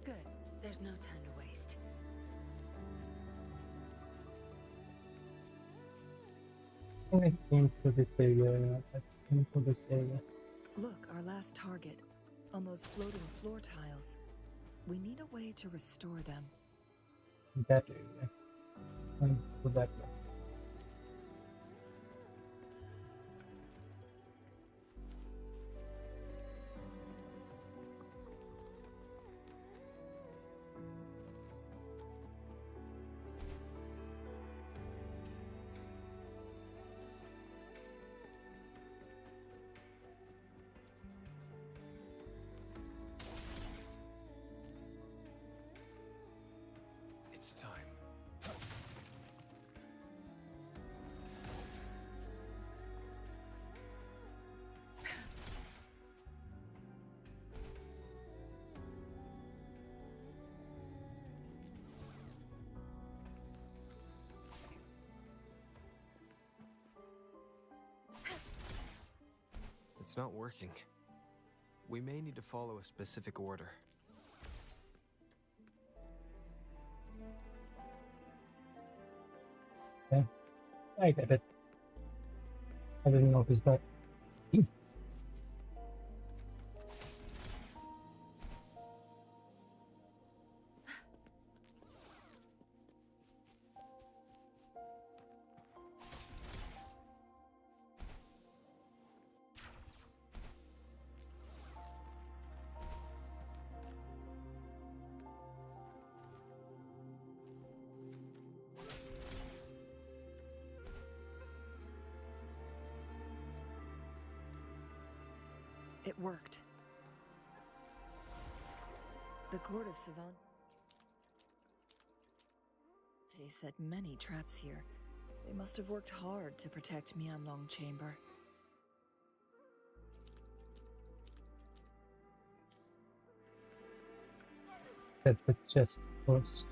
Good. There's no time to waste. I came to this area. I came to this area. Look, our last target. On those floating floor tiles. We need a way to restore them. That area. I'm to that one. It's time. It's not working. We may need to follow a specific order. Yeah, I get it. I didn't notice that. It worked. The court of Savant. They set many traps here. They must have worked hard to protect Mianlong Chamber. That's the chest first.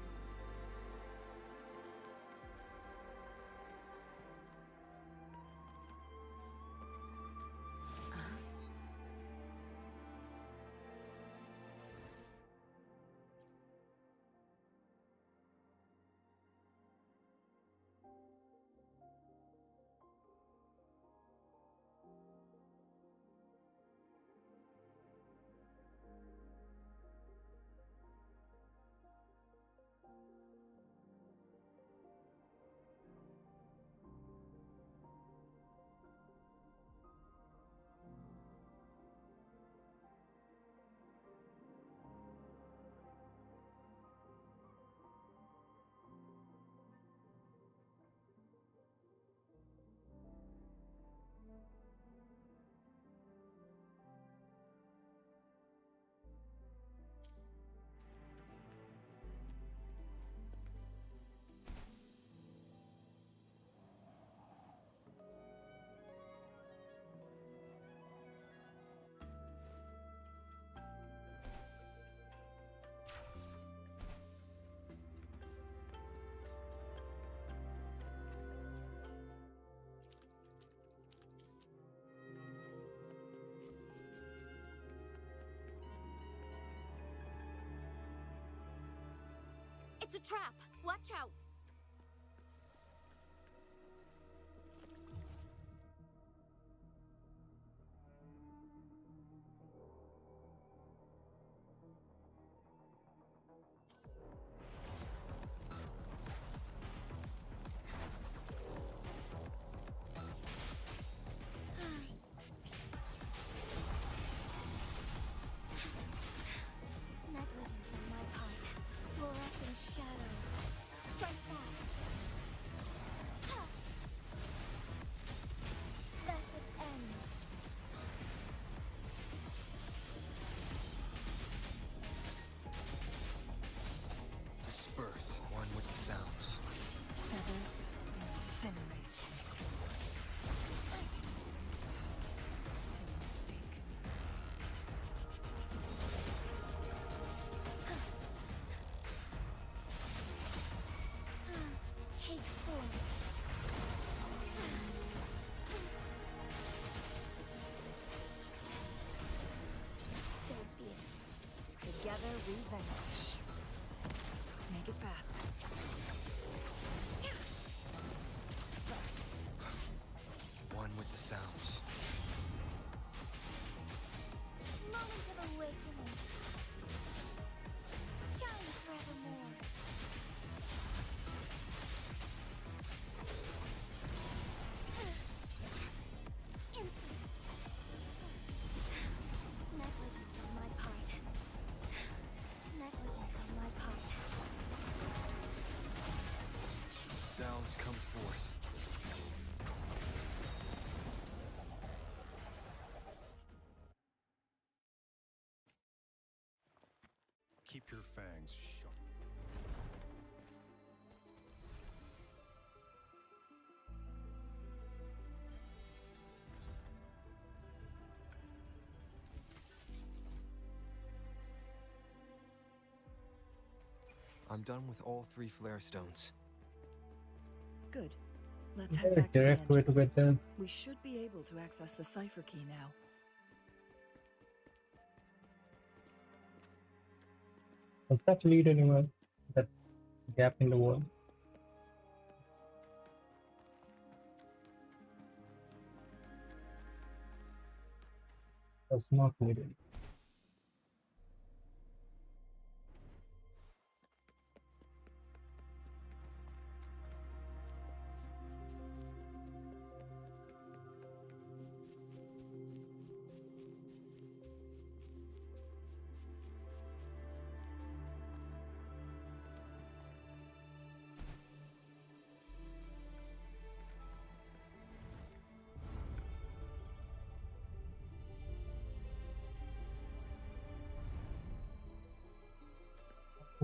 It's a trap! Watch out! Negligence on my part. Fluorescent shadows. Strike fast. Ha! Thus it ends. Disperse, one with the sounds. Feathers incinerate. Silly mistake. Take form. So be it. Together we vanquish. Make it fast. One with the sounds. Moment of awakening. Shine forevermore. Insolence. Negligence on my part. Negligence on my part. Sounds come forth. Keep your fangs shut. I'm done with all 3 flare stones. Good. Let's head back to the Direct way to entrance. get there. We should be able to access the cipher key now. Does that lead anywhere? That gap in the wall? Does not lead it.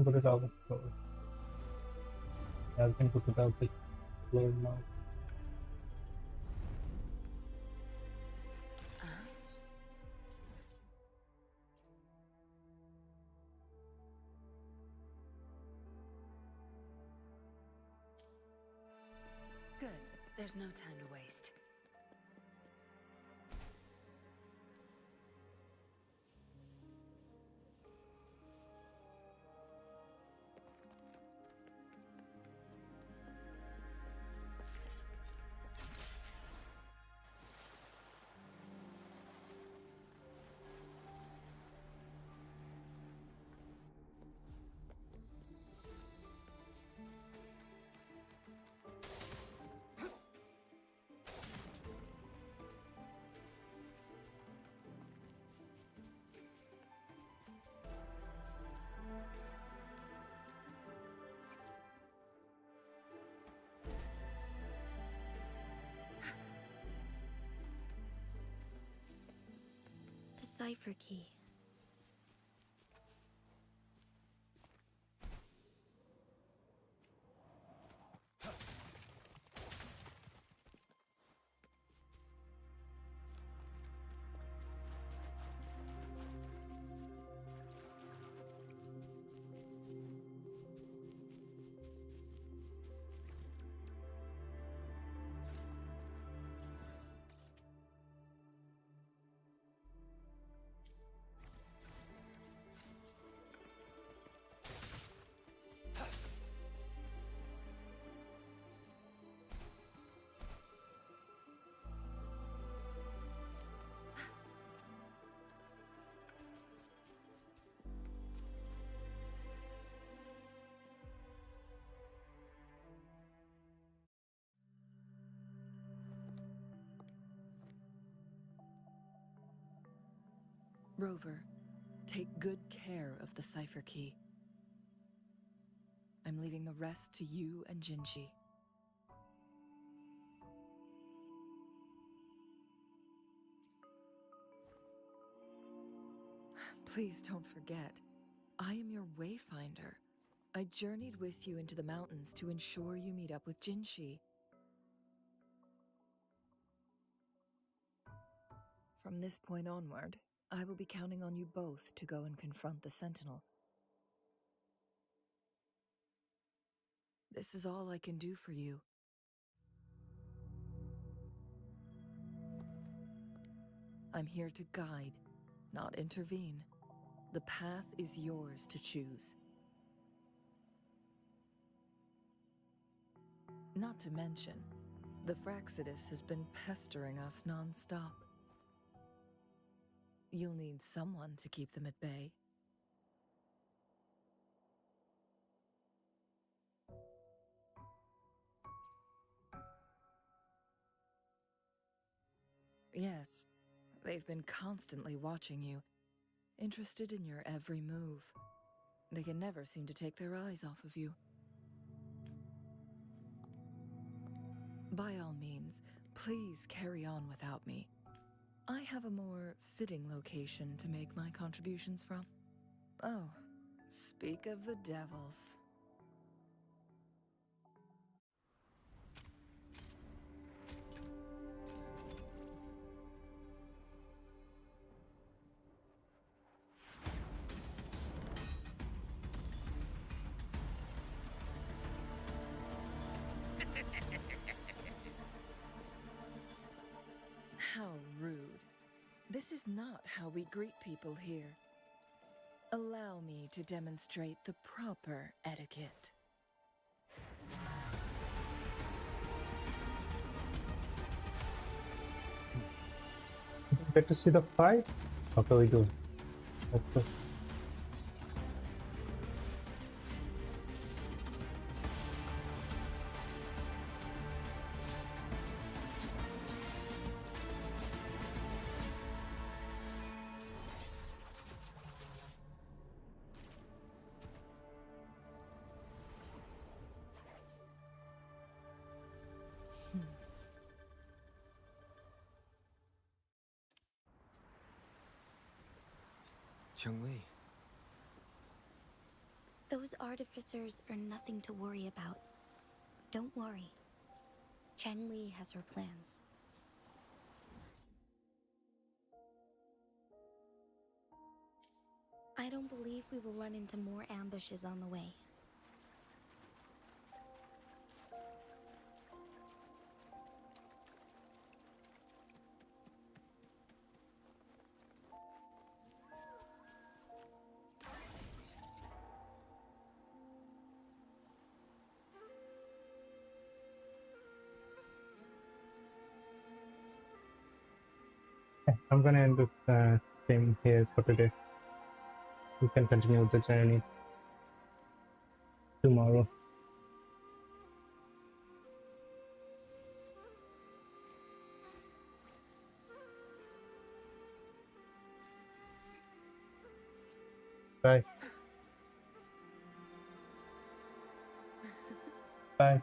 Put it out of the floor. I can put it out the floor now. Good. There's no time to waste. The cipher key. Rover, take good care of the cipher key. I'm leaving the rest to you and Jinshi. Please don't forget, I am your wayfinder. I journeyed with you into the mountains to ensure you meet up with Jinshi. From this point onward, I will be counting on you both to go and confront the Sentinel. This is all I can do for you. I'm here to guide, not intervene. The path is yours to choose. Not to mention, the Fraxidus has been pestering us non-stop. You'll need someone to keep them at bay. Yes, they've been constantly watching you, interested in your every move. They can never seem to take their eyes off of you. By all means, please carry on without me. I have a more fitting location to make my contributions from. Oh, speak of the devils. How rude. This is not how we greet people here. Allow me to demonstrate the proper etiquette. Get to see the fight? Okay, we do. Let's go. Chun-Li. Those artificers are nothing to worry about. Don't worry. Chang-Li has her plans. I don't believe we will run into more ambushes on the way. I'm gonna end the game here for today. We can continue the journey tomorrow. Bye. Bye.